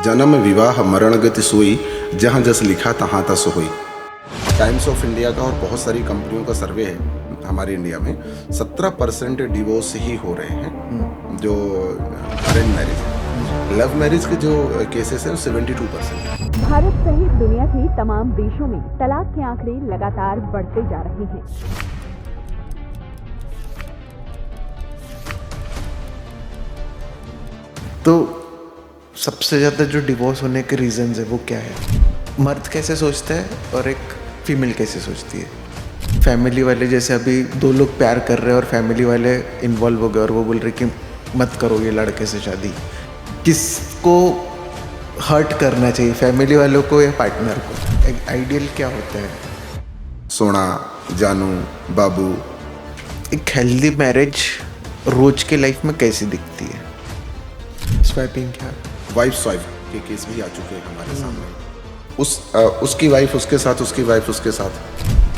जन्म विवाह मरण गति सोई, जहाँ जस लिखा तहाँ तस होई। टाइम्स ऑफ इंडिया का और बहुत सारी कंपनियों का सर्वे है हमारे इंडिया में 17% डिवोर्स ही हो रहे हैं जो अरेंज मैरिज है। लव मैरिज के जो केसेस हैं 72%। भारत सहित दुनिया के तमाम देशों में तलाक के आंकड़े लगातार बढ़ते जा रहे हैं। तो सबसे ज़्यादा जो डिवोर्स होने के रीजंस है वो क्या है? मर्द कैसे सोचता है और एक फीमेल कैसे सोचती है। फैमिली वाले जैसे अभी दो लोग प्यार कर रहे हैं और फैमिली वाले इन्वॉल्व हो गए और वो बोल रहे कि मत करो ये लड़के से शादी। किसको हर्ट करना चाहिए, फैमिली वालों को या पार्टनर को? एक आइडियल क्या होता है? सोना, जानू, बाबू। एक हेल्दी मैरिज रोज के लाइफ में कैसी दिखती है? स्वैपिंग क्या? वाइफ स्वाइप के केस भी आ चुके हैं हमारे सामने। उसकी वाइफ उसके साथ, उसकी वाइफ उसके साथ,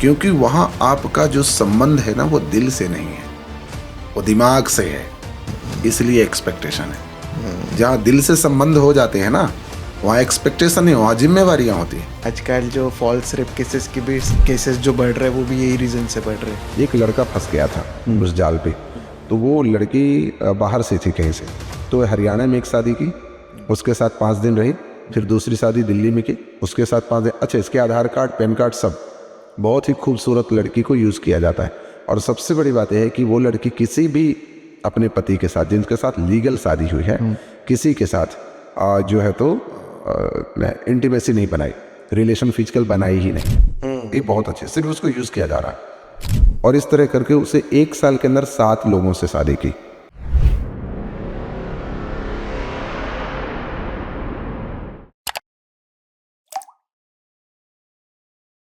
क्योंकि वहाँ आपका जो संबंध है ना वो दिल से नहीं है, वो दिमाग से है, इसलिए एक्सपेक्टेशन है। जहाँ दिल से संबंध हो जाते हैं ना वहाँ एक्सपेक्टेशन नहीं, वहाँ जिम्मेवारियाँ होती हैं। आजकल जो फॉल्स रेप केसेस की भी केसेस जो बढ़ रहे हैं वो भी यही रीजन से बढ़ रहे हैं। एक लड़का फंस गया था उस जाल पे, तो वो लड़की बाहर से थी कहीं से, तो हरियाणा में एक शादी की, उसके साथ 5 दिन रही, फिर दूसरी शादी दिल्ली में की, उसके साथ 5 दिन। अच्छा, इसके आधार कार्ड, पैन कार्ड सब, बहुत ही खूबसूरत लड़की को यूज़ किया जाता है। और सबसे बड़ी बात यह है कि वो लड़की किसी भी अपने पति के साथ, जिनके साथ लीगल शादी हुई है, किसी के साथ जो है तो इंटीमेसी नहीं बनाई, रिलेशन फिजिकल बनाई ही नहीं। ये बहुत अच्छे, सिर्फ उसको यूज़ किया जा रहा है। और इस तरह करके उसे 1 साल के अंदर 7 लोगों से शादी की।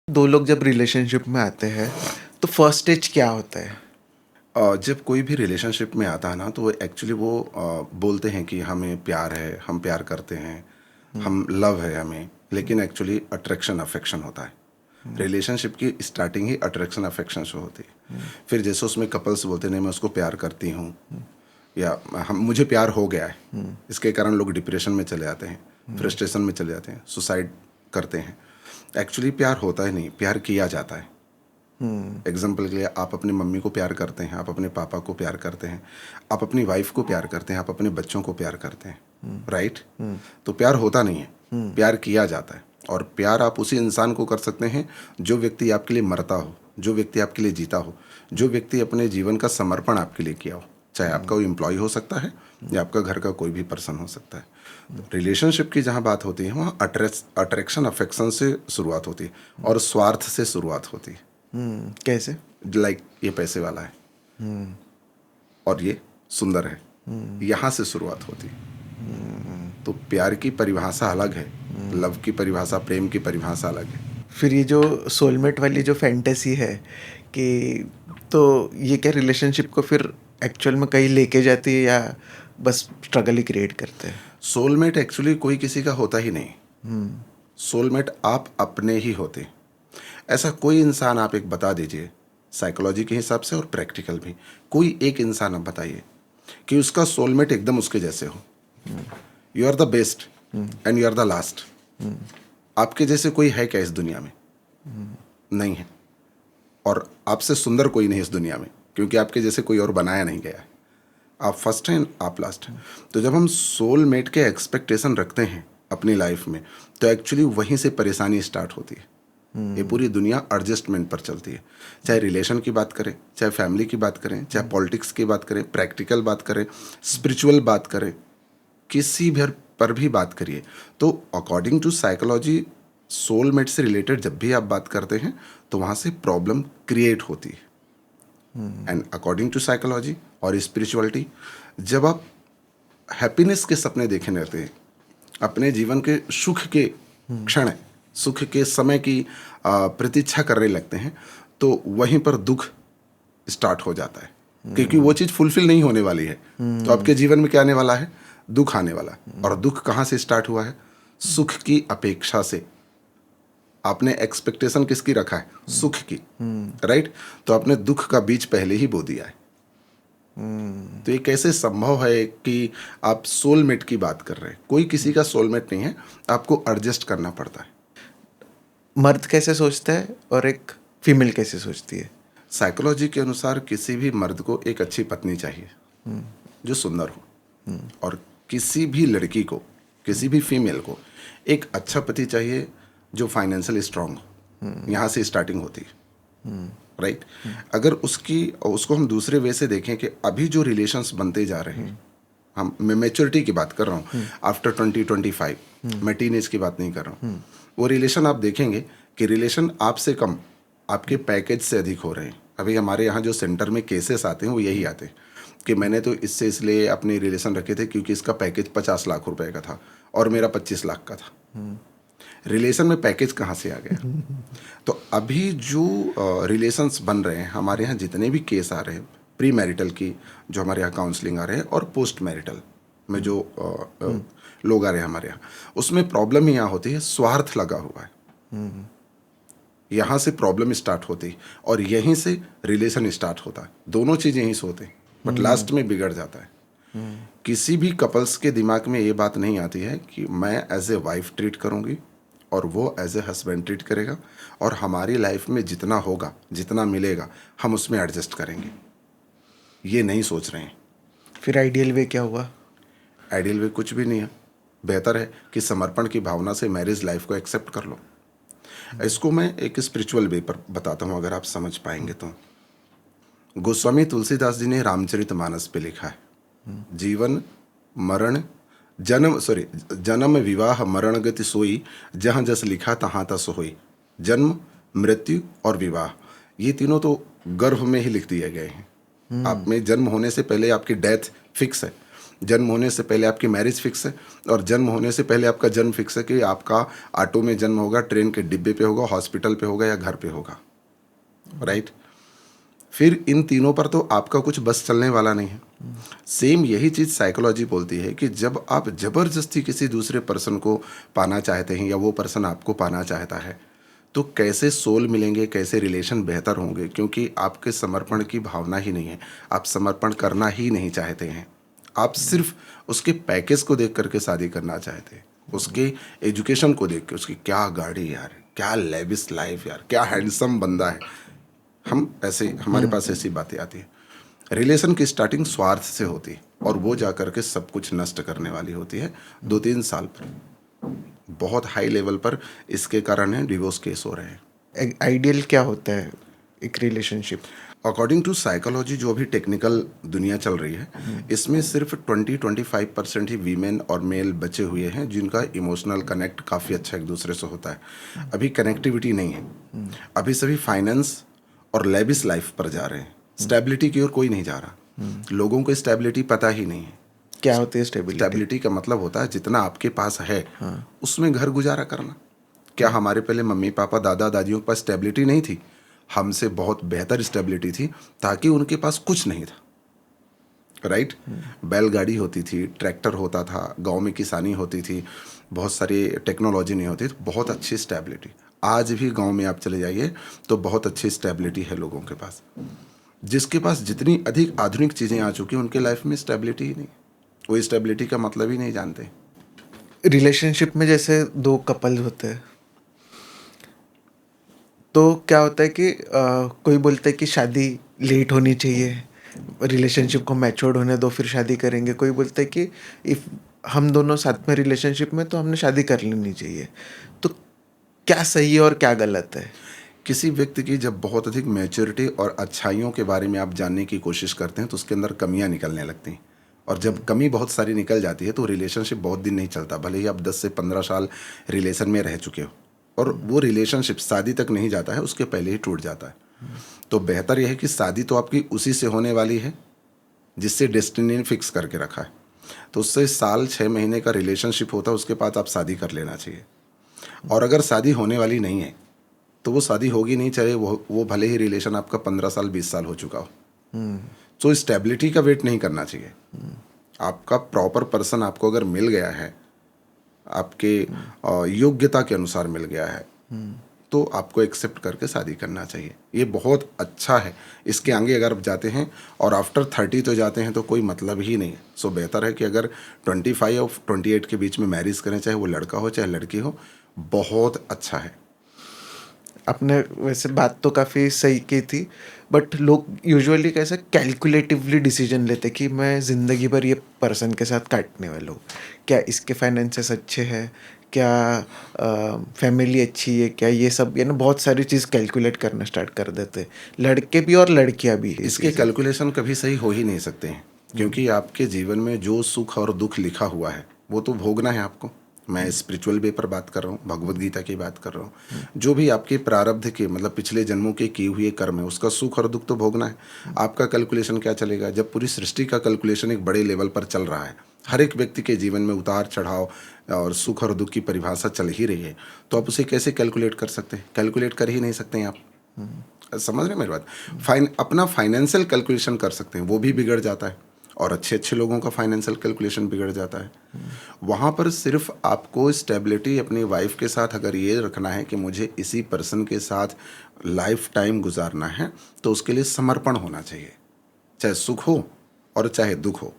दो लोग जब रिलेशनशिप में आते हैं तो फर्स्ट स्टेज क्या होता है? जब कोई भी रिलेशनशिप में आता है ना तो एक्चुअली वो बोलते हैं कि हमें प्यार है, हम प्यार करते हैं, हम लव है हमें, लेकिन एक्चुअली अट्रैक्शन अफेक्शन होता है। रिलेशनशिप की स्टार्टिंग ही अट्रैक्शन अफेक्शन से होती है। फिर जैसे उसमें कपल्स बोलते हैं नहीं मैं उसको प्यार करती हूँ, या मुझे प्यार हो गया है, इसके कारण लोग डिप्रेशन में चले जाते हैं, फ्रस्ट्रेशन में चले जाते हैं, सुसाइड करते हैं। एक्चुअली प्यार होता ही नहीं, प्यार किया जाता है। एग्जाम्पल के लिए आप अपनी मम्मी को प्यार करते हैं, आप अपने पापा को प्यार करते हैं, आप अपनी वाइफ को प्यार करते हैं, आप अपने बच्चों को प्यार करते हैं, राइट? तो प्यार होता नहीं है, प्यार किया जाता है। और प्यार आप उसी इंसान को कर सकते हैं जो व्यक्ति आपके लिए मरता हो, जो व्यक्ति आपके लिए जीता हो, जो व्यक्ति अपने जीवन का समर्पण आपके लिए किया हो। चाहे आपका कोई एम्प्लॉय हो सकता है या आपका घर का कोई भी पर्सन हो सकता है। रिलेशनशिप की जहाँ बात होती है वहाँ अट्रैक्शन अफेक्शन से शुरुआत होती है और स्वार्थ से शुरुआत होती है। कैसे? लाइक ये पैसे वाला है और ये सुंदर है, यहाँ से शुरुआत होती है। तो प्यार की परिभाषा अलग है, लव की परिभाषा, प्रेम की परिभाषा अलग है। फिर ये जो सोलमेट वाली जो फैंटेसी है कि, तो ये क्या रिलेशनशिप को फिर एक्चुअल में कहीं लेके जाती है या बस स्ट्रगल ही क्रिएट करते हैं? सोलमेट एक्चुअली कोई किसी का होता ही नहीं। सोलमेट आप अपने ही होते। ऐसा कोई इंसान आप एक बता दीजिए साइकोलॉजी के हिसाब से और प्रैक्टिकल भी, कोई एक इंसान आप बताइए कि उसका सोलमेट एकदम उसके जैसे हो। You are the best and you are the last. आपके जैसे कोई है क्या इस दुनिया में? नहीं है। और आपसे सुंदर कोई नहीं इस दुनिया में, क्योंकि आपके जैसे कोई और बनाया नहीं गया है। आप फर्स्ट हैं, आप लास्ट हैं। तो जब हम सोलमेट के एक्सपेक्टेशन रखते हैं अपनी लाइफ में तो एक्चुअली वहीं से परेशानी स्टार्ट होती है। ये पूरी दुनिया एडजस्टमेंट पर चलती है। चाहे रिलेशन की बात करें, चाहे फैमिली की बात करें, चाहे पॉलिटिक्स की बात करें, प्रैक्टिकल बात करें, स्पिरिचुअल बात करें, किसी भी पर भी बात करिए, तो अकॉर्डिंग टू साइकोलॉजी सोलमेट से रिलेटेड जब भी आप बात करते हैं तो वहाँ से प्रॉब्लम क्रिएट होती है। एंड अकॉर्डिंग टू साइकोलॉजी और स्पिरिचुअलिटी, जब आप हैप्पीनेस के सपने देखे रहते हैं, अपने जीवन के सुख के क्षण, सुख के समय की प्रतीक्षा करने लगते हैं, तो वहीं पर दुख स्टार्ट हो जाता है, क्योंकि वो चीज़ फुलफिल नहीं होने वाली है। तो आपके जीवन में क्या आने वाला है? दुख आने वाला है। और दुख कहाँ से स्टार्ट हुआ है? सुख की अपेक्षा से। आपने एक्सपेक्टेशन किसकी रखा है? सुख की, राइट? तो आपने दुख का बीज पहले ही बो दिया है। तो ये कैसे संभव है कि आप सोलमेट की बात कर रहे हैं? कोई किसी का सोलमेट नहीं है, आपको एडजस्ट करना पड़ता है। मर्द कैसे सोचता है और एक फीमेल कैसे सोचती है? साइकोलॉजी के अनुसार किसी भी मर्द को एक अच्छी पत्नी चाहिए जो सुंदर हो, और किसी भी लड़की को, किसी भी फीमेल को एक अच्छा पति चाहिए जो फाइनेंशियली स्ट्रांग हो। यहाँ से स्टार्टिंग होती है, राइट? अगर उसको हम दूसरे वे से देखें कि अभी जो रिलेशंस बनते जा रहे हैं, मैं मैच्योरिटी की बात कर रहा हूँ, आफ्टर 20-25, मैं टीनेज की बात नहीं कर रहा हूँ। वो रिलेशन आप देखेंगे कि रिलेशन आपसे कम आपके पैकेज से अधिक हो रहे हैं। अभी हमारे यहाँ जो सेंटर में केसेस आते हैं वो यही आते हैं कि मैंने तो इससे इसलिए अपने रिलेशन रखे थे क्योंकि इसका पैकेज 50 लाख रुपए का था और मेरा 25 लाख का था। रिलेशन में पैकेज कहाँ से आ गया? तो अभी जो रिलेशंस बन रहे हैं, हमारे यहाँ जितने भी केस आ रहे हैं प्री मैरिटल की, जो हमारे यहाँ काउंसलिंग आ रहे हैं, और पोस्ट मैरिटल में जो लोग आ रहे हैं हमारे यहाँ, उसमें प्रॉब्लम ही यहाँ होती है, स्वार्थ लगा हुआ है। यहाँ से प्रॉब्लम स्टार्ट होती है और यहीं से रिलेशन स्टार्ट होता है। दोनों चीज़ यहीं से होते हैं, बट लास्ट में बिगड़ जाता है। किसी भी कपल्स के दिमाग में ये बात नहीं आती है कि मैं एज ए वाइफ ट्रीट करूँगी और वो एज ए हस्बैंड ट्रीट करेगा, और हमारी लाइफ में जितना होगा, जितना मिलेगा, हम उसमें एडजस्ट करेंगे। ये नहीं सोच रहे हैं। फिर आइडियल वे क्या हुआ? आइडियल वे कुछ भी नहीं है। बेहतर है कि समर्पण की भावना से मैरिज लाइफ को एक्सेप्ट कर लो। इसको मैं एक स्पिरिचुअल वे पर बताता हूँ, अगर आप समझ पाएंगे तो। गोस्वामी तुलसीदास जी ने रामचरितमानस पे लिखा है, जीवन मरण जन्म विवाह मरण गति सोई, जहाँ जस लिखा तहाँ तस होई। जन्म, मृत्यु और विवाह, ये तीनों तो गर्भ में ही लिख दिए गए हैं। आप में जन्म होने से पहले आपकी डेथ फिक्स है, जन्म होने से पहले आपकी मैरिज फिक्स है, और जन्म होने से पहले आपका जन्म फिक्स है कि आपका ऑटो में जन्म होगा, ट्रेन के डिब्बे पे होगा, हॉस्पिटल पे होगा या घर पे होगा, राइट? फिर इन तीनों पर तो आपका कुछ बस चलने वाला नहीं है। सेम यही चीज़ साइकोलॉजी बोलती है कि जब आप ज़बरदस्ती किसी दूसरे पर्सन को पाना चाहते हैं या वो पर्सन आपको पाना चाहता है, तो कैसे सोल मिलेंगे, कैसे रिलेशन बेहतर होंगे? क्योंकि आपके समर्पण की भावना ही नहीं है, आप समर्पण करना ही नहीं चाहते हैं। आप सिर्फ उसके पैकेज को देख करके शादी करना चाहते हैं, उसके एजुकेशन को देख के, उसकी क्या गाड़ी यार, क्या लेविश लाइफ यार, क्या हैंडसम बंदा है। हम ऐसे, हमारे पास ऐसी बातें आती है। रिलेशन की स्टार्टिंग स्वार्थ से होती है और वो जा करके सब कुछ नष्ट करने वाली होती है 2-3 साल पर। बहुत हाई लेवल पर इसके कारण है डिवोर्स केस हो रहे हैं। आइडियल क्या होता है एक रिलेशनशिप? अकॉर्डिंग टू साइकोलॉजी, जो अभी टेक्निकल दुनिया चल रही है, इसमें सिर्फ 20-25% ही वीमेन और मेल बचे हुए हैं जिनका इमोशनल कनेक्ट काफ़ी अच्छा एक दूसरे से होता है। अभी कनेक्टिविटी नहीं है, अभी सभी फाइनेंस और लेविश लाइफ पर जा रहे हैं। स्टेबिलिटी की ओर कोई नहीं जा रहा। लोगों को स्टेबिलिटी पता ही नहीं है। क्या होती है स्टेबिलिटी? स्टेबिलिटी का मतलब होता है जितना आपके पास है उसमें घर गुजारा करना। क्या हमारे पहले मम्मी पापा दादा दादियों के पास स्टेबिलिटी नहीं थी? हमसे बहुत बेहतर स्टेबिलिटी थी, ताकि उनके पास कुछ नहीं था, राइट? बैलगाड़ी होती थी, ट्रैक्टर होता था, गांव में किसानी होती थी, बहुत सारी टेक्नोलॉजी नहीं होती, तो बहुत अच्छी स्टेबिलिटी। आज भी गांव में आप चले जाइए तो बहुत अच्छी स्टेबिलिटी है लोगों के पास। जिसके पास जितनी अधिक आधुनिक चीज़ें आ चुकी हैं, उनके लाइफ में स्टेबिलिटी ही नहीं। वो स्टेबिलिटी का मतलब ही नहीं जानते। रिलेशनशिप में जैसे 2 कपल होते हैं, तो क्या होता है कि कोई बोलता है कि शादी लेट होनी चाहिए, रिलेशनशिप को मैच्योर्ड होने दो फिर शादी करेंगे। कोई बोलता है कि इफ़ हम दोनों साथ में रिलेशनशिप में, तो हमने शादी कर लेनी चाहिए। तो क्या सही है और क्या गलत है? किसी व्यक्ति की जब बहुत अधिक मैच्योरिटी और अच्छाइयों के बारे में आप जानने की कोशिश करते हैं तो उसके अंदर कमियां निकलने लगती हैं, और जब कमी बहुत सारी निकल जाती है तो रिलेशनशिप बहुत दिन नहीं चलता, भले ही आप 10 से 15 साल रिलेशन में रह चुके हो, और वो रिलेशनशिप शादी तक नहीं जाता है, उसके पहले ही टूट जाता है। तो बेहतर यह है कि शादी तो आपकी उसी से होने वाली है जिससे डेस्टिनी ने फिक्स करके रखा है, तो उससे 1-6 महीने का रिलेशनशिप होता है, उसके बाद आप शादी कर लेना चाहिए। और अगर शादी होने वाली नहीं है तो वो शादी होगी नहीं, चाहे वो भले ही रिलेशन आपका 15 साल 20 साल हो चुका हो। तो स्टेबिलिटी का वेट नहीं करना चाहिए। आपका प्रॉपर पर्सन आपको अगर मिल गया है, आपके योग्यता के अनुसार मिल गया है, तो आपको एक्सेप्ट करके शादी करना चाहिए। ये बहुत अच्छा है। इसके आगे अगर आप जाते हैं और आफ्टर 30 तो जाते हैं तो कोई मतलब ही नहीं है। सो बेहतर है कि अगर 25 और 28 के बीच में मैरिज करें, चाहे वो लड़का हो चाहे लड़की हो, बहुत अच्छा है। आपने वैसे बात तो काफ़ी सही की थी, बट लोग यूजुअली कैसे कैलकुलेटिवली डिसीजन लेते कि मैं ज़िंदगी भर ये पर्सन के साथ काटने वाला हूँ। क्या इसके फाइनेंसेस अच्छे हैं, क्या फैमिली अच्छी है, क्या ये सब, ये ना बहुत सारी चीज़ कैलकुलेट करना स्टार्ट कर देते, लड़के भी और लड़कियाँ भी। इसके कैलकुलेशन कभी सही हो ही नहीं सकते हैं, क्योंकि आपके जीवन में जो सुख और दुख लिखा हुआ है वो तो भोगना है आपको। मैं स्पिरिचुअल वे पर बात कर रहा हूँ, भगवत गीता की बात कर रहा हूँ। जो भी आपके प्रारब्ध के मतलब पिछले जन्मों के किए हुए कर्म है, उसका सुख और दुख तो भोगना है। आपका कैलकुलेशन क्या चलेगा जब पूरी सृष्टि का कैलकुलेशन एक बड़े लेवल पर चल रहा है। हर एक व्यक्ति के जीवन में उतार चढ़ाव और सुख और दुख की परिभाषा चल ही रही है, तो आप उसे कैसे कैलकुलेट कर सकते हैं? कैलकुलेट कर ही नहीं सकते हैं आप। समझ रहे हैं मेरी बात? अपना फाइनेंशियल कैलकुलेशन कर सकते हैं, वो भी बिगड़ जाता है, और अच्छे अच्छे लोगों का फाइनेंशियल कैलकुलेशन बिगड़ जाता है। वहाँ पर सिर्फ आपको स्टेबिलिटी अपनी वाइफ के साथ अगर ये रखना है कि मुझे इसी पर्सन के साथ लाइफ टाइम गुजारना है, तो उसके लिए समर्पण होना चाहिए। चाहे सुख हो और चाहे दुख हो,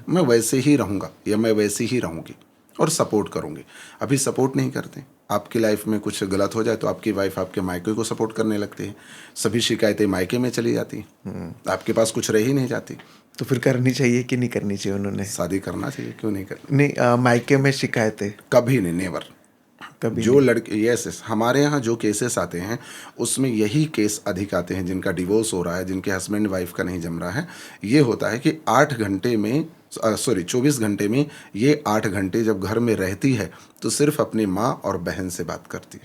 मैं वैसे ही रहूँगा या मैं वैसे ही रहूँगी और सपोर्ट करूँगी। अभी सपोर्ट नहीं करते। आपकी लाइफ में कुछ गलत हो जाए तो आपकी वाइफ आपके मायके को सपोर्ट करने लगती है, सभी शिकायतें मायके में चली जाती हैं, आपके पास कुछ रह ही नहीं जाती। तो फिर करनी चाहिए कि नहीं करनी चाहिए? उन्होंने शादी करना चाहिए, क्यों नहीं करनी? नहीं, मायके में शिकायतें कभी नहीं, नेवर। कभी जो लड़के, यस, हमारे यहाँ जो केसेस आते हैं उसमें यही केस अधिक आते हैं जिनका डिवोर्स हो रहा है, जिनके हस्बैंड वाइफ का नहीं जम रहा है। ये होता है कि 24 घंटे में ये 8 घंटे जब घर में रहती है तो सिर्फ अपनी माँ और बहन से बात करती है।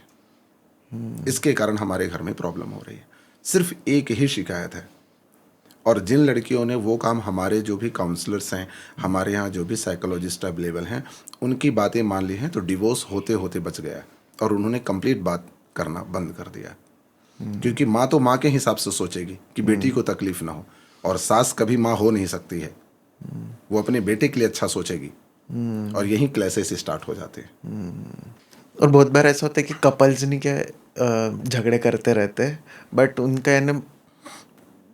इसके कारण हमारे घर में प्रॉब्लम हो रही है। सिर्फ एक ही शिकायत है। और जिन लड़कियों ने वो काम, हमारे जो भी काउंसलर्स हैं, हमारे यहाँ जो भी साइकोलॉजिस्ट अवेलेबल हैं, उनकी बातें मान ली हैं तो डिवोर्स होते होते बच गया और उन्होंने कंप्लीट बात करना बंद कर दिया। क्योंकि माँ तो माँ के हिसाब से सोचेगी कि बेटी को तकलीफ ना हो, और सास कभी माँ हो नहीं सकती है। वो अपने बेटे के लिए अच्छा सोचेगी, और यही क्लैसेस स्टार्ट हो जाते हैं। और बहुत बार ऐसा होता है कि कपल्स नहीं क्या झगड़े करते रहते हैं, बट उनका है ना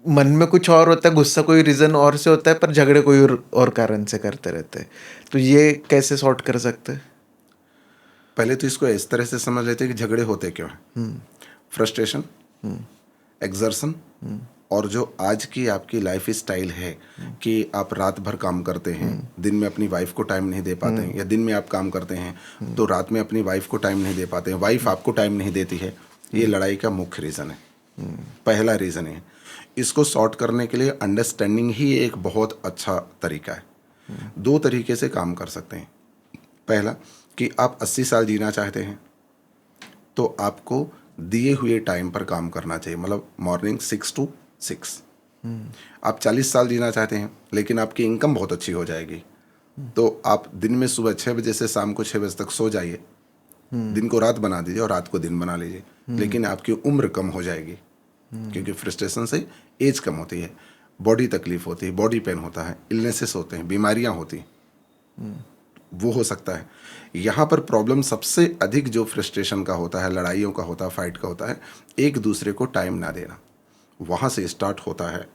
मन में कुछ और होता है, गुस्सा कोई रीज़न और से होता है, पर झगड़े कोई और कारण से करते रहते हैं। तो ये कैसे सॉर्ट कर सकते हैं? पहले तो इसको इस तरह से समझ लेते हैं कि झगड़े होते क्यों हैं। फ्रस्ट्रेशन, एक्सर्शन, और जो आज की आपकी लाइफ स्टाइल है कि आप रात भर काम करते हैं, दिन में अपनी वाइफ को टाइम नहीं दे पाते हैं, या दिन में आप काम करते हैं तो रात में अपनी वाइफ को टाइम नहीं दे पाते हैं, वाइफ आपको टाइम नहीं देती है। ये लड़ाई का मुख्य रीज़न है, पहला रीज़न है। इसको सॉर्ट करने के लिए अंडरस्टैंडिंग ही एक बहुत अच्छा तरीका है। 2 तरीके से काम कर सकते हैं। पहला कि आप 80 साल जीना चाहते हैं तो आपको दिए हुए टाइम पर काम करना चाहिए, मतलब मॉर्निंग 6 to 6। आप 40 साल जीना चाहते हैं लेकिन आपकी इनकम बहुत अच्छी हो जाएगी, तो आप दिन में सुबह 6 बजे से शाम को 6 बजे तक सो जाइए, दिन को रात बना दीजिए और रात को दिन बना लीजिए, लेकिन आपकी उम्र कम हो जाएगी। क्योंकि फ्रस्ट्रेशन से एज कम होती है, बॉडी तकलीफ होती है, बॉडी पेन होता है, इलनेसेस होते हैं, बीमारियां होती हैं, वो हो सकता है। यहाँ पर प्रॉब्लम सबसे अधिक जो फ्रस्ट्रेशन का होता है, लड़ाइयों का होता है, फाइट का होता है, एक दूसरे को टाइम ना देना। वहाँ से स्टार्ट होता है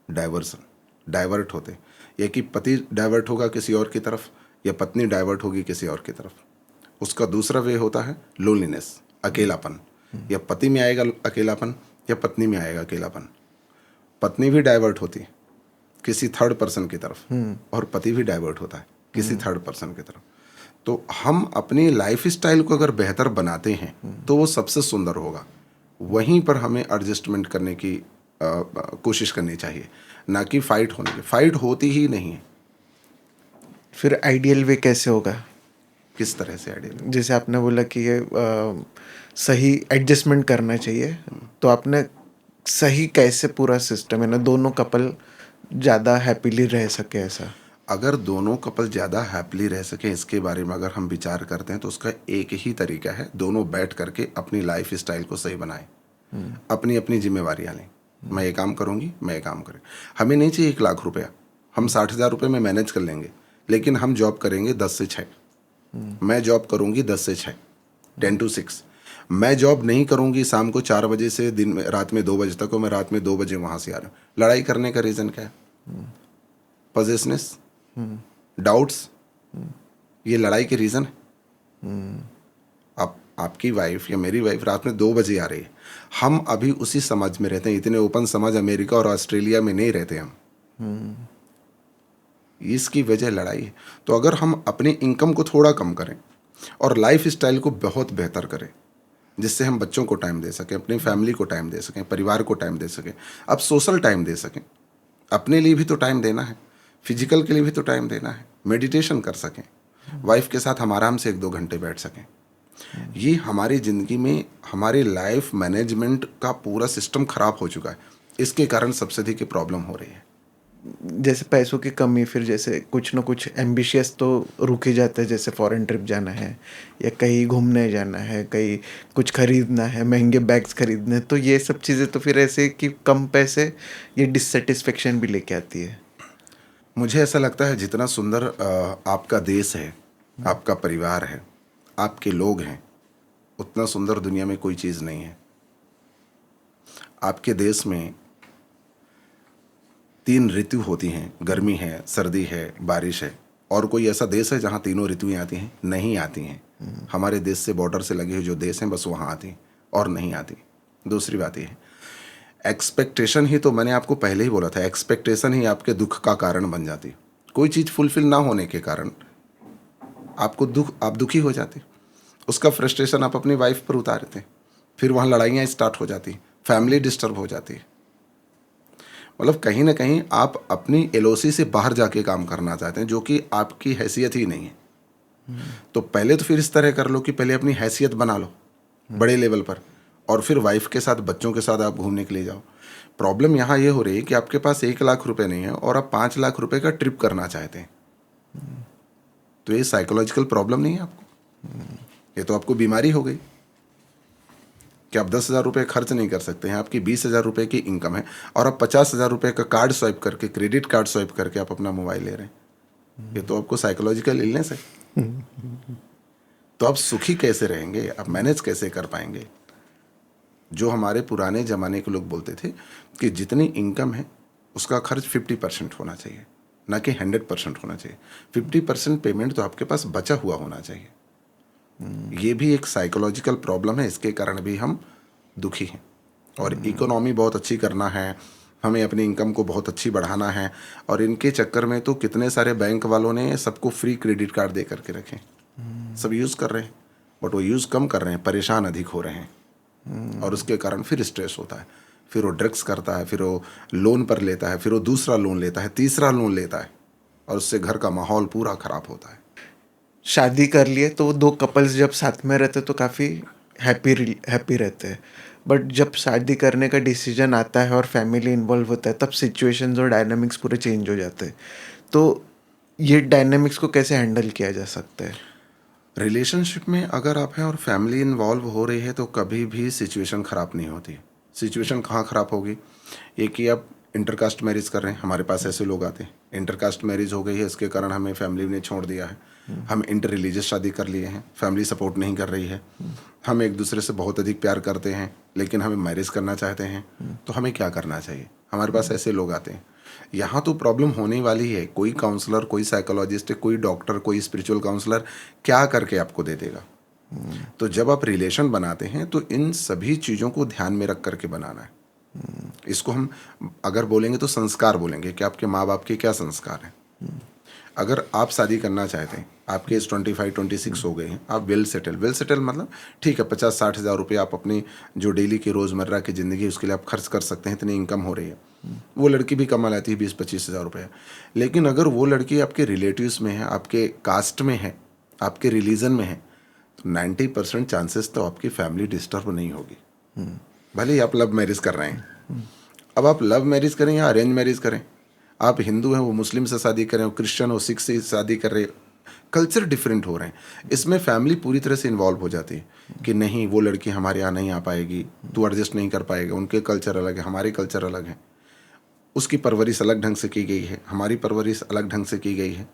डाइवर्सन, डाइवर्ट होते, या कि पति डाइवर्ट होगा किसी और की तरफ या पत्नी डाइवर्ट होगी किसी और की तरफ। उसका दूसरा वे होता है लोनलीनेस, अकेलापन, या पति में आएगा अकेलापन या पत्नी में आएगा अकेलापन। पत्नी भी डाइवर्ट होती है किसी थर्ड पर्सन की तरफ और पति भी डाइवर्ट होता है किसी थर्ड पर्सन की तरफ। तो हम अपनी लाइफ स्टाइल को अगर बेहतर बनाते हैं तो वो सबसे सुंदर होगा। वहीं पर हमें एडजस्टमेंट करने की कोशिश करनी चाहिए, ना कि फाइट होने की। फाइट होती ही नहीं है। फिर आइडियल वे कैसे होगा? किस तरह से आइडियल? जैसे आपने बोला कि ये सही एडजस्टमेंट करना चाहिए, तो आपने सही कैसे पूरा सिस्टम है ना दोनों कपल ज़्यादा हैप्पीली रह सके ऐसा? अगर दोनों कपल ज़्यादा हैप्पीली रह सके, इसके बारे में अगर हम विचार करते हैं तो उसका एक ही तरीका है, दोनों बैठ करके अपनी लाइफ स्टाइल को सही बनाएं, अपनी अपनी जिम्मेवारियाँ लें। मैं ये काम करूँगी, मैं ये काम करें। हमें नहीं चाहिए 1 लाख रुपया, हम 60,000 रुपये में मैनेज कर लेंगे, लेकिन हम जॉब करेंगे 10 से 6। मैं जॉब करूँगी 10 से 6, 10 to 6। मैं जॉब नहीं करूंगी शाम को 4 बजे से दिन में रात में 2 बजे तक, और मैं रात में 2 बजे वहां से आ रहा हूँ। लड़ाई करने का रीज़न क्या है? पजेसनेस, डाउट्स, ये लड़ाई के रीज़न है। आपकी वाइफ या मेरी वाइफ रात में 2 बजे आ रही है, हम अभी उसी समाज में रहते हैं। इतने ओपन समाज अमेरिका और ऑस्ट्रेलिया में नहीं रहते हम। इसकी वजह लड़ाई है। तो अगर हम अपनी इनकम को थोड़ा कम करें और लाइफ स्टाइल को बहुत बेहतर करें, जिससे हम बच्चों को टाइम दे सकें, अपनी फैमिली को टाइम दे सकें, परिवार को टाइम दे सकें, अब सोशल टाइम दे सकें, अपने लिए भी तो टाइम देना है, फिजिकल के लिए भी तो टाइम देना है, मेडिटेशन कर सकें, वाइफ के साथ हम आराम से 1-2 घंटे बैठ सकें। ये हमारी ज़िंदगी में हमारी लाइफ मैनेजमेंट का पूरा सिस्टम खराब हो चुका है। इसके कारण सबसे अधिक प्रॉब्लम हो रही है। जैसे पैसों की कमी, फिर जैसे कुछ ना कुछ एम्बिशियस तो रुक ही जाता है, जैसे फॉरेन ट्रिप जाना है या कहीं घूमने जाना है, कहीं कुछ खरीदना है, महंगे बैग्स खरीदने, तो ये सब चीज़ें तो फिर ऐसे कि कम पैसे ये डिससेटिस्फेक्शन भी लेके आती है। मुझे ऐसा लगता है जितना सुंदर आपका देश है, आपका परिवार है, आपके लोग हैं, उतना सुंदर दुनिया में कोई चीज़ नहीं है। आपके देश में 3 ऋतु होती हैं, गर्मी है, सर्दी है, बारिश है। और कोई ऐसा देश है जहाँ तीनों ऋतुएं आती हैं? नहीं आती हैं। हमारे देश से बॉर्डर से लगे हुए जो देश हैं बस वहाँ आती हैं और नहीं आती। दूसरी बात ये है, एक्सपेक्टेशन ही तो, मैंने आपको पहले ही बोला था, एक्सपेक्टेशन ही आपके दुख का कारण बन जाती। कोई चीज़ फुलफिल ना होने के कारण आप दुखी हो जाते, उसका फ्रस्ट्रेशन आप अपनी वाइफ पर उतारते, फिर वहाँ लड़ाइयाँ स्टार्ट हो जाती, फैमिली डिस्टर्ब हो जाती है। मतलब कहीं ना कहीं आप अपनी एलओसी से बाहर जाके काम करना चाहते हैं, जो कि आपकी हैसियत ही नहीं है। तो पहले तो फिर इस तरह कर लो कि पहले अपनी हैसियत बना लो बड़े लेवल पर, और फिर वाइफ के साथ, बच्चों के साथ आप घूमने के लिए जाओ। प्रॉब्लम यहाँ ये हो रही है कि आपके पास 1 लाख रुपए नहीं है और आप 5 लाख रुपए का ट्रिप करना चाहते हैं। तो ये साइकोलॉजिकल प्रॉब्लम नहीं है आपको, ये तो आपको बीमारी हो गई कि आप 10,000 रुपये खर्च नहीं कर सकते हैं। आपकी 20,000 रुपये की इनकम है और आप 50,000 रुपये का कार्ड स्वाइप करके, क्रेडिट कार्ड स्वाइप करके आप अपना मोबाइल ले रहे हैं। ये तो आपको साइकोलॉजिकल इलनेस है। तो आप सुखी कैसे रहेंगे? आप मैनेज कैसे कर पाएंगे? जो हमारे पुराने ज़माने के लोग बोलते थे कि जितनी इनकम है उसका खर्च 50% होना चाहिए, ना कि 100% होना चाहिए। 50% पेमेंट तो आपके पास बचा हुआ होना चाहिए। ये भी एक साइकोलॉजिकल प्रॉब्लम है, इसके कारण भी हम दुखी हैं। और इकोनॉमी बहुत अच्छी करना है, हमें अपनी इनकम को बहुत अच्छी बढ़ाना है, और इनके चक्कर में तो कितने सारे बैंक वालों ने सबको फ्री क्रेडिट कार्ड दे करके रखे। सब यूज़ कर रहे हैं, बट वो यूज़ कम कर रहे हैं, परेशान अधिक हो रहे हैं। और उसके कारण फिर स्ट्रेस होता है, फिर वो ड्रग्स करता है, फिर वो लोन पर लेता है, फिर वो दूसरा लोन लेता है, तीसरा लोन लेता है, और उससे घर का माहौल पूरा ख़राब होता है। शादी कर लिए तो वो 2 कपल्स जब साथ में रहते तो काफ़ी हैप्पी रहते हैं, बट जब शादी करने का डिसीजन आता है और फैमिली इन्वॉल्व होता है, तब सिचुएशंस और डायनामिक्स पूरे चेंज हो जाते हैं। तो ये डायनामिक्स को कैसे हैंडल किया जा सकता है? रिलेशनशिप में अगर आप हैं और फैमिली इन्वॉल्व हो रही है तो कभी भी सिचुएशन ख़राब नहीं होती। सिचुएशन कहाँ ख़राब होगी? ये कि आप इंटरकास्ट मैरिज कर रहे हैं, हमारे पास ऐसे लोग आते हैं, इंटरकास्ट मैरिज हो गई है, इसके कारण हमें फैमिली ने छोड़ दिया है। हम इंटर रिलीजियस शादी कर लिए हैं, फैमिली सपोर्ट नहीं कर रही है। हम एक दूसरे से बहुत अधिक प्यार करते हैं लेकिन हमें मैरिज करना चाहते हैं, तो हमें क्या करना चाहिए? हमारे पास ऐसे लोग आते हैं। यहाँ तो प्रॉब्लम होने वाली है। कोई काउंसलर, कोई साइकोलॉजिस्ट, कोई डॉक्टर, कोई स्पिरिचुअल काउंसलर क्या करके आपको दे देगा? तो जब आप रिलेशन बनाते हैं तो इन सभी चीज़ों को ध्यान में रख करके बनाना है। इसको हम अगर बोलेंगे तो संस्कार बोलेंगे कि आपके माँ बाप के क्या संस्कार हैं। अगर आप शादी करना चाहते हैं, आपके एज 25-26 हो गए हैं, आप वेल सेटल मतलब ठीक है, 50-60 हज़ार रुपये आप अपनी जो डेली की रोज़मर्रा की ज़िंदगी उसके लिए आप खर्च कर सकते हैं, इतनी इनकम हो रही है। वो लड़की भी कमा लाती है 20-25 हज़ार रुपये। लेकिन अगर वो लड़की आपके रिलेटिव्स में है, आपके कास्ट में है, आपके रिलीजन में है, तो 90% चांसेस तो आपकी फैमिली डिस्टर्ब नहीं होगी। भले ही आप लव मैरिज कर रहे हैं। अब आप लव मैरिज करें या अरेंज मैरिज करें, आप हिंदू हैं, वो मुस्लिम से शादी करें, वो क्रिश्चियन हो, सिख से शादी कर रहे, कल्चर डिफरेंट हो रहे हैं। इसमें फैमिली पूरी तरह से इन्वॉल्व हो जाती है कि नहीं, वो लड़की हमारे यहाँ नहीं आ पाएगी, तू एडजस्ट नहीं कर पाएगा, उनके कल्चर अलग है, हमारे कल्चर अलग है, उसकी परवरिश अलग ढंग से की गई है, हमारी परवरिश अलग ढंग से की गई है।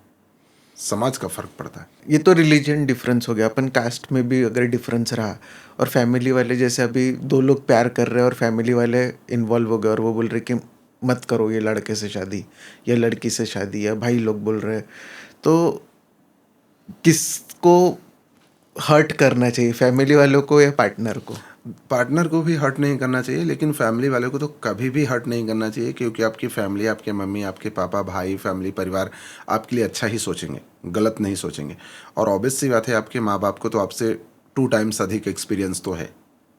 समाज का फ़र्क पड़ता है। ये तो रिलीजन डिफरेंस हो गया, अपन कास्ट में भी अगर डिफरेंस रहा और फैमिली वाले जैसे अभी दो लोग प्यार कर रहे हैं और फैमिली वाले इन्वॉल्व हो गए और वो बोल रहे कि मत करो ये लड़के से शादी या लड़की से शादी, या भाई लोग बोल रहे हैं, तो किसको हर्ट करना चाहिए, फैमिली वालों को या पार्टनर को? पार्टनर को भी हर्ट नहीं करना चाहिए, लेकिन फैमिली वाले को तो कभी भी हर्ट नहीं करना चाहिए, क्योंकि आपकी फैमिली, आपके मम्मी, आपके पापा, भाई, फैमिली, परिवार आपके लिए अच्छा ही सोचेंगे, गलत नहीं सोचेंगे। और ऑब्वियस सी बात है, आपके माँ बाप को तो आपसे 2 टाइम्स अधिक एक्सपीरियंस तो है,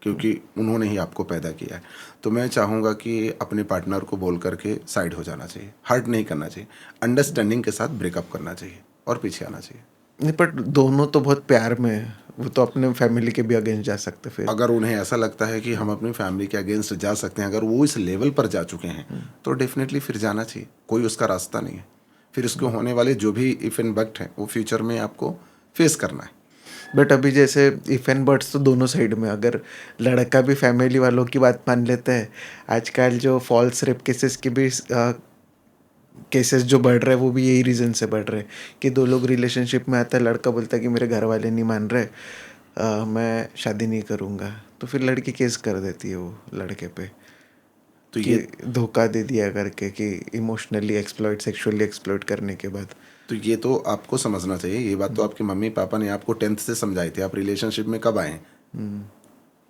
क्योंकि उन्होंने ही आपको पैदा किया है। तो मैं चाहूँगा कि अपने पार्टनर को बोल करके साइड हो जाना चाहिए, हर्ट नहीं करना चाहिए, अंडरस्टैंडिंग के साथ ब्रेकअप करना चाहिए और पीछे आना चाहिए। नहीं, पर दोनों तो बहुत प्यार में है, वो तो अपने फैमिली के भी अगेंस्ट जा सकते फिर। अगर उन्हें ऐसा लगता है कि हम अपनी फैमिली के अगेंस्ट जा सकते हैं, अगर वो इस लेवल पर जा चुके हैं, तो डेफिनेटली फिर जाना चाहिए, कोई उसका रास्ता नहीं है। फिर उसको होने वाले जो भी इफ एंड बट हैं वो फ्यूचर में आपको फेस करना है। बट अभी जैसे इफ एंड बट्स तो दोनों साइड में, अगर लड़का भी फैमिली वालों की बात मान लेता है, आजकल जो फॉल्स रेप केसेस के भी केसेस जो बढ़ रहे हैं वो भी यही रीज़न से बढ़ रहे हैं कि दो लोग रिलेशनशिप में आता है, लड़का बोलता है कि मेरे घर वाले नहीं मान रहे, मैं शादी नहीं करूँगा, तो फिर लड़की केस कर देती है वो लड़के पे तो कि ये धोखा दे दिया करके, कि इमोशनली एक्सप्लॉइट, सेक्सुअली एक्सप्लॉइट करने के बाद। तो आपको समझना चाहिए, ये बात तो आपके मम्मी पापा ने आपको 10th से समझाई थी। आप रिलेशनशिप में कब आए हैं?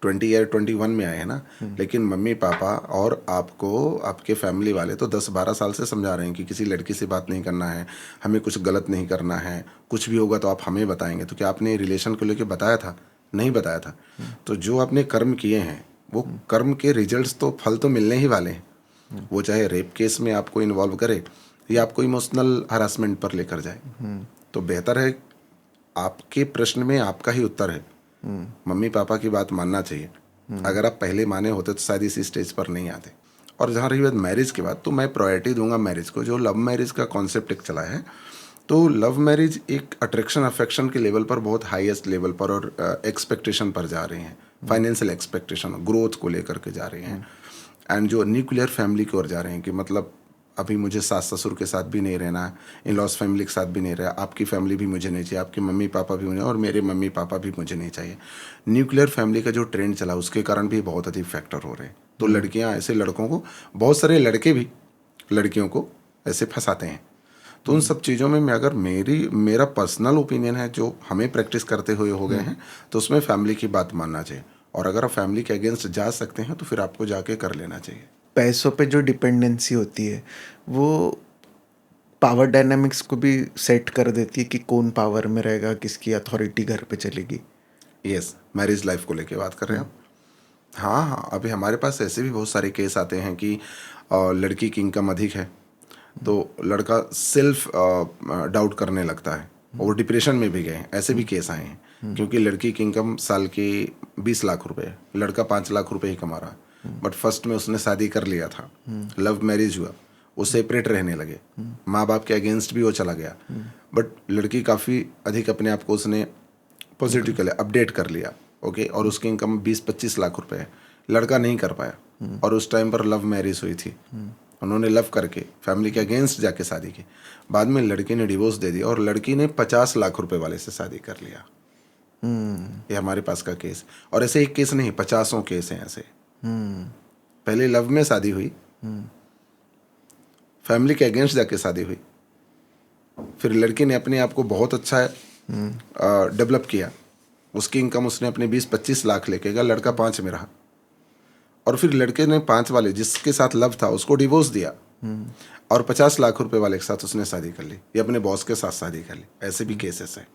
20 या 21 में आए हैं ना। लेकिन मम्मी पापा और आपको आपके फैमिली वाले तो 10-12 साल से समझा रहे हैं कि किसी लड़की से बात नहीं करना है, हमें कुछ गलत नहीं करना है, कुछ भी होगा तो आप हमें बताएंगे। तो क्या आपने रिलेशन को लेकर बताया था? नहीं बताया था। तो जो आपने कर्म किए हैं वो कर्म के रिजल्ट्स तो, फल तो मिलने ही वाले हैं। वो चाहे रेप केस में आपको इन्वॉल्व करे या आपको इमोशनल हरासमेंट पर लेकर जाए, तो बेहतर है, आपके प्रश्न में आपका ही उत्तर है, मम्मी पापा की बात मानना चाहिए। अगर आप पहले माने होते तो शायद इसी स्टेज पर नहीं आते। और जहाँ रही बात मैरिज की बात, तो मैं प्रायोरिटी दूंगा मैरिज को। जो लव मैरिज का कॉन्सेप्ट एक चला है, तो लव मैरिज एक अट्रैक्शन अफेक्शन के लेवल पर बहुत हाईएस्ट लेवल पर और एक्सपेक्टेशन पर जा रहे हैं, फाइनेंशियल एक्सपेक्टेशन, ग्रोथ को लेकर के जा रहे हैं, एंड जो न्यूक्लियर फैमिली की ओर जा रहे हैं कि मतलब अभी मुझे सास ससुर के साथ भी नहीं रहना है, इन लॉस फैमिली के साथ भी नहीं रहा, आपकी फैमिली भी मुझे नहीं चाहिए, आपके मम्मी पापा भी मुझे और मेरे मम्मी पापा भी मुझे नहीं चाहिए। न्यूक्लियर फैमिली का जो ट्रेंड चला उसके कारण भी बहुत अधिक फैक्टर हो रहे हैं। तो लड़कियां ऐसे लड़कों को, बहुत सारे लड़के भी लड़कियों को ऐसे फंसाते हैं। तो उन सब चीज़ों में मैं अगर मेरा पर्सनल ओपिनियन है जो हमें प्रैक्टिस करते हुए हो गए हैं, तो उसमें फैमिली की बात मानना चाहिए। और अगर आप फैमिली के अगेंस्ट जा सकते हैं तो फिर आपको जाके कर लेना चाहिए। पैसों पे जो डिपेंडेंसी होती है वो पावर डायनामिक्स को भी सेट कर देती है कि कौन पावर में रहेगा, किसकी अथॉरिटी घर पे चलेगी। यस, मैरिज लाइफ को लेके बात कर रहे हैं आप। हाँ, अभी हमारे पास ऐसे भी बहुत सारे केस आते हैं कि लड़की की इनकम अधिक है तो लड़का सेल्फ डाउट करने लगता है और डिप्रेशन में भी गए हैं। ऐसे भी केस आए हैं क्योंकि लड़की की इनकम साल की 20 लाख रुपए है, लड़का 5 लाख रुपए ही कमा रहा है। बट फर्स्ट में उसने शादी कर लिया था, लव मैरिज हुआ, वो सेपरेट रहने लगे, माँ बाप के अगेंस्ट भी वो चला गया। बट लड़की काफ़ी अधिक अपने आप को उसने पॉजिटिव कर लिया, अपडेट कर लिया, ओके, और उसकी इनकम 20-25 लाख रुपए है। लड़का नहीं कर पाया और उस टाइम पर लव मैरिज हुई थी। उन्होंने लव करके फैमिली के अगेंस्ट जाके शादी की, बाद में लड़की ने डिवोर्स दे दिया और लड़की ने 50 लाख रुपए वाले से शादी कर लिया। ये हमारे पास का केस, और ऐसे एक केस नहीं, 50 केस हैं ऐसे। पहले लव में शादी हुई, फैमिली के अगेंस्ट जाके शादी हुई, फिर लड़की ने अपने आप को बहुत अच्छा डेवलप किया, उसकी इनकम उसने अपने 20-25 लाख लेके गया, लड़का 5 में रहा, और फिर लड़के ने 5 वाले जिसके साथ लव था उसको डिवोर्स दिया और 50 लाख रुपए वाले के साथ उसने शादी कर ली, या अपने बॉस के साथ शादी कर ली। ऐसे भी केसेस हैं।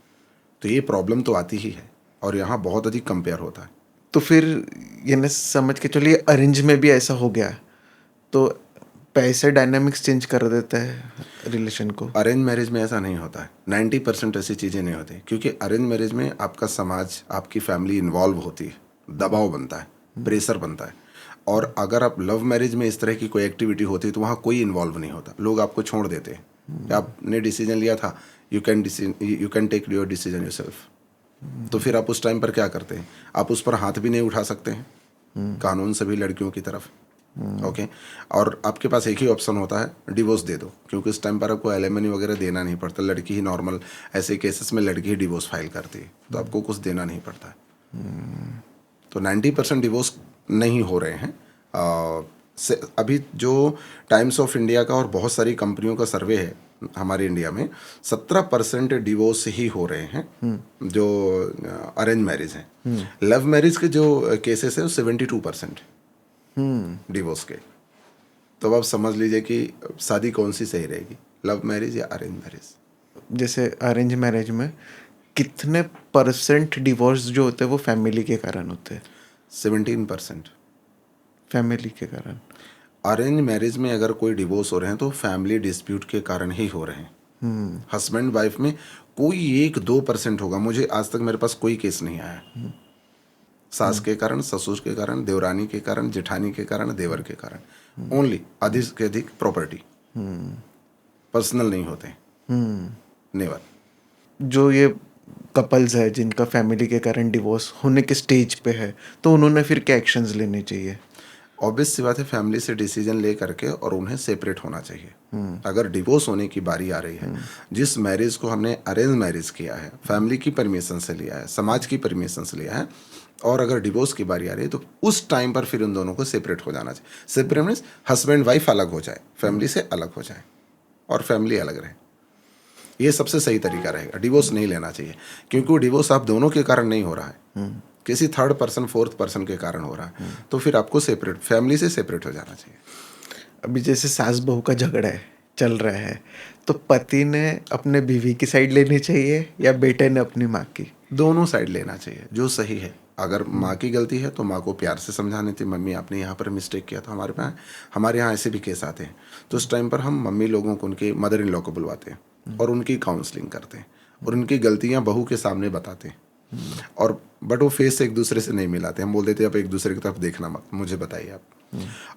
तो ये प्रॉब्लम तो आती ही है और यहाँ बहुत अधिक कंपेयर होता है। तो फिर ये न समझ के चलिए अरेंज में भी ऐसा हो गया तो पैसे डायनामिक्स चेंज कर देता है रिलेशन को। अरेंज मैरिज में ऐसा नहीं होता है, 90% ऐसी चीज़ें नहीं होती, क्योंकि अरेंज मैरिज में आपका समाज, आपकी फैमिली इन्वॉल्व होती है, दबाव बनता है, प्रेशर बनता है। और अगर आप लव मैरिज में इस तरह की कोई एक्टिविटी होती है तो वहाँ कोई इन्वॉल्व नहीं होता, लोग आपको छोड़ देते हैं। आपने डिसीजन लिया था, you can take your decision yourself. तो फिर आप उस टाइम पर क्या करते हैं? आप उस पर हाथ भी नहीं उठा सकते हैं कानून से भी लड़कियों की तरफ। ओके। और आपके पास एक ही ऑप्शन होता है, डिवोर्स दे दो, क्योंकि इस टाइम पर आपको एलिमनी वगैरह देना नहीं पड़ता। लड़की ही नॉर्मल ऐसे केसेस में लड़की ही डिवोर्स फाइल करती है, तो आपको कुछ देना नहीं पड़ता है। तो 90% डिवोर्स नहीं हो रहे हैं। अभी जो टाइम्स ऑफ इंडिया का और बहुत सारी कंपनियों का सर्वे है हमारे इंडिया में, 17% डिवोर्स ही हो रहे हैं जो अरेंज मैरिज हैं। लव मैरिज के जो केसेस है वो 72% डिवोर्स के। तो अब आप समझ लीजिए कि शादी कौन सी सही रहेगी, लव मैरिज या अरेंज मैरिज। जैसे अरेंज मैरिज में कितने परसेंट डिवोर्स जो होते हैं वो फैमिली के कारण होते हैं? 17%। फैमिली के कारण। अरेंज मैरिज में अगर कोई डिवोर्स हो रहे हैं तो फैमिली डिस्प्यूट के कारण ही हो रहे हैं। हस्बैंड वाइफ में कोई 1-2% होगा। मुझे आज तक मेरे पास कोई केस नहीं आया। सास के कारण, ससुर के कारण, देवरानी के कारण, जेठानी के कारण, देवर के कारण, ओनली अधिक से अधिक प्रॉपर्टी, पर्सनल नहीं होते। नेवर। जो ये कपल्स है जिनका फैमिली के कारण डिवोर्स होने के स्टेज पे है, तो उन्होंने फिर क्या एक्शंस लेने चाहिए? ऑब्वियस सी बात है, फैमिली से डिसीजन ले करके और उन्हें सेपरेट होना चाहिए। अगर डिवोर्स होने की बारी आ रही है, जिस मैरिज को हमने अरेंज मैरिज किया है, फैमिली की परमिशन से लिया है, समाज की परमिशन से लिया है, और अगर डिवोर्स की बारी आ रही है, तो उस टाइम पर फिर उन दोनों को सेपरेट हो जाना चाहिए। सेपरेट मीन्स हस्बैंड वाइफ अलग हो जाए, फैमिली से अलग हो जाए और फैमिली अलग रहे। ये सबसे सही तरीका रहेगा। डिवोर्स नहीं लेना चाहिए, क्योंकि वो डिवोर्स आप दोनों के कारण नहीं हो रहा है, किसी थर्ड पर्सन, फोर्थ पर्सन के कारण हो रहा है। तो फिर आपको सेपरेट, फैमिली से सेपरेट हो जाना चाहिए। अभी जैसे सास बहू का झगड़ा है, चल रहा है, तो पति ने अपने बीवी की साइड लेनी चाहिए या बेटे ने अपनी माँ की? दोनों साइड लेना चाहिए, जो सही है। अगर माँ की गलती है तो माँ को प्यार से समझाने थी, मम्मी आपने यहाँ पर मिस्टेक किया था। हमारे यहाँ ऐसे भी केस आते हैं, तो उस टाइम पर हम मम्मी लोगों को, उनके मदर इन लॉ को बुलवाते हैं और उनकी काउंसलिंग करते हैं और उनकी गलतियाँ बहू के सामने बताते हैं। और बट वो फेस से एक दूसरे से नहीं मिलाते। हम बोल देते हैं आप एक दूसरे की तरफ देखना मत, मुझे बताइए आप।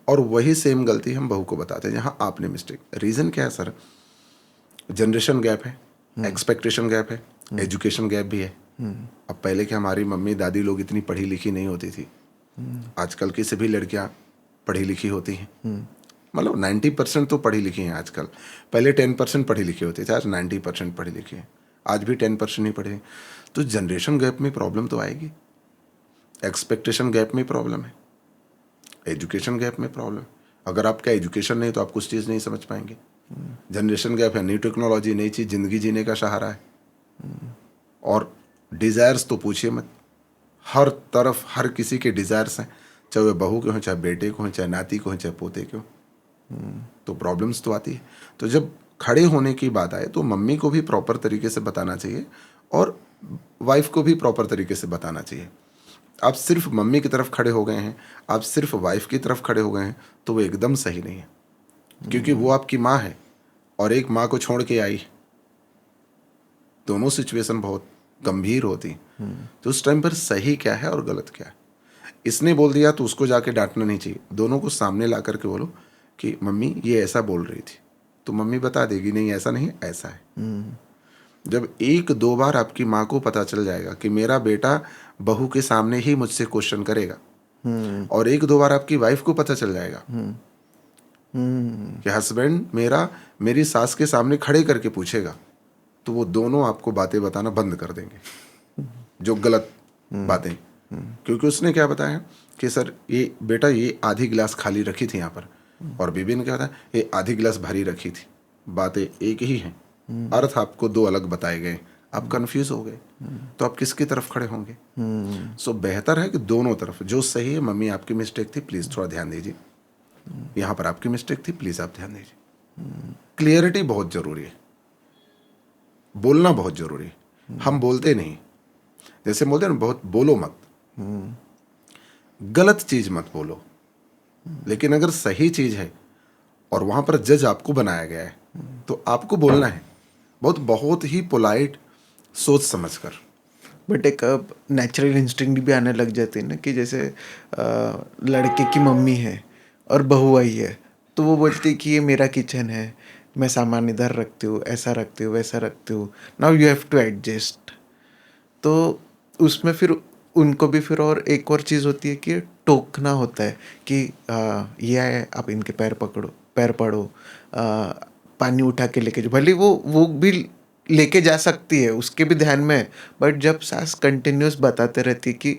और वही सेम गलती हम बहू को बताते हैं जहाँ आपने मिस्टेक। रीज़न क्या है सर? जनरेशन गैप है, एक्सपेक्टेशन गैप है, एजुकेशन गैप भी है। अब पहले के हमारी मम्मी दादी लोग इतनी पढ़ी लिखी नहीं होती थी। आजकल की सभी लड़कियां पढ़ी लिखी होती हैं। मतलब 90% तो पढ़ी लिखी हैं आजकल। पहले 10% पढ़ी लिखी होती थी, आज 90% पढ़ी लिखी है। आज भी 10% नहीं पढ़े। तो जनरेशन गैप में प्रॉब्लम तो आएगी, एक्सपेक्टेशन गैप में प्रॉब्लम है, एजुकेशन गैप में प्रॉब्लम। अगर आपका एजुकेशन नहीं तो आप कुछ चीज़ नहीं समझ पाएंगे। जनरेशन गैप है, न्यू टेक्नोलॉजी, नई चीज़ ज़िंदगी जीने का सहारा है। और डिज़ायर्स तो पूछिए मत, हर तरफ हर किसी के डिज़ायर्स हैं, चाहे वह बहू के हों, चाहे बेटे को हों, चाहे नाती को हों, चाहे पोते के हों। तो प्रॉब्लम्स तो आती है। तो जब खड़े होने की बात आए तो मम्मी को भी प्रॉपर तरीके से बताना चाहिए और वाइफ को भी प्रॉपर तरीके से बताना चाहिए। आप सिर्फ मम्मी की तरफ खड़े हो गए हैं, आप सिर्फ वाइफ की तरफ खड़े हो गए हैं, तो वो एकदम सही नहीं है, क्योंकि वो आपकी माँ है और एक माँ को छोड़ के आई। दोनों सिचुएशन बहुत गंभीर होती। तो उस टाइम पर सही क्या है और गलत क्या है, इसने बोल दिया तो उसको जाके डांटना नहीं चाहिए। दोनों को सामने ला करके बोलो कि मम्मी ये ऐसा बोल रही थी, तो मम्मी बता देगी नहीं ऐसा नहीं ऐसा है। जब 1-2 बार आपकी माँ को पता चल जाएगा कि मेरा बेटा बहू के सामने ही मुझसे क्वेश्चन करेगा, और 1-2 बार आपकी वाइफ को पता चल जाएगा कि हस्बैंड मेरा मेरी सास के सामने खड़े करके पूछेगा, तो वो दोनों आपको बातें बताना बंद कर देंगे, जो गलत बातें। क्योंकि उसने क्या बताया कि सर ये बेटा ये आधी गिलास खाली रखी थी यहाँ पर, और बीबी ने क्या बताया ये आधी गिलास भरी रखी थी। बातें एक ही हैं, अर्थ आपको 2 अलग बताए गए, आप कंफ्यूज हो गए, तो आप किसकी तरफ खड़े होंगे? सो बेहतर है कि दोनों तरफ जो सही है। मम्मी आपकी मिस्टेक थी, प्लीज़ थोड़ा ध्यान दीजिए। यहाँ पर आपकी मिस्टेक थी, प्लीज़ आप ध्यान दीजिए। क्लियरिटी बहुत ज़रूरी है, बोलना बहुत ज़रूरी है। हम बोलते नहीं, जैसे बोलते हैं ना, बहुत बोलो मत, गलत चीज़ मत बोलो। लेकिन अगर सही चीज़ है और वहाँ पर जज आपको बनाया गया है, तो आपको बोलना है बहुत ही पोलाइट, सोच समझकर। बट एक नेचुरल इंस्टिंक्ट भी आने लग जाती है ना, कि जैसे लड़के की मम्मी है और बहू आई है, तो वो बोलती है कि ये मेरा किचन है, मैं सामान इधर रखती हूँ, ऐसा रखती हूँ, वैसा रखती हूँ, now you have to adjust. तो उसमें फिर उनको भी फिर और एक और चीज़ होती है कि टोकना होता है कि ये है, आप इनके पैर पड़ो, पानी उठा के लेके जाओ, भले वो भी लेके जा सकती है, उसके भी ध्यान में है, बट जब सास कंटिन्यूस बताते रहती है कि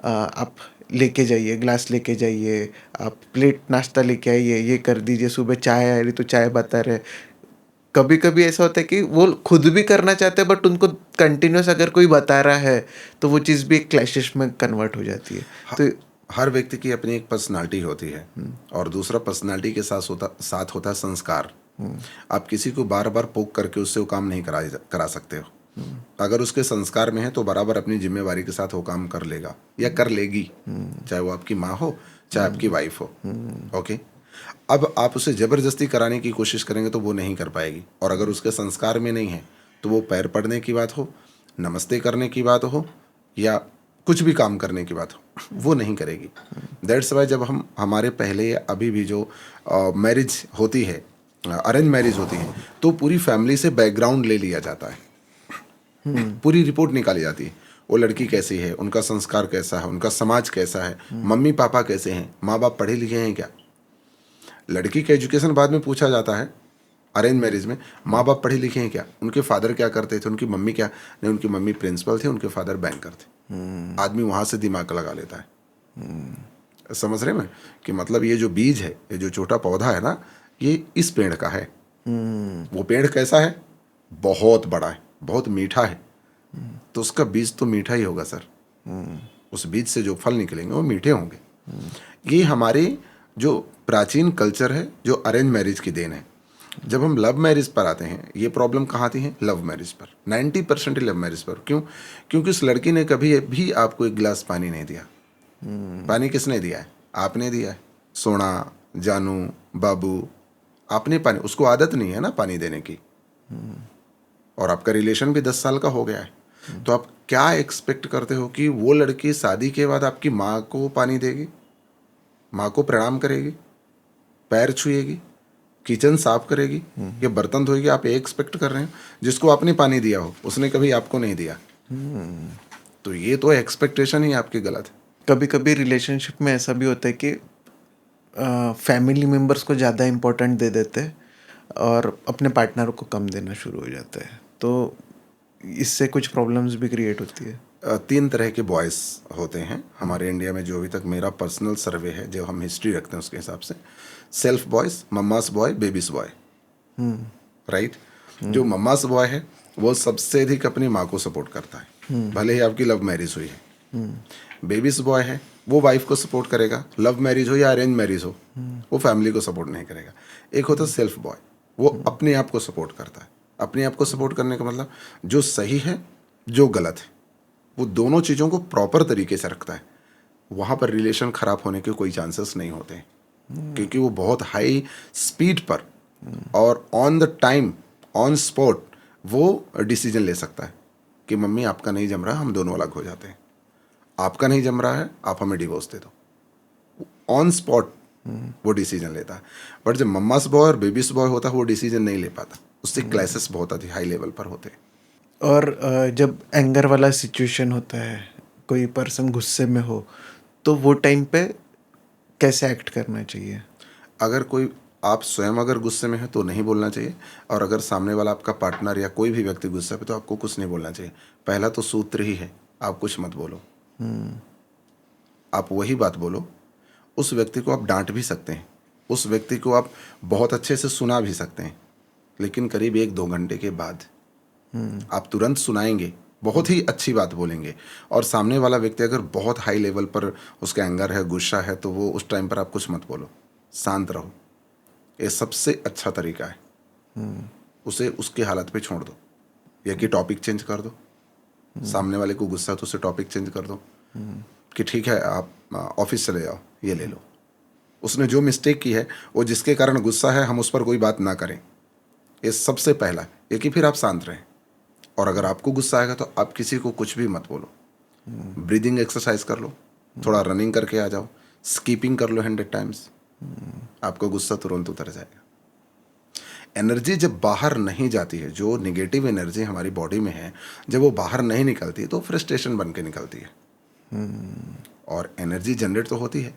आप लेके जाइए, ग्लास लेके जाइए, आप प्लेट नाश्ता लेके आइए, ये कर दीजिए, सुबह चाय आ रही तो चाय बता रहे, कभी कभी ऐसा होता है कि वो खुद भी करना चाहते हैं बट उनको कंटिन्यूस अगर कोई बता रहा है तो वो चीज़ भी एक क्लैशेस में कन्वर्ट हो जाती है। तो हर व्यक्ति की अपनी एक पर्सनालिटी होती है और दूसरा पर्सनालिटी के साथ होता है संस्कार। आप किसी को बार बार पोक करके उससे वो काम नहीं करा सकते हो। अगर उसके संस्कार में है तो बराबर अपनी जिम्मेवारी के साथ वो काम कर लेगा या कर लेगी, चाहे वो आपकी माँ हो चाहे आपकी वाइफ हो। ओके, अब आप उसे जबरदस्ती कराने की कोशिश करेंगे तो वो नहीं कर पाएगी। और अगर उसके संस्कार में नहीं है तो वो पैर पड़ने की बात हो, नमस्ते करने की बात हो या कुछ भी काम करने की बात हो, वो नहीं करेगी। दैट्स वाई जब हम हमारे पहले या अभी भी जो मैरिज होती है, अरेंज मैरिज होती है, तो पूरी फैमिली से बैकग्राउंड ले लिया जाता है, पूरी रिपोर्ट निकाली जाती है। वो लड़की कैसी है, उनका संस्कार कैसा है, उनका समाज कैसा है, मम्मी पापा कैसे हैं, माँ बाप पढ़े लिखे हैं क्या। लड़की का एजुकेशन बाद में पूछा जाता है अरेंज मैरिज में, माँ बाप पढ़े लिखे हैं क्या, उनके फादर क्या करते थे, उनकी मम्मी क्या, नहीं उनकी मम्मी प्रिंसिपल थे, उनके फादर बैंकर थे। आदमी वहाँ से दिमाग लगा लेता है। समझ रहे मैं कि मतलब ये जो बीज है, ये जो छोटा पौधा है ना, ये इस पेड़ का है। वो पेड़ कैसा है, बहुत बड़ा है, बहुत मीठा है, तो उसका बीज तो मीठा ही होगा सर। उस बीज से जो फल निकलेंगे वो मीठे होंगे। ये हमारे जो प्राचीन कल्चर है, जो अरेंज मैरिज की देन है। जब हम लव मैरिज पर आते हैं, ये प्रॉब्लम कहाँ आती है, लव मैरिज पर। 90% लव मैरिज पर। क्यों? क्योंकि उस लड़की ने कभी भी आपको एक गिलास पानी नहीं दिया। पानी किसने दिया है, आपने दिया है। सोना, जानू, बाबू, आपने पानी, उसको आदत नहीं है ना पानी देने की, और आपका रिलेशन भी 10 साल का हो गया है। तो आप क्या एक्सपेक्ट करते हो कि वो लड़की शादी के बाद आपकी माँ को पानी देगी, माँ को प्रणाम करेगी, पैर छुएगी, किचन साफ करेगी या बर्तन धोएगी? आप ये एक्सपेक्ट कर रहे हैं जिसको आपने पानी दिया हो, उसने कभी आपको नहीं दिया। तो ये तो एक्सपेक्टेशन ही आपकी गलत है। कभी कभी रिलेशनशिप में ऐसा भी होता है कि फैमिली मेम्बर्स को ज़्यादा इम्पोर्टेंट दे देते हैं और अपने पार्टनर को कम देना शुरू हो जाता है, तो इससे कुछ प्रॉब्लम्स भी क्रिएट होती है। 3 तरह के बॉयज़ होते हैं हमारे इंडिया में, जो अभी तक मेरा पर्सनल सर्वे है, जो हम हिस्ट्री रखते हैं उसके हिसाब से। Self boys, mama's boy, babies boy. Right. जो मम्मास बॉय है वो सबसे अधिक अपनी माँ को सपोर्ट करता है, भले ही आपकी लव मैरिज हुई है। बेबीज बॉय है वो वाइफ को सपोर्ट करेगा, लव मैरिज हो या अरेंज मैरिज हो, वो फैमिली को सपोर्ट नहीं करेगा। एक होता है सेल्फ बॉय, वो अपने आप को सपोर्ट करता है। अपने आप को सपोर्ट करने का मतलब जो सही है जो गलत है, वो दोनों चीज़ों को प्रॉपर तरीके से रखता है। वहाँ पर रिलेशन ख़राब होने के कोई चांसेस नहीं होते हैं, क्योंकि वो बहुत हाई स्पीड पर और on the time, on spot वो डिसीजन ले सकता है कि मम्मी आपका नहीं जम रहा, हम दोनों अलग हो जाते हैं। आपका नहीं जम रहा है, आप हमें डिवोर्स दे दो। ऑन स्पॉट वो डिसीजन लेता है। बट जब मम्मास बॉय और बेबीस बॉय होता है, वो डिसीजन नहीं ले पाता, उससे क्लासेस बहुत अधिक हाई लेवल पर होते हैं। और जब एंगर वाला सिचुएशन होता है, कोई पर्सन गुस्से में हो, तो वो टाइम पे कैसे एक्ट करना चाहिए? अगर कोई, आप स्वयं अगर गुस्से में है तो नहीं बोलना चाहिए, और अगर सामने वाला आपका पार्टनर या कोई भी व्यक्ति गुस्से पे, तो आपको कुछ नहीं बोलना चाहिए। पहला तो सूत्र ही है, आप कुछ मत बोलो। आप वही बात बोलो। उस व्यक्ति को आप डांट भी सकते हैं, उस व्यक्ति को आप बहुत अच्छे से सुना भी सकते हैं, लेकिन करीब 1-2 घंटे के बाद आप तुरंत सुनाएंगे, बहुत ही अच्छी बात बोलेंगे, और सामने वाला व्यक्ति अगर बहुत हाई लेवल पर उसका एंगर है, गुस्सा है, तो वो उस टाइम पर आप कुछ मत बोलो, शांत रहो। ये सबसे अच्छा तरीका है। उसे उसकी हालत पे छोड़ दो, या कि टॉपिक चेंज कर दो। सामने वाले को गुस्सा तो उसे टॉपिक चेंज कर दो कि ठीक है आप ऑफिस चले जाओ, ये ले लो। उसने जो मिस्टेक की है, वो जिसके कारण गुस्सा है, हम उस पर कोई बात ना करें। ये सबसे पहला है कि फिर आप शांत रहें। और अगर आपको गुस्सा आएगा तो आप किसी को कुछ भी मत बोलो। ब्रीदिंग एक्सरसाइज कर लो, थोड़ा रनिंग करके आ जाओ, स्कीपिंग कर लो 100 टाइम्स, आपको गुस्सा तुरंत उतर जाएगा। एनर्जी जब बाहर नहीं जाती है, जो निगेटिव एनर्जी हमारी बॉडी में है, जब वो बाहर नहीं निकलती तो फ्रस्ट्रेशन बन के निकलती है। और एनर्जी जनरेट तो होती है।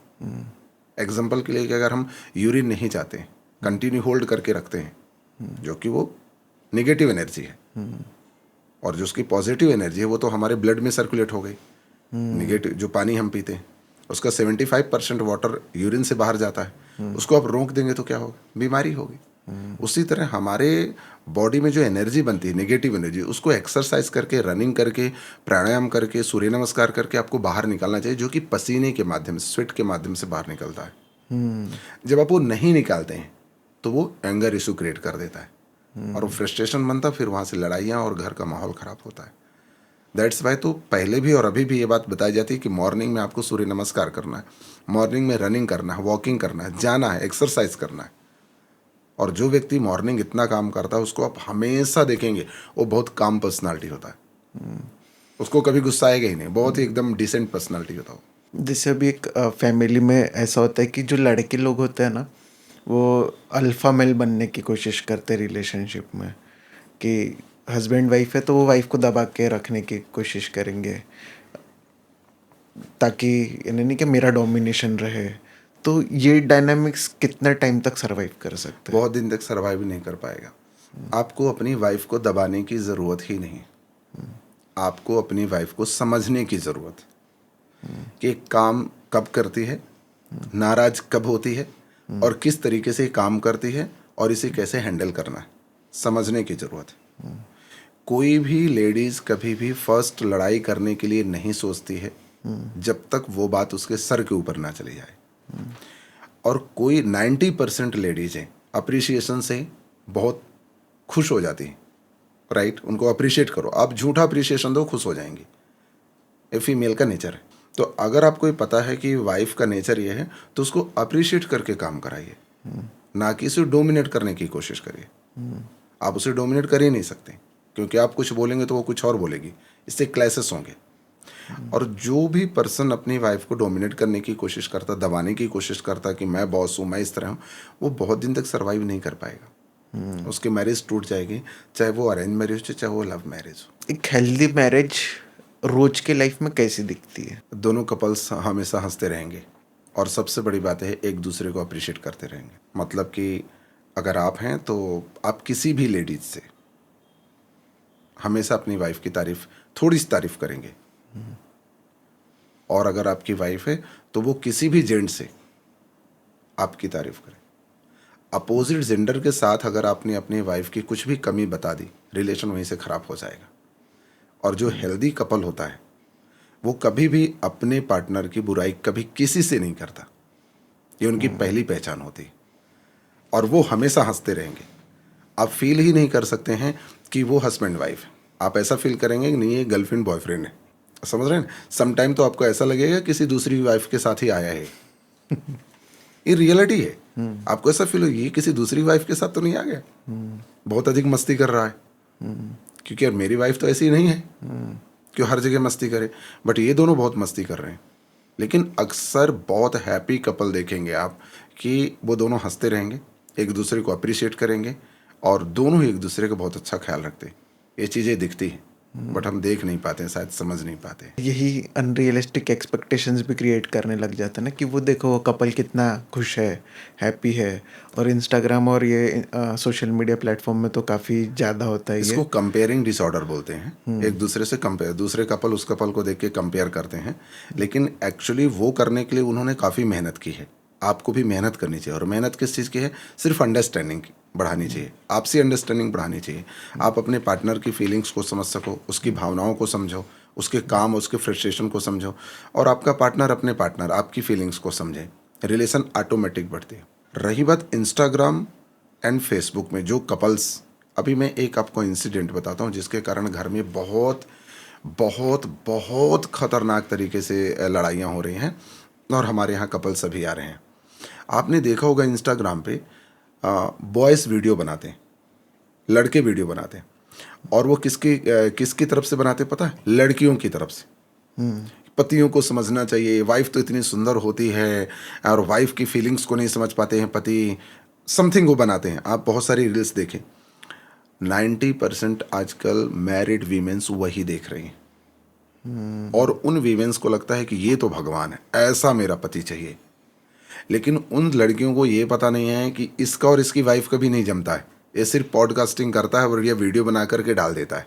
एग्जाम्पल के लिए कि अगर हम यूरिन नहीं चाहते हैं, कंटिन्यू होल्ड करके रखते हैं, जो कि वो नेगेटिव एनर्जी है, और जो उसकी पॉजिटिव एनर्जी है वो तो हमारे ब्लड में सर्कुलेट हो गई। नेगेटिव जो पानी हम पीते हैं उसका 75% वाटर यूरिन से बाहर जाता है, उसको आप रोक देंगे तो क्या होगा? बीमारी होगी। उसी तरह हमारे बॉडी में जो एनर्जी बनती है, नेगेटिव एनर्जी, उसको एक्सरसाइज करके, रनिंग करके, प्राणायाम करके, सूर्य नमस्कार करके आपको बाहर निकालना चाहिए, जो कि पसीने के माध्यम से, स्वेट के माध्यम से बाहर निकलता है। जब आप वो नहीं निकालते हैं तो वो एंगर इशू क्रिएट कर देता है और वो फ्रस्ट्रेशन बनता, फिर वहाँ से लड़ाइयाँ और घर का माहौल ख़राब होता है। दैट्स वाई तो पहले भी और अभी भी ये बात बताई जाती है कि मॉर्निंग में आपको सूर्य नमस्कार करना है, मॉर्निंग में रनिंग करना है, वॉकिंग करना है, जाना है, एक्सरसाइज करना है। और जो व्यक्ति मॉर्निंग इतना काम करता है उसको आप हमेशा देखेंगे वो बहुत काम पर्सनालिटी होता है, उसको कभी गुस्सा आएगा ही नहीं, बहुत ही एकदम डिसेंट पर्सनालिटी होता है। जैसे अभी एक फैमिली में ऐसा होता है कि जो लड़के लोग होते हैं ना, वो अल्फा मेल बनने की कोशिश करते हैं रिलेशनशिप में, कि हस्बैंड वाइफ है तो वो वाइफ को दबा के रखने की कोशिश करेंगे ताकि यानी नहीं कि मेरा डोमिनेशन रहे। तो ये डायनामिक्स कितना टाइम तक सरवाइव कर सकते हैं? बहुत दिन तक सर्वाइव नहीं कर पाएगा। आपको अपनी वाइफ को दबाने की ज़रूरत ही नहीं, आपको अपनी वाइफ को समझने की ज़रूरत कि काम कब करती है, नाराज कब होती है, और किस तरीके से काम करती है, और इसे कैसे हैंडल करना है, समझने की ज़रूरत है। कोई भी लेडीज़ कभी भी फर्स्ट लड़ाई करने के लिए नहीं सोचती है जब तक वो बात उसके सर के ऊपर ना चली जाए। और कोई 90% लेडीज़ हैं अप्रिसिएशन से बहुत खुश हो जाती हैं, राइट? उनको अप्रिशिएट करो, आप झूठा अप्रिसिएशन दो, खुश हो जाएंगी। ये फीमेल का नेचर है। तो अगर आपको पता है कि वाइफ का नेचर ये है तो उसको अप्रिशिएट करके काम कराइए, ना कि उसे डोमिनेट करने की कोशिश करिए। आप उसे डोमिनेट कर ही नहीं सकते, क्योंकि आप कुछ बोलेंगे तो वो कुछ और बोलेगी, इससे क्लैशेस होंगे। और जो भी पर्सन अपनी वाइफ को डोमिनेट करने की कोशिश करता, दबाने की कोशिश करता कि मैं बॉस हूँ, मैं इस तरह हूँ, वो बहुत दिन तक सर्वाइव नहीं कर पाएगा। उसकी मैरिज टूट जाएगी, चाहे वो अरेंज मैरिज हो चाहे वो लव मैरिज हो। एक हेल्दी मैरिज रोज के लाइफ में कैसी दिखती है? दोनों कपल्स हमेशा हंसते रहेंगे और सबसे बड़ी बात है एक दूसरे को अप्रिशिएट करते रहेंगे। मतलब कि अगर आप हैं तो आप किसी भी लेडीज से हमेशा अपनी वाइफ की तारीफ, थोड़ी सी तारीफ करेंगे, और अगर आपकी वाइफ है तो वो किसी भी जेंट से आपकी तारीफ करें। अपोजिट जेंडर के साथ अगर आपने अपनी वाइफ की कुछ भी कमी बता दी, रिलेशन वहीं से खराब हो जाएगा। और जो हेल्दी कपल होता है वो कभी भी अपने पार्टनर की बुराई कभी किसी से नहीं करता, ये उनकी पहली पहचान होती, और वो हमेशा हंसते रहेंगे। आप फील ही नहीं कर सकते हैं कि वो हस्बैंड वाइफ है, आप ऐसा फील करेंगे कि नहीं ये गर्लफ्रेंड बॉयफ्रेंड है। समझ रहे हैं? समटाइम तो आपको ऐसा लगेगा किसी दूसरी वाइफ के साथ ही आया है। ये रियलिटी है। आपको ऐसा फील हो ये किसी दूसरी वाइफ के साथ तो नहीं आ गया, बहुत अधिक मस्ती कर रहा है, क्योंकि यार मेरी वाइफ तो ऐसी नहीं है क्यों हर जगह मस्ती करे, बट ये दोनों बहुत मस्ती कर रहे हैं। लेकिन अक्सर बहुत हैप्पी कपल देखेंगे आप कि वो दोनों हंसते रहेंगे, एक दूसरे को अप्रिशिएट करेंगे, और दोनों ही एक दूसरे का बहुत अच्छा ख्याल रखते हैं। ये चीज़ें दिखती हैं बट हम देख नहीं पाते हैं, शायद समझ नहीं पाते। यही अनरियलिस्टिक एक्सपेक्टेशंस भी क्रिएट करने लग जाते हैं ना, कि वो देखो वो कपल कितना खुश है, हैप्पी है। और इंस्टाग्राम और ये सोशल मीडिया प्लेटफॉर्म में तो काफ़ी ज़्यादा होता है। इसको कंपेयरिंग डिसऑर्डर बोलते हैं। एक दूसरे से कंपेयर, दूसरे कपल उस कपल को देख के कंपेयर करते हैं, लेकिन एक्चुअली वो करने के लिए उन्होंने काफ़ी मेहनत की है। आपको भी मेहनत करनी चाहिए, और मेहनत किस चीज़ की है? सिर्फ अंडरस्टैंडिंग बढ़ानी चाहिए, आपसी अंडरस्टैंडिंग बढ़ानी चाहिए। आप अपने पार्टनर की फीलिंग्स को समझ सको, उसकी भावनाओं को समझो, उसके काम, उसके फ्रस्ट्रेशन को समझो, और आपका पार्टनर अपने पार्टनर आपकी फीलिंग्स को समझे, रिलेशन ऑटोमेटिक बढ़ती है। रही बात इंस्टाग्राम एंड फेसबुक में जो कपल्स, अभी मैं एक आपको इंसिडेंट बताता हूँ जिसके कारण घर में बहुत बहुत बहुत खतरनाक तरीके से लड़ाइयाँ हो रही हैं, और हमारे यहाँ कपल सभी आ रहे हैं। आपने देखा होगा इंस्टाग्राम पे बॉयज़ वीडियो बनाते हैं, लड़के वीडियो बनाते हैं, और वो किसकी तरफ से बनाते हैं पता है? लड़कियों की तरफ से। पतियों को समझना चाहिए, वाइफ तो इतनी सुंदर होती है, और वाइफ की फीलिंग्स को नहीं समझ पाते हैं पति, समथिंग वो बनाते हैं। आप बहुत सारी रील्स देखें, 90% आजकल मैरिड वीमेंस वही देख रही हैं। और उन वीमेंस को लगता है कि ये तो भगवान है, ऐसा मेरा पति चाहिए। लेकिन उन लड़कियों को ये पता नहीं है कि इसका और इसकी वाइफ कभी नहीं जमता है। ये सिर्फ पॉडकास्टिंग करता है और ये वीडियो बना करके डाल देता है।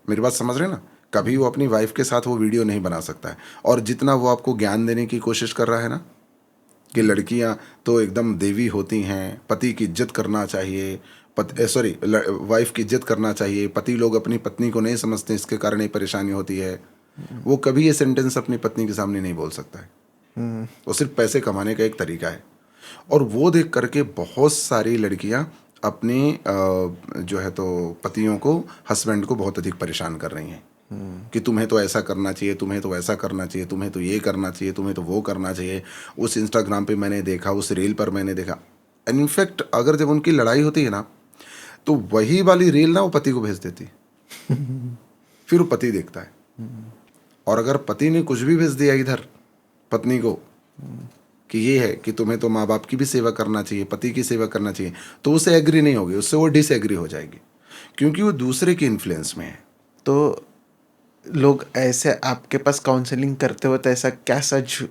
मेरी बात समझ रहे हैं ना? कभी वो अपनी वाइफ के साथ वो वीडियो नहीं बना सकता है। और जितना वो आपको ज्ञान देने की कोशिश कर रहा है ना कि लड़कियां तो एकदम देवी होती हैं, पति की इज्जत करना चाहिए, वाइफ की इज्जत करना चाहिए, पति लोग अपनी पत्नी को नहीं समझते, इसके कारण ये परेशानी होती है, वो कभी ये सेंटेंस अपनी पत्नी के सामने नहीं बोल सकता है। वो सिर्फ पैसे कमाने का एक तरीका है। और वो देख करके बहुत सारी लड़कियां अपने जो है तो पतियों को, हस्बैंड को बहुत अधिक परेशान कर रही हैं कि तुम्हें तो ऐसा करना चाहिए, तुम्हें तो ऐसा करना चाहिए, तुम्हें तो ये करना चाहिए, तुम्हें तो वो करना चाहिए, उस इंस्टाग्राम पे मैंने देखा, उस रील पर मैंने देखा। इनफैक्ट अगर जब उनकी लड़ाई होती है ना, तो वही वाली रील ना वो पति को भेज देती फिर वो पति देखता है। और अगर पति ने कुछ भी भेज दिया इधर पत्नी को कि ये है कि तुम्हें तो माँ बाप की भी सेवा करना चाहिए, पति की सेवा करना चाहिए, तो उसे एग्री नहीं होगी, उससे वो डिसएग्री हो जाएगी, क्योंकि वो दूसरे के इन्फ्लुएंस में है। तो लोग ऐसे आपके पास काउंसलिंग करते हो तो ऐसा क्या सच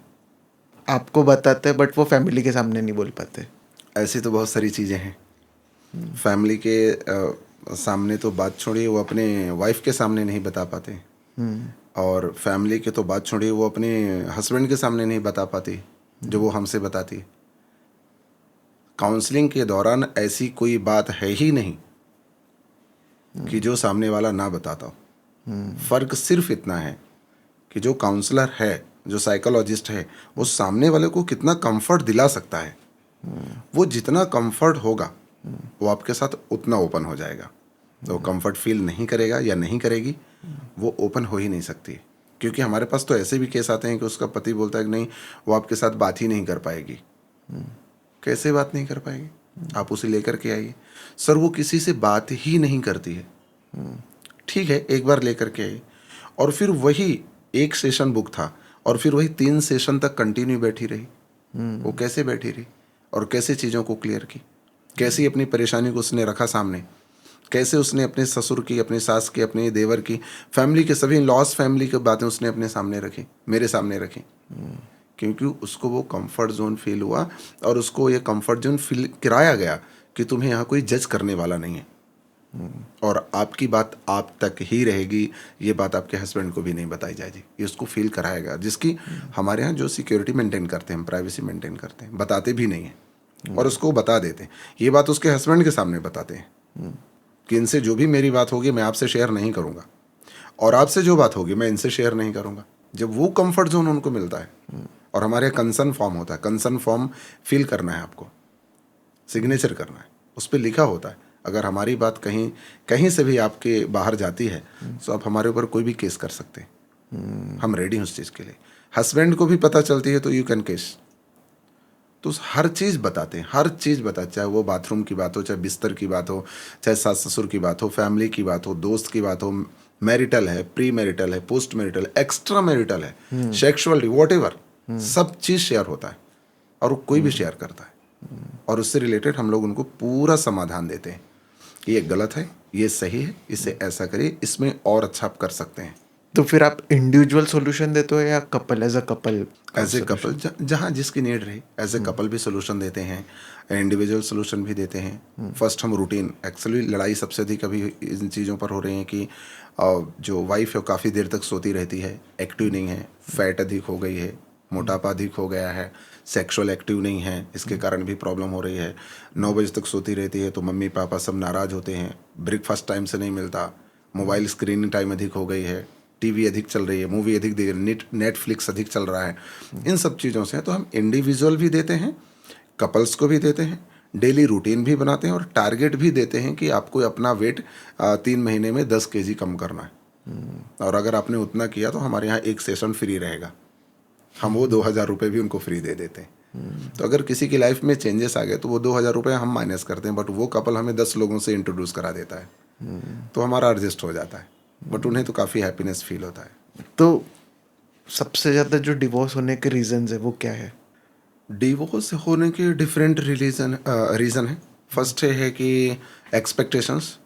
आपको बताते हैं बट वो फैमिली के सामने नहीं बोल पाते? ऐसी तो बहुत सारी चीज़ें हैं। फैमिली के सामने तो बात छोड़िए, वो अपने वाइफ के सामने नहीं बता पाते, और फैमिली के तो बात छोड़िए, वो अपने हस्बैंड के सामने नहीं बता पाती जो वो हमसे बताती है। काउंसलिंग के दौरान ऐसी कोई बात है ही नहीं कि जो सामने वाला ना बताता हो। फर्क सिर्फ इतना है कि जो काउंसलर है, जो साइकोलॉजिस्ट है, वो सामने वाले को कितना कंफर्ट दिला सकता है। वो जितना कंफर्ट होगा वो आपके साथ उतना ओपन हो जाएगा। तो कंफर्ट फील नहीं करेगा या नहीं करेगी, वो ओपन हो ही नहीं सकती। क्योंकि हमारे पास तो ऐसे भी केस आते हैं कि उसका पति बोलता है कि नहीं, वो आपके साथ बात ही नहीं कर पाएगी। कैसे बात नहीं कर पाएगी? आप उसे लेकर के आइए। सर वो किसी से बात ही नहीं करती है। ठीक है, एक बार लेकर के आई, और फिर वही एक सेशन बुक था, और फिर वही 3 सेशन तक कंटिन्यू बैठी रही। वो कैसे बैठी रही और कैसे चीज़ों को क्लियर की, कैसे अपनी परेशानी को उसने रखा सामने, कैसे उसने अपने ससुर की, अपनी सास की, अपने देवर की, फैमिली के सभी लॉस फैमिली की बातें उसने अपने सामने रखी, मेरे सामने रखी। क्योंकि उसको वो कंफर्ट जोन फील हुआ, और उसको ये कंफर्ट जोन फील कराया गया कि तुम्हें यहाँ कोई जज करने वाला नहीं है, और आपकी बात आप तक ही रहेगी। ये बात आपके हस्बैंड को भी नहीं बताई जाएगी, ये उसको फील कराएगा। जिसकी हमारे यहाँ जो सिक्योरिटी मेंटेन करते हैं, हम प्राइवेसी मेंटेन करते हैं, बताते भी नहीं हैं और उसको बता देते हैं। ये बात उसके हस्बैंड के सामने बताते हैं कि इनसे जो भी मेरी बात होगी मैं आपसे शेयर नहीं करूँगा, और आपसे जो बात होगी मैं इनसे शेयर नहीं करूँगा। जब वो कंफर्ट जोन उनको मिलता है, और हमारे कंसर्न फॉर्म होता है, कंसर्न फॉर्म फिल करना है, आपको सिग्नेचर करना है, उस पर लिखा होता है अगर हमारी बात कहीं से भी आपके बाहर जाती है तो आप हमारे ऊपर कोई भी केस कर सकते हैं। हम रेडी हैं उस चीज़ के लिए। हस्बैंड को भी पता चलती है तो यू कैन केस। तो हर चीज़ बताते हैं, हर चीज़ बताते, चाहे वो बाथरूम की बात हो, चाहे बिस्तर की बात हो, चाहे सास ससुर की बात हो, फैमिली की बात हो, दोस्त की बात हो, मैरिटल है, प्री मैरिटल है, पोस्ट मैरिटल, एक्स्ट्रा मैरिटल है, सेक्सुअल, वॉटेवर, सब चीज़ शेयर होता है, और वो कोई भी शेयर करता है, और उससे रिलेटेड हम लोग उनको पूरा समाधान देते हैं। ये गलत है, ये सही है, इसे ऐसा करिए, इसमें और अच्छा आप कर सकते हैं। तो फिर आप इंडिविजुअल सॉल्यूशन देते हो या couple, as a couple? As a couple, जहाँ जिसकी नीड रही, एज ए कपल भी सोल्यूशन देते हैं, इंडिविजुअल सोल्यूशन भी देते हैं। फर्स्ट हम रूटीन, एक्चुअली लड़ाई सबसे अधिक अभी इन चीज़ों पर हो रही है कि जो वाइफ है वो काफ़ी देर तक सोती रहती है, एक्टिव नहीं है, फैट अधिक हो गई है, मोटापा अधिक हो गया है, सेक्सुअल एक्टिव नहीं है, इसके कारण भी प्रॉब्लम हो रही है। 9 बजे तक सोती रहती है तो मम्मी पापा सब नाराज़ होते हैं, ब्रेकफास्ट टाइम से नहीं मिलता, मोबाइल स्क्रीनिंग टाइम अधिक हो गई है, टीवी अधिक चल रही है, मूवी अधिक देख, नेटफ्लिक्स अधिक चल रहा है। इन सब चीज़ों से तो हम इंडिविजुअल भी देते हैं, कपल्स को भी देते हैं, डेली रूटीन भी बनाते हैं, और टारगेट भी देते हैं कि आपको अपना वेट 3 महीने में 10 kg कम करना है। और अगर आपने उतना किया तो हमारे यहाँ एक सेशन फ्री रहेगा, हम वो 2000 रुपये भी उनको फ्री दे देते हैं। तो अगर किसी की लाइफ में चेंजेस आ गए तो वो 2000 रुपये हम माइनस करते हैं, बट वो कपल हमें 10 लोगों से इंट्रोड्यूस करा देता है, तो हमारा एडजस्ट हो जाता है, बट उन्हें तो काफ़ी हैप्पीनेस फील होता है। तो सबसे ज़्यादा जो डिवोर्स होने के रीजंस है वो क्या है? डिवोर्स होने के डिफरेंट रीज़न है। फर्स्ट है कि एक्सपेक्टेशंस,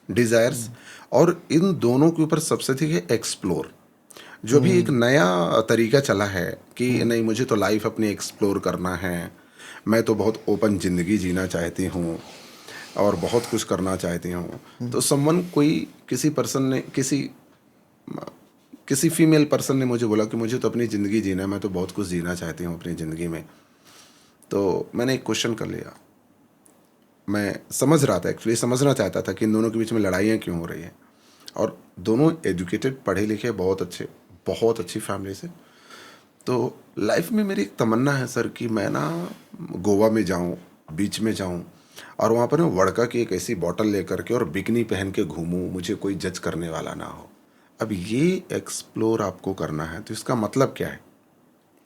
डिज़ायर्स, और इन दोनों के ऊपर सबसे थी कि एक्सप्लोर, जो भी एक नया तरीका चला है कि नहीं मुझे तो लाइफ अपनी एक्सप्लोर करना है, मैं तो बहुत ओपन ज़िंदगी जीना चाहती हूँ और बहुत कुछ करना चाहती हूँ। तो समवन कोई किसी पर्सन ने किसी फीमेल पर्सन ने मुझे बोला कि मुझे तो अपनी ज़िंदगी जीना है, मैं तो बहुत कुछ जीना चाहती हूँ अपनी ज़िंदगी में। तो मैंने एक क्वेश्चन कर लिया, मैं समझ रहा था, एक्चुअली समझना चाहता था कि इन दोनों के बीच में लड़ाइयाँ क्यों हो रही हैं। और दोनों एजुकेटेड, पढ़े लिखे, बहुत अच्छी फैमिली से। तो लाइफ में मेरी एक तमन्ना है सर कि मैं ना गोवा में जाऊँ, बीच में जाऊँ और वहाँ पर ना वड़का की एक ऐसी बॉटल लेकर के और बिकनी पहन के घूमूँ, मुझे कोई जज करने वाला ना हो। अब ये एक्सप्लोर आपको करना है तो इसका मतलब क्या है,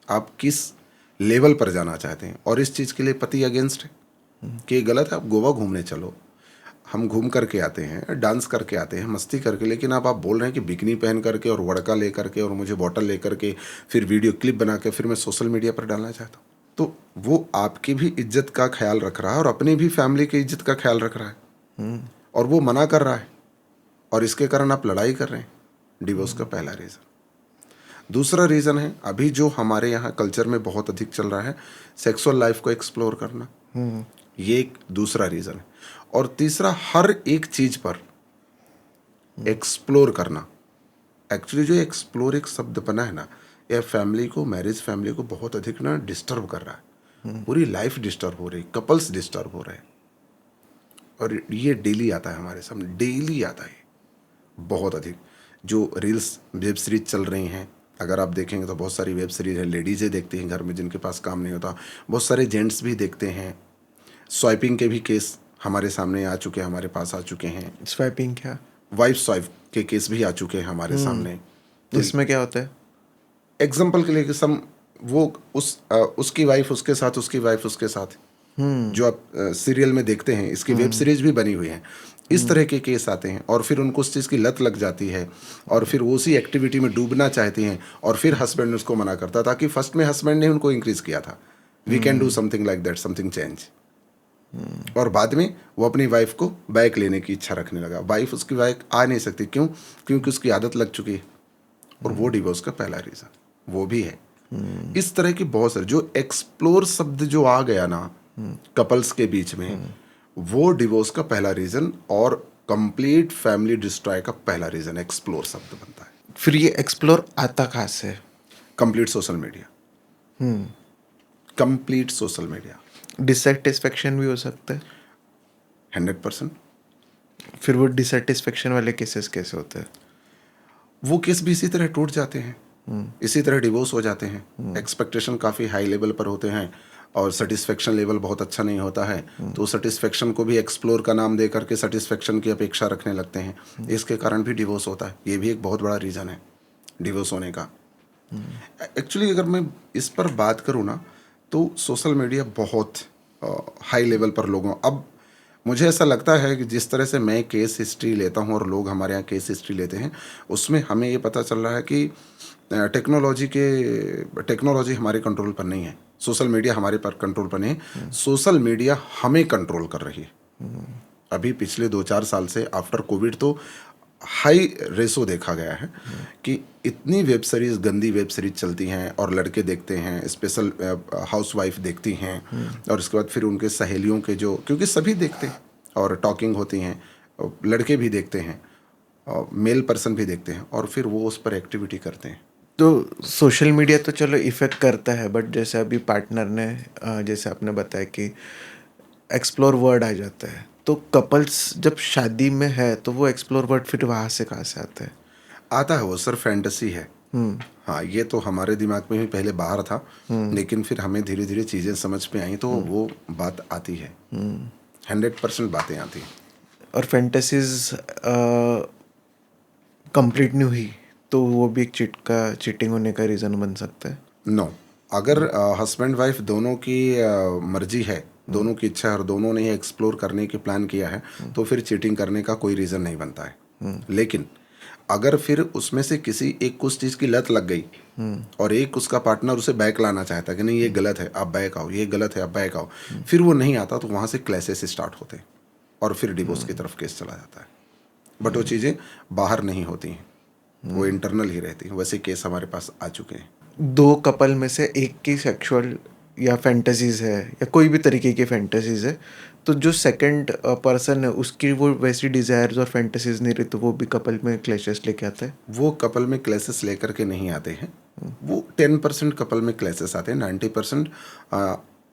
आप किस लेवल पर जाना चाहते हैं। और इस चीज़ के लिए पति अगेंस्ट है कि ये गलत है, आप गोवा घूमने चलो, हम घूम करके आते हैं, डांस करके आते हैं, मस्ती करके। लेकिन आप बोल रहे हैं कि बिकनी पहन करके और वड़का ले करके और मुझे बॉटल ले करके फिर वीडियो क्लिप बना के फिर मैं सोशल मीडिया पर डालना चाहता हूँ। तो वो आपकी भी इज्जत का ख्याल रख रहा है और अपनी भी फैमिली की इज्जत का ख्याल रख रहा है, और वो मना कर रहा है और इसके कारण आप लड़ाई कर रहे हैं। डिवोर्स का पहला रीज़न। दूसरा रीज़न है अभी जो हमारे यहाँ कल्चर में बहुत अधिक चल रहा है, सेक्सुअल लाइफ को एक्सप्लोर करना, ये एक दूसरा रीज़न है। और तीसरा, हर एक चीज़ पर एक्सप्लोर करना। एक्चुअली जो एक्सप्लोर एक शब्द बना है ना, यह फैमिली को, मैरिज फैमिली को बहुत अधिक ना डिस्टर्ब कर रहा है। पूरी लाइफ डिस्टर्ब हो रही, कपल्स डिस्टर्ब हो रहे हैं। और ये डेली आता है हमारे सामने, डेली आता है बहुत अधिक। जो रील्स वेब सीरीज चल रही हैं, अगर आप देखेंगे तो बहुत सारी वेब सीरीज है, लेडीज़ें देखती हैं घर में जिनके पास काम नहीं होता, बहुत सारे जेंट्स भी देखते हैं। स्वाइपिंग के भी केस हमारे सामने आ चुके हैं, हमारे पास आ चुके हैं। स्वाइपिंग क्या? वाइफ स्वाइप के केस भी आ चुके हैं हमारे सामने। तो इसमें क्या होता है? एग्जाम्पल के लिए कि वो उसकी वाइफ उसके साथ, उसकी वाइफ उसके साथ, जो आप सीरियल में देखते हैं, इसकी वेब सीरीज भी बनी हुई है। इस तरह के केस आते हैं और फिर उनको उस चीज़ की लत लग जाती है और फिर वो उसी एक्टिविटी में डूबना चाहती हैं और फिर हस्बैंड उसको मना करता था कि फर्स्ट में हस्बैंड ने उनको इंक्रीज किया था, we can do something like that, something change. और बाद में वो अपनी वाइफ को बैक लेने की इच्छा रखने लगा। वाइफ उसकी बैक आ नहीं सकती, क्यों? क्योंकि उसकी आदत लग चुकी है। और वो डिवोर्स का पहला रीज़न वो भी है। इस तरह की बहुत सारे, जो एक्सप्लोर शब्द जो आ गया ना कपल्स के बीच में, वो डिवोर्स का पहला रीज़न और कंप्लीट फैमिली डिस्ट्रॉय का पहला रीज़न एक्सप्लोर शब्द बनता है। फिर ये एक्सप्लोर आता कहाँ से? Complete social media. Complete social media. Dissatisfaction भी हो सकता है? 100%। फिर वो डिससेटिस्फेक्शन वाले केसेस कैसे होते हैं? वो केस भी इसी तरह टूट जाते हैं, इसी तरह डिवोर्स हो जाते हैं। एक्सपेक्टेशन काफ़ी हाई लेवल पर होते हैं और सेटिस्फेक्शन लेवल बहुत अच्छा नहीं होता है, तो सेटिस्फेक्शन को भी एक्सप्लोर का नाम दे करके सेटिस्फेक्शन की अपेक्षा रखने लगते हैं। इसके कारण भी डिवोर्स होता है। ये भी एक बहुत बड़ा रीज़न है डिवोर्स होने का। एक्चुअली अगर मैं इस पर बात करूँ ना, तो सोशल मीडिया बहुत हाई लेवल पर लोगों, अब मुझे ऐसा लगता है कि जिस तरह से मैं केस हिस्ट्री लेता हूँ और लोग हमारे यहाँ केस हिस्ट्री लेते हैं, उसमें हमें ये पता चल रहा है कि टेक्नोलॉजी हमारे कंट्रोल पर नहीं है, सोशल मीडिया हमारे पर कंट्रोल पर नहीं है, सोशल मीडिया हमें कंट्रोल कर रही है। अभी पिछले 2-4 साल से आफ्टर कोविड तो हाई रेशो देखा गया है कि इतनी वेब सीरीज, गंदी वेब सीरीज चलती हैं और लड़के देखते हैं, स्पेशल हाउसवाइफ देखती हैं और उसके बाद फिर उनके सहेलियों के जो, क्योंकि सभी देखते हैं और टॉकिंग होती हैं, लड़के भी देखते हैं, मेल पर्सन भी देखते हैं और फिर वो उस पर एक्टिविटी करते हैं। तो सोशल मीडिया तो चलो इफ़ेक्ट करता है, बट जैसे अभी पार्टनर ने जैसे आपने बताया कि एक्सप्लोर वर्ड आ जाता है, तो कपल्स जब शादी में है तो वो एक्सप्लोर वर्ड फिर वहाँ से कहाँ से आता है? आता है वो सर, फैंटेसी है। हाँ, ये तो हमारे दिमाग में भी पहले बाहर था, लेकिन फिर हमें धीरे धीरे चीज़ें समझ में आई तो वो बात आती है। 100% बातें आती हैं। और फैंटेसीज कंप्लीट नहीं हुई तो वो भी एक चीटिंग होने का रीज़न बन सकता है? नो, अगर हस्बैंड वाइफ दोनों की मर्जी है, दोनों की इच्छा है और दोनों ने एक्सप्लोर करने की प्लान किया है, तो फिर चीटिंग करने का कोई रीज़न नहीं बनता है। लेकिन अगर फिर उसमें से किसी एक को उस चीज़ की लत लग गई और एक उसका पार्टनर उसे बैक लाना चाहता है कि नहीं ये गलत है आप बैक आओ, ये गलत है आप बैक आओ, फिर वो नहीं आता, तो वहाँ से क्लैशेस स्टार्ट होते हैं और फिर डिवोर्स की तरफ केस चला जाता है। बट वो चीज़ें बाहर नहीं होती हैं, वो इंटरनल ही रहती हैं। वैसे केस हमारे पास आ चुके हैं। दो कपल में से एक की सेक्सुअल या फैंटेसीज है या कोई भी तरीके की फैंटेसीज है, तो जो सेकंड पर्सन है उसकी वो वैसी डिज़ायर्स और फैंटेसीज नहीं रही, तो वो भी कपल में क्लैशेस लेके आता है। वो कपल में क्लेसेस लेकर के नहीं आते हैं, वो 10% कपल में क्लेसेस आते हैं, 90%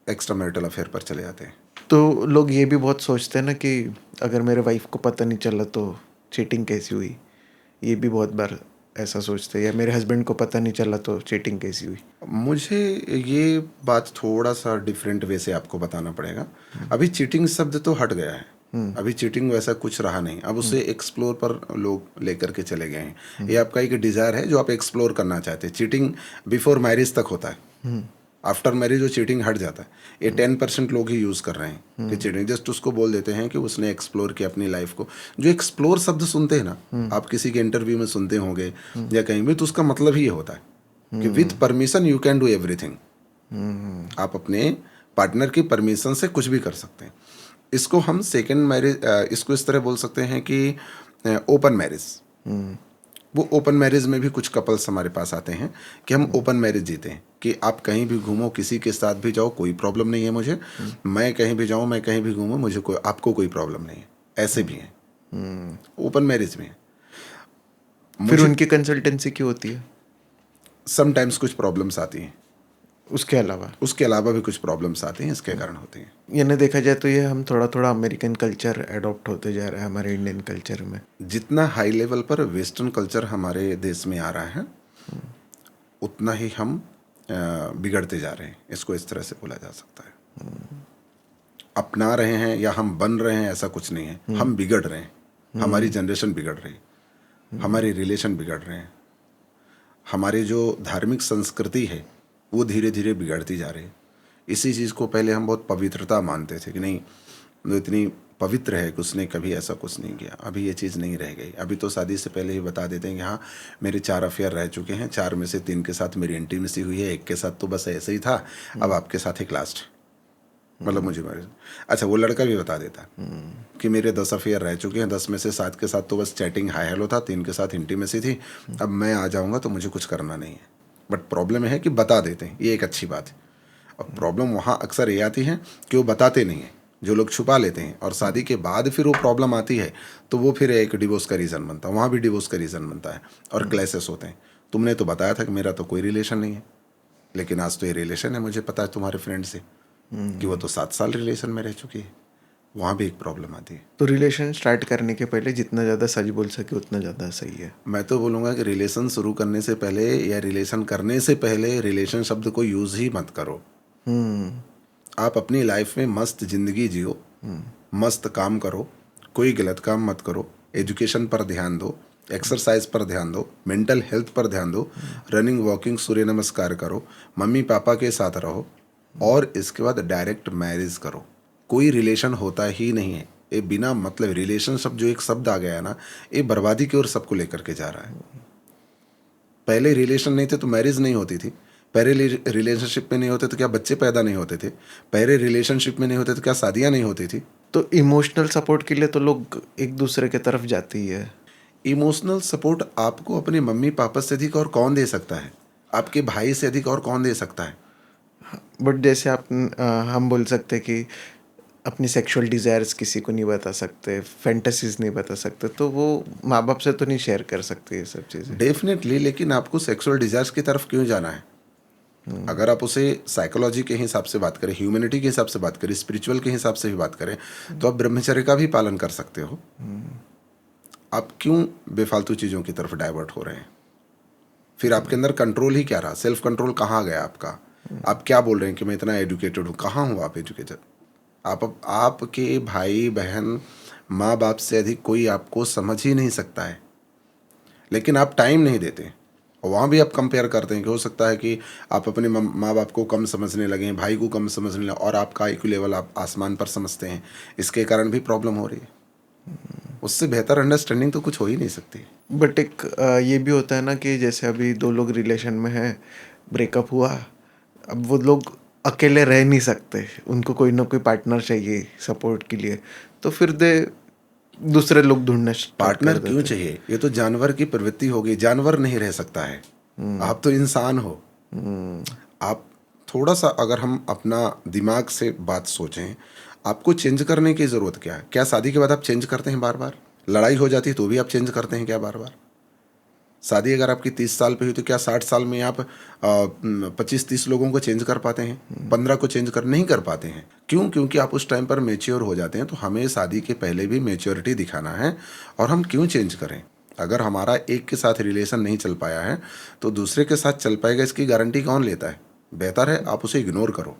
एक्स्ट्रा मैरिटल अफेयर पर चले जाते हैं। तो लोग ये भी बहुत सोचते हैं ना कि अगर मेरे वाइफ को पता नहीं चला तो चीटिंग कैसी हुई, ये भी बहुत बार ऐसा सोचते हैं, या मेरे हस्बैंड को पता नहीं चला तो चीटिंग कैसी हुई। मुझे ये बात थोड़ा सा डिफरेंट वे से आपको बताना पड़ेगा। अभी चीटिंग शब्द तो हट गया है, अभी चीटिंग वैसा कुछ रहा नहीं, अब उसे एक्सप्लोर पर लोग लेकर के चले गए हैं। ये आपका एक डिज़ायर है जो आप एक्सप्लोर करना चाहते हैं। चीटिंग बिफोर मैरिज तक होता है, आफ्टर मैरिज वो चीटिंग हट जाता है। ये 10% लोग ही यूज़ कर रहे हैं कि चीटिंग, जस्ट उसको बोल देते हैं कि उसने एक्सप्लोर किया अपनी लाइफ को। जो एक्सप्लोर शब्द सुनते हैं ना, आप किसी के इंटरव्यू में सुनते होंगे या कहीं भी, तो उसका मतलब ही ये होता है कि with permission you can do everything. आप अपने पार्टनर की परमिशन से कुछ भी कर सकते हैं। इसको हम सेकेंड मैरिज, इसको इस तरह बोल सकते हैं कि ओपन मैरिज। वो ओपन मैरिज में भी कुछ कपल्स हमारे पास आते हैं कि हम ओपन मैरिज जीते हैं कि आप कहीं भी घूमो, किसी के साथ भी जाओ, कोई प्रॉब्लम नहीं है मुझे। मैं कहीं भी जाऊँ, मैं कहीं भी घूमूँ, मुझे कोई, आपको कोई प्रॉब्लम नहीं है। ऐसे भी हैं, ओपन मैरिज में। फिर उनकी कंसल्टेंसी क्यों होती है? समटाइम्स कुछ प्रॉब्लम्स आती हैं, उसके अलावा भी कुछ प्रॉब्लम्स आती हैं, इसके कारण होती हैं। यानी देखा जाए तो ये हम थोड़ा थोड़ा अमेरिकन कल्चर एडॉप्ट होते जा रहा है हमारे इंडियन कल्चर में। जितना हाई लेवल पर वेस्टर्न कल्चर हमारे देश में आ रहा है, उतना ही हम बिगड़ते जा रहे हैं, इसको इस तरह से बोला जा सकता है। अपना रहे हैं या हम बन रहे हैं, ऐसा कुछ नहीं है, हम बिगड़ रहे हैं। हमारी जनरेशन बिगड़ रही है, हमारे रिलेशन बिगड़ रहे हैं, हमारी जो धार्मिक संस्कृति है वो धीरे धीरे बिगड़ती जा रही है। इसी चीज़ को पहले हम बहुत पवित्रता मानते थे कि नहीं, वो इतनी पवित्र है कि उसने कभी ऐसा कुछ नहीं किया। अभी ये चीज़ नहीं रह गई। अभी तो शादी से पहले ही बता देते हैं कि हाँ, मेरे 4 अफेयर रह चुके हैं, 4 में से 3 के साथ मेरी इंटीमेसी हुई है, 1 के साथ तो बस ऐसे ही था, अब आपके साथ एक लास्ट, मतलब मुझे मेरे। अच्छा, वो लड़का भी बता देता कि मेरे 10 अफेयर रह चुके हैं, 10 में से 7 के साथ तो बस चैटिंग हाई हेलो था, 3 के साथ इंटीमेसी थी, अब मैं आ जाऊँगा तो मुझे कुछ करना नहीं है। बट प्रॉब्लम है कि बता देते हैं, ये एक अच्छी बात है। अब प्रॉब्लम वहाँ अक्सर ये आती है कि वो बताते नहीं हैं, जो लोग छुपा लेते हैं, और शादी के बाद फिर वो प्रॉब्लम आती है तो वो फिर एक डिवोर्स का रीज़न बनता है, वहाँ भी डिवोर्स का रीज़न बनता है और क्लैशेस होते हैं। तुमने तो बताया था कि मेरा तो कोई रिलेशन नहीं है, लेकिन आज तो ये रिलेशन है, मुझे पता है तुम्हारे फ्रेंड से कि वो तो 7 साल रिलेशन में रह चुकी है, वहाँ भी एक प्रॉब्लम आती है। तो रिलेशन स्टार्ट करने के पहले जितना ज़्यादा सच बोल सके उतना ज़्यादा सही है। मैं तो बोलूँगा कि रिलेशन शुरू करने से पहले या रिलेशन करने से पहले रिलेशन शब्द को यूज़ ही मत करो। आप अपनी लाइफ में मस्त ज़िंदगी जियो, मस्त काम करो, कोई गलत काम मत करो, एजुकेशन पर ध्यान दो, एक्सरसाइज पर ध्यान दो, मेंटल हेल्थ पर ध्यान दो, रनिंग वॉकिंग सूर्य नमस्कार करो, मम्मी पापा के साथ रहो, और इसके बाद डायरेक्ट मैरिज करो। कोई रिलेशन होता ही नहीं है, ये बिना मतलब रिलेशन शब्द जो एक शब्द आ गया है ना, ये बर्बादी की ओर सबको लेकर के जा रहा है। पहले रिलेशन नहीं थे तो मैरिज नहीं होती थी, पहले रिलेशनशिप में नहीं होते तो क्या बच्चे पैदा नहीं होते थे, पहले रिलेशनशिप में नहीं होते तो क्या शादियां नहीं होती थी। तो इमोशनल सपोर्ट के लिए तो लोग एक दूसरे की तरफ जाते ही है। इमोशनल सपोर्ट आपको अपने मम्मी पापा से अधिक और कौन दे सकता है? आपके भाई से अधिक और कौन दे सकता है? बट जैसे आप हम बोल सकते कि अपनी सेक्सुअल डिज़ायर्स किसी को नहीं बता सकते, फैंटेसीज नहीं बता सकते, तो वो माँ बाप से तो नहीं शेयर कर सकते ये सब चीज़ें। डेफिनेटली, लेकिन आपको सेक्सुअल डिजायर्स की तरफ क्यों जाना है? अगर आप उसे साइकोलॉजी के हिसाब से बात करें, ह्यूमैनिटी के हिसाब से बात करें, स्पिरिचुअल के हिसाब से भी बात करें, तो आप ब्रह्मचर्य का भी पालन कर सकते हो। आप क्यों बेफालतू चीज़ों की तरफ डाइवर्ट हो रहे हैं? फिर आपके अंदर कंट्रोल ही क्या रहा? सेल्फ कंट्रोल कहाँ गया आपका? आप क्या बोल रहे हैं कि मैं इतना एजुकेटेड हूँ? कहाँ हूँ आप एजुकेटेड? आपके भाई बहन माँ बाप से अधिक कोई आपको समझ ही नहीं सकता है, लेकिन आप टाइम नहीं देते। और वहाँ भी आप कंपेयर करते हैं कि हो सकता है कि आप अपने माँ बाप को कम समझने लगें, भाई को कम समझने लगे, और आपका IQ लेवल आप आसमान पर समझते हैं, इसके कारण भी प्रॉब्लम हो रही है। उससे बेहतर अंडरस्टैंडिंग तो कुछ हो ही नहीं सकती। बट एक ये भी होता है ना कि जैसे अभी 2 लोग रिलेशन में हैं, ब्रेकअप हुआ, अब वो लोग अकेले रह नहीं सकते, उनको कोई ना कोई पार्टनर चाहिए सपोर्ट के लिए, तो फिर दे दूसरे लोग ढूंढना start पार्टनर कर क्यों देते चाहिए? ये तो जानवर की प्रवृत्ति हो गई, जानवर नहीं रह सकता है। आप तो इंसान हो। आप थोड़ा सा अगर हम अपना दिमाग से बात सोचें, आपको चेंज करने की ज़रूरत क्या है? क्या शादी के बाद आप चेंज करते हैं बार बार? लड़ाई हो जाती है तो भी आप चेंज करते हैं क्या बार बार? शादी अगर आपकी 30 साल पे हुई तो क्या 60 साल में आप 25-30 लोगों को चेंज कर पाते हैं? 15 को चेंज कर नहीं कर पाते हैं। क्यों? क्योंकि आप उस टाइम पर मेच्योर हो जाते हैं। तो हमें शादी के पहले भी मेच्योरिटी दिखाना है। और हम क्यों चेंज करें? अगर हमारा एक के साथ रिलेशन नहीं चल पाया है तो दूसरे के साथ चल पाएगा, इसकी गारंटी कौन लेता है? बेहतर है आप उसे इग्नोर करो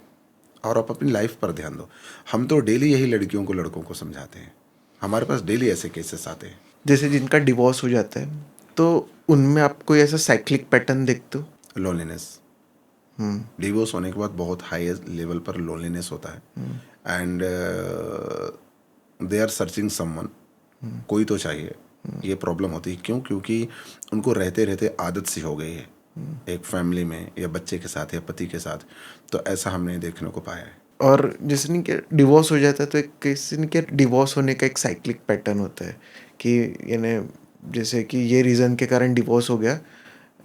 और आप अपनी लाइफ पर ध्यान दो। हम तो डेली यही लड़कियों को लड़कों को समझाते हैं। हमारे पास डेली ऐसे केसेस आते हैं। जैसे जिनका डिवोर्स हो जाता है तो उनमें आप कोई ऐसा साइक्लिक पैटर्न देखते हो? लोनलीनेस, डिवोर्स होने के बाद बहुत हाई लेवल पर लोनलीनेस होता है and they are searching someone, कोई तो चाहिए। ये प्रॉब्लम होती है क्यों? क्योंकि उनको रहते रहते आदत सी हो गई है एक फैमिली में या बच्चे के साथ या पति के साथ। तो ऐसा हमने देखने को पाया है। और जैसे नहीं कि डिवोर्स हो जाता है तो एक कैसे नहीं कि डिवोर्स होने का एक साइक्लिक पैटर्न होता है कि यानी जैसे कि ये रीज़न के कारण डिवोर्स हो गया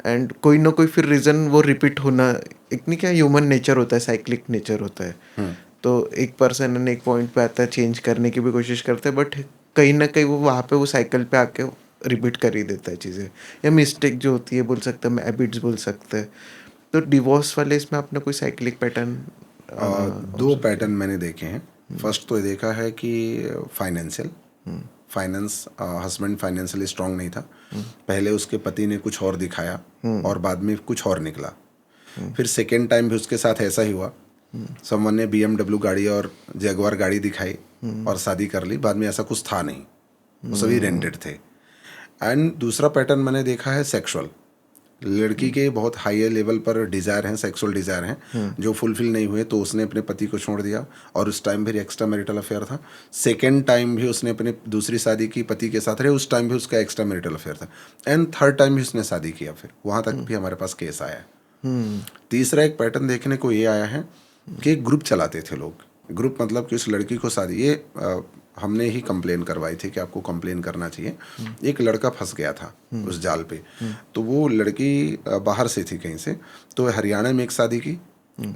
एंड कोई ना कोई फिर रीज़न वो रिपीट होना, एक नहीं क्या ह्यूमन नेचर होता है, साइक्लिक नेचर होता है। तो एक पर्सन एक पॉइंट पे आता है, चेंज करने की भी कोशिश करता है बट कहीं ना कहीं वो वहाँ पे वो साइकिल पे आके रिपीट कर ही देता है चीज़ें, या मिस्टेक जो होती है बोल सकते हैं, हैबिट्स बोल सकते हैं। तो डिवोर्स वाले इसमें आपने कोई साइक्लिक पैटर्न? दो पैटर्न मैंने देखे हैं। फर्स्ट तो ये देखा है कि फाइनेंस हस्बैंड फाइनेंशियली स्ट्रांग नहीं था। पहले उसके पति ने कुछ और दिखाया और बाद में कुछ और निकला। फिर सेकेंड टाइम भी उसके साथ ऐसा ही हुआ। समवन ने BMW गाड़ी और जैगवार गाड़ी दिखाई और शादी कर ली, बाद में ऐसा कुछ था नहीं, वो सभी रेंटेड थे। एंड दूसरा पैटर्न मैंने देखा है सेक्सुअल। लड़की के बहुत हाई लेवल पर डिज़ायर हैं, सेक्सुअल डिज़ायर हैं, जो फुलफिल नहीं हुए तो उसने अपने पति को छोड़ दिया और उस टाइम भी एक्स्ट्रा मैरिटल अफेयर था। सेकेंड टाइम भी उसने अपने दूसरी शादी की, पति के साथ रहे, उस टाइम भी उसका एक्स्ट्रा मैरिटल अफेयर था। एंड थर्ड टाइम भी उसने शादी किया, फिर वहाँ तक भी हमारे पास केस आया है। तीसरा एक पैटर्न देखने को ये आया है कि ग्रुप चलाते थे लोग। ग्रुप मतलब कि उस लड़की को शादी, ये हमने ही कंप्लेन करवाई थी कि आपको कंप्लेन करना चाहिए। एक लड़का फंस गया था उस जाल पे। तो वो लड़की बाहर से थी कहीं से, तो हरियाणा में एक शादी की,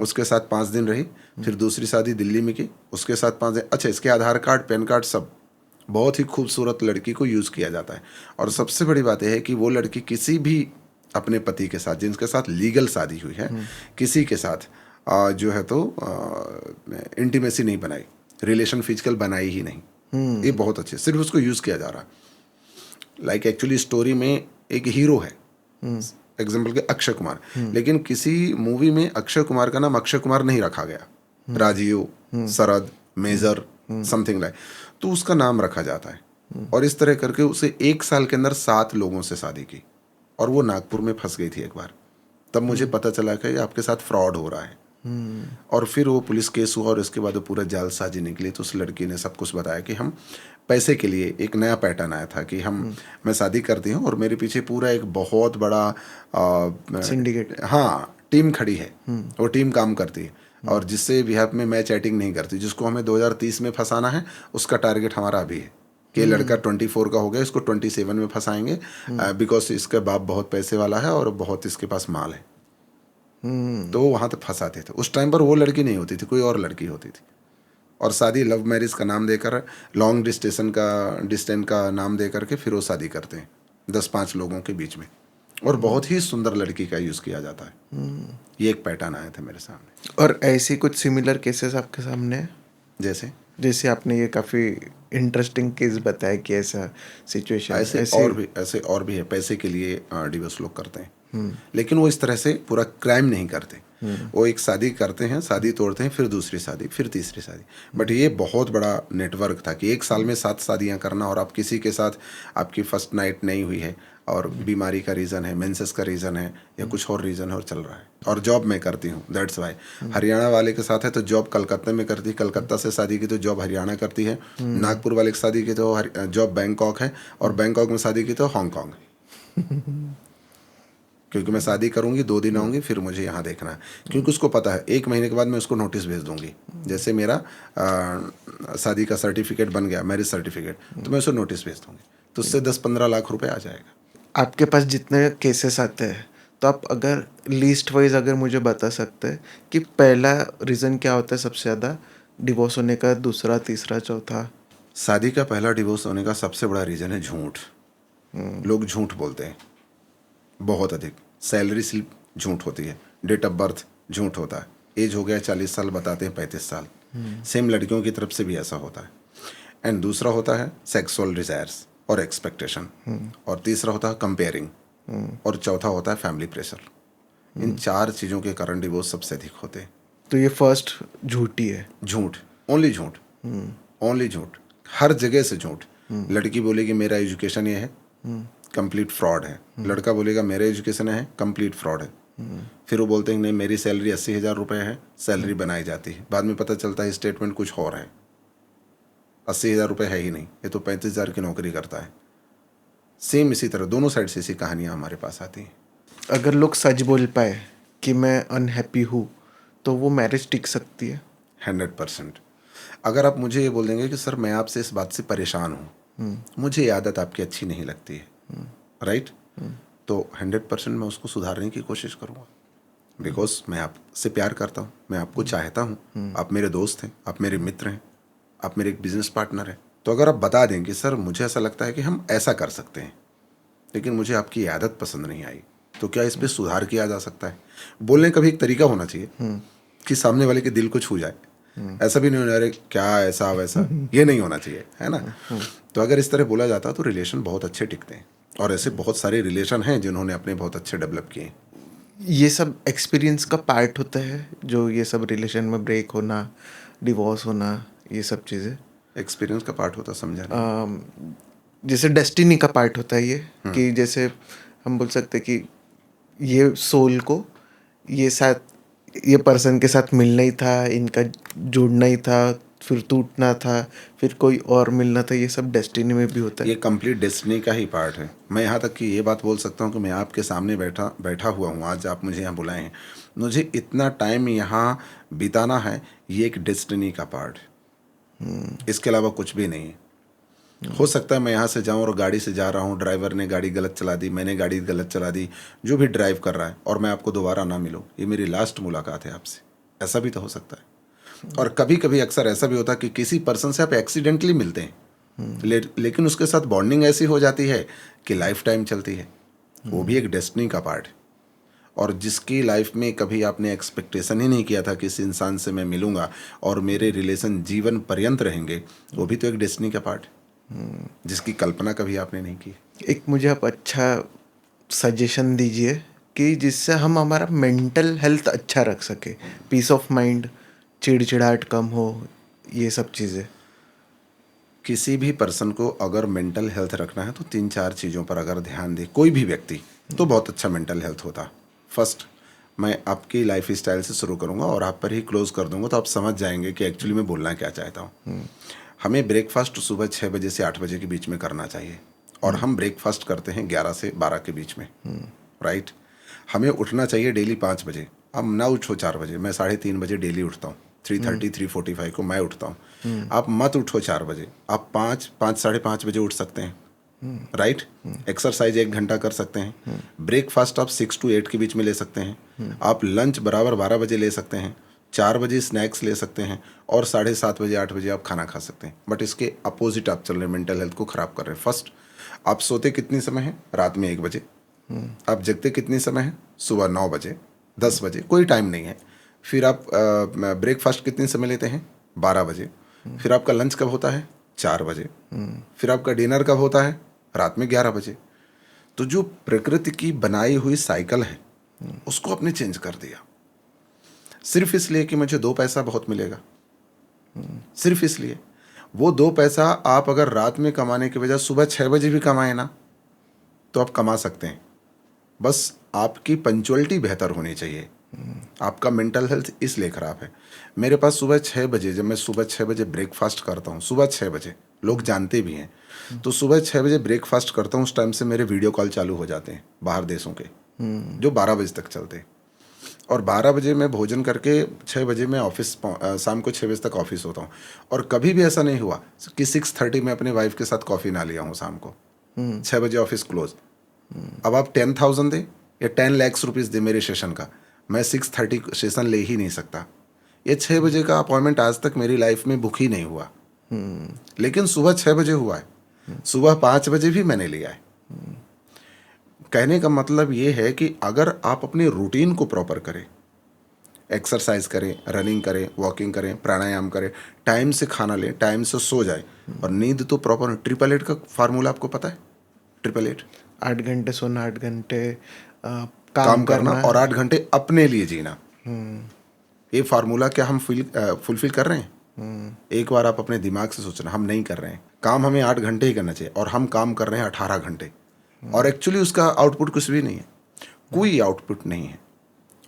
उसके साथ 5 दिन रही, फिर दूसरी शादी दिल्ली में की, उसके साथ 5 दिन। अच्छा, इसके आधार कार्ड, पैन कार्ड सब, बहुत ही खूबसूरत लड़की को यूज़ किया जाता है। और सबसे बड़ी बात यह है कि वो लड़की किसी भी अपने पति के साथ, जिनके साथ लीगल शादी हुई है, किसी के साथ जो है तो इंटीमेसी नहीं बनाई, रिलेशन फिजिकल बनाई ही नहीं। ये बहुत अच्छे, सिर्फ उसको यूज़ किया जा रहा है। लाइक एक्चुअली स्टोरी में एक हीरो है, एग्जाम्पल के अक्षय कुमार, लेकिन किसी मूवी में अक्षय कुमार का नाम अक्षय कुमार नहीं रखा गया, राजीव, शरद, मेजर, समथिंग लाइक, तो उसका नाम रखा जाता है। और इस तरह करके उसे 1 साल के अंदर 7 लोगों से शादी की और वो नागपुर में फंस गई थी एक बार। तब मुझे पता चला कि आपके साथ फ्रॉड हो रहा है। और फिर वो पुलिस केस हुआ और उसके बाद वो पूरा जालसाजी निकली। तो उस लड़की ने सब कुछ बताया कि हम पैसे के लिए, एक नया पैटर्न आया था कि मैं शादी करती हूँ और मेरे पीछे पूरा एक बहुत बड़ा सिंडिकेट, हाँ, टीम खड़ी है, वो टीम काम करती है और जिससे बिहाफ में मैच चैटिंग नहीं करती, जिसको हमें 2030 में फंसाना है, उसका टारगेट हमारा अभी है कि लड़का 24 का हो गया, इसको 27 में फंसाएंगे बिकॉज इसका बाप बहुत पैसे वाला है और बहुत इसके पास माल है। तो वहाँ तक फंसाते थे। उस टाइम पर वो लड़की नहीं होती थी, कोई और लड़की होती थी। और शादी लव मैरिज का नाम देकर, लॉन्ग डिस्टेंस का नाम दे करके फिर वो शादी करते हैं 10-5 लोगों के बीच में, और बहुत ही सुंदर लड़की का यूज़ किया जाता है। ये एक पैटर्न आया था मेरे सामने। और ऐसे कुछ सिमिलर केसेस आपके सामने हैं? जैसे आपने ये काफ़ी इंटरेस्टिंग केस बताया कि ऐसा सिचुएशन, ऐसे और भी है। पैसे के लिए डिवोर्स लोग करते हैं, लेकिन वो इस तरह से पूरा क्राइम नहीं करते। वो एक शादी करते हैं, शादी तोड़ते हैं, फिर दूसरी शादी, फिर तीसरी शादी। बट ये बहुत बड़ा नेटवर्क था कि 1 साल में 7 शादियां करना, और आप किसी के साथ आपकी फर्स्ट नाइट नहीं हुई है और बीमारी का रीज़न है, मेंसेस का रीज़न है या कुछ और रीज़न है और चल रहा है। और जॉब मैं करती हूँ, दैट्स वाई। हरियाणा वाले के साथ है तो जॉब कलकत्ता में करती है, कलकत्ता से शादी की तो जॉब हरियाणा करती है। नागपुर वाले की शादी की तो जॉब बैंकॉक है, और बैंकॉक में शादी की तो हांगकॉन्ग। क्योंकि मैं शादी करूंगी 2 दिन आऊंगी, फिर मुझे यहाँ देखना है, क्योंकि उसको पता है 1 महीने के बाद मैं उसको नोटिस भेज दूंगी। जैसे मेरा शादी का सर्टिफिकेट बन गया, मैरिज सर्टिफिकेट, तो मैं उसको नोटिस भेज दूंगी, तो उससे 10-15 लाख रुपए आ जाएगा। आपके पास जितने केसेस आते हैं, तो आप अगर लिस्ट वाइज अगर मुझे बता सकते हैं कि पहला रीज़न क्या होता है सबसे ज़्यादा डिवोर्स होने का, दूसरा, तीसरा, चौथा? शादी का पहला डिवोर्स होने का सबसे बड़ा रीज़न है झूठ। लोग झूठ बोलते हैं बहुत अधिक। सैलरी स्लिप झूठ होती है, डेट ऑफ बर्थ झूठ होता है, एज हो गया 40 साल बताते हैं 35 साल। सेम लड़कियों की तरफ से भी ऐसा होता है। एंड दूसरा होता है सेक्सुअल डिजायर्स और एक्सपेक्टेशन, और तीसरा होता है कंपेयरिंग, और चौथा होता है फैमिली प्रेशर। इन 4 चीज़ों के कारण डिवोर्स सबसे अधिक होते हैं। तो ये फर्स्ट झूठ ही है। झूठ, ओनली झूठ, ओनली झूठ, हर जगह से झूठ। लड़की बोलेगी मेरा एजुकेशन ये है, कंप्लीट फ्रॉड है। लड़का बोलेगा मेरा एजुकेशन है, कंप्लीट फ्रॉड है। फिर वो बोलते हैं नहीं मेरी सैलरी 80,000 रुपये है, सैलरी बनाई जाती है, बाद में पता चलता है स्टेटमेंट कुछ और है, 80,000 रुपये है ही नहीं, ये तो 35,000 की नौकरी करता है। सेम इसी तरह दोनों साइड से ऐसी कहानियाँ हमारे पास आती हैं। अगर लोग सच बोल पाए कि मैं अनहैप्पी हूँ, तो वो मैरिज टिक सकती है? 100%। अगर आप मुझे ये बोल देंगे कि सर मैं आपसे इस बात से परेशान हूँ, मुझे ये आदत आपकी अच्छी नहीं लगती है, राइट, तो 100% मैं उसको सुधारने की कोशिश करूँगा। बिकॉज मैं आपसे प्यार करता हूँ, मैं आपको चाहता हूँ, आप मेरे दोस्त हैं, आप मेरे मित्र हैं, आप मेरे एक बिजनेस पार्टनर हैं। तो अगर आप बता दें कि सर मुझे ऐसा लगता है कि हम ऐसा कर सकते हैं, लेकिन मुझे आपकी ये आदत पसंद नहीं आई, तो क्या इस पर सुधार किया जा सकता है? बोलने का भी एक तरीका होना चाहिए कि सामने वाले के दिल को छू जाए। ऐसा भी नहीं होना अरे क्या ऐसा वैसा, ये नहीं होना चाहिए, है ना। तो अगर इस तरह बोला जाता तो रिलेशन बहुत अच्छे टिकते हैं, और ऐसे बहुत सारे रिलेशन हैं जिन्होंने अपने बहुत अच्छे डेवलप किए। ये सब एक्सपीरियंस का पार्ट होता है, जो ये सब रिलेशन में ब्रेक होना, डिवोर्स होना, ये सब चीज़ें एक्सपीरियंस का पार्ट होता, समझा नहीं? जैसे डेस्टिनी का पार्ट होता है ये, कि जैसे हम बोल सकते हैं कि ये सोल को ये साथ, ये पर्सन के साथ मिलना ही था, इनका जुड़ना ही था, फिर टूटना था, फिर कोई और मिलना था, ये सब डेस्टिनी में भी होता है। ये कंप्लीट डेस्टिनी का ही पार्ट है। मैं यहाँ तक कि ये बात बोल सकता हूँ कि मैं आपके सामने बैठा हुआ हूँ, आज आप मुझे यहाँ बुलाए हैं, मुझे इतना टाइम यहाँ बिताना है, ये एक डेस्टिनी का पार्ट है। इसके अलावा कुछ भी नहीं है। हो सकता है मैं यहाँ से जाऊँ और गाड़ी से जा रहा हूँ, ड्राइवर ने गाड़ी गलत चला दी, मैंने गाड़ी गलत चला दी, जो भी ड्राइव कर रहा है, और मैं आपको दोबारा ना मिलूँ, ये मेरी लास्ट मुलाकात है आपसे, ऐसा भी तो हो सकता है। और कभी कभी अक्सर ऐसा भी होता है कि किसी पर्सन से आप एक्सीडेंटली मिलते हैं, लेकिन उसके साथ बॉन्डिंग ऐसी हो जाती है कि लाइफ टाइम चलती है। वो भी एक डेस्टिनी का पार्ट है। और जिसकी लाइफ में कभी आपने एक्सपेक्टेशन ही नहीं किया था कि इस इंसान से मैं मिलूंगा और मेरे रिलेशन जीवन पर्यंत रहेंगे, वो भी तो एक डेस्टिनी का पार्ट है, जिसकी कल्पना कभी आपने नहीं की। एक मुझे आप अच्छा सजेशन दीजिए कि जिससे हम हमारा मेंटल हेल्थ अच्छा रख सके, पीस ऑफ माइंड, चिड़चिड़ाहट कम हो, ये सब चीज़ें। किसी भी पर्सन को अगर मेंटल हेल्थ रखना है तो 3-4 चीज़ों पर अगर ध्यान दे कोई भी व्यक्ति, तो बहुत अच्छा मेंटल हेल्थ होता। फर्स्ट, मैं आपकी लाइफ स्टाइल से शुरू करूंगा और आप पर ही क्लोज कर दूंगा, तो आप समझ जाएंगे कि एक्चुअली मैं बोलना क्या चाहता हूँ। हमें ब्रेकफास्ट सुबह 6 बजे से 8 बजे के बीच में करना चाहिए, और हम ब्रेकफास्ट करते हैं 11 से 12 के बीच में, राइट। हमें उठना चाहिए डेली 5 बजे। अब ना उठो 4 बजे, मैं 3:30 बजे डेली उठता हूँ, 3:30 3:45 को मैं उठता हूँ। आप मत उठो 4 बजे, आप 5 साढ़े 5 बजे उठ सकते हैं, राइट। एक्सरसाइज 1 घंटा कर सकते हैं। ब्रेकफास्ट आप 6 to 8 के बीच में ले सकते हैं। आप लंच बराबर 12 बजे ले सकते हैं, 4 बजे स्नैक्स ले सकते हैं, और 7:30 बजे 8 बजे आप खाना खा सकते हैं। बट इसके अपोजिट आप चल रहे हैं, मेंटल हेल्थ को ख़राब कर रहे हैं। फर्स्ट, आप सोते कितनी समय है? रात में 1 बजे। आप जगते कितनी समय है? सुबह 9 बजे, 10 बजे, कोई टाइम नहीं है। फिर आप ब्रेकफास्ट कितने समय लेते हैं? 12 बजे। फिर आपका लंच कब होता है? 4 बजे। फिर आपका डिनर कब होता है? रात में 11 बजे। तो जो प्रकृति की बनाई हुई साइकिल है उसको आपने चेंज कर दिया, सिर्फ इसलिए कि मुझे 2 पैसा बहुत मिलेगा, सिर्फ इसलिए। वो 2 पैसा आप अगर रात में कमाने के बजाय सुबह 6 बजे भी कमाए ना, तो आप कमा सकते हैं। बस आपकी पंचुअलिटी बेहतर होनी चाहिए। आपका मेंटल हेल्थ इसलिए ख़राब है। मेरे पास सुबह 6 बजे, जब मैं सुबह 6 बजे ब्रेकफास्ट करता हूँ, सुबह 6 बजे, लोग जानते भी हैं, तो सुबह 6 बजे ब्रेकफास्ट करता हूँ, उस टाइम से मेरे वीडियो कॉल चालू हो जाते हैं बाहर देशों के, जो 12 बजे तक चलते, और 12 बजे मैं भोजन करके 6 बजे मैं ऑफिस शाम को 6 बजे तक ऑफिस होता हूँ। और कभी भी ऐसा नहीं हुआ कि 6:30 में अपनी वाइफ के साथ कॉफ़ी ना लिया हूँ शाम को। 6 बजे ऑफिस क्लोज। अब आप 10,000 दे या 10 लाख रुपीज़ दे मेरे सेशन का, मैं 6:30 सेशन ले ही नहीं सकता। ये 6 बजे का अपॉइंटमेंट आज तक मेरी लाइफ में बुक ही नहीं हुआ। लेकिन सुबह 6 बजे हुआ है, सुबह 5 बजे भी मैंने लिया है। कहने का मतलब ये है कि अगर आप अपनी रूटीन को प्रॉपर करें, एक्सरसाइज करें, रनिंग करें, वॉकिंग करें, प्राणायाम करें, टाइम से खाना लें, टाइम से सो जाए, और नींद तो प्रॉपर। 888 का फार्मूला आपको पता है? 888 8 घंटे सोना, 8 घंटे काम करना और 8 घंटे अपने लिए जीना। ये फार्मूला क्या हम फुलफिल कर रहे हैं? एक बार आप अपने दिमाग से सोचना, हम नहीं कर रहे हैं। काम हमें 8 घंटे ही करना चाहिए और हम काम कर रहे हैं 18 घंटे, और एक्चुअली उसका आउटपुट कुछ भी नहीं है, कोई आउटपुट नहीं है,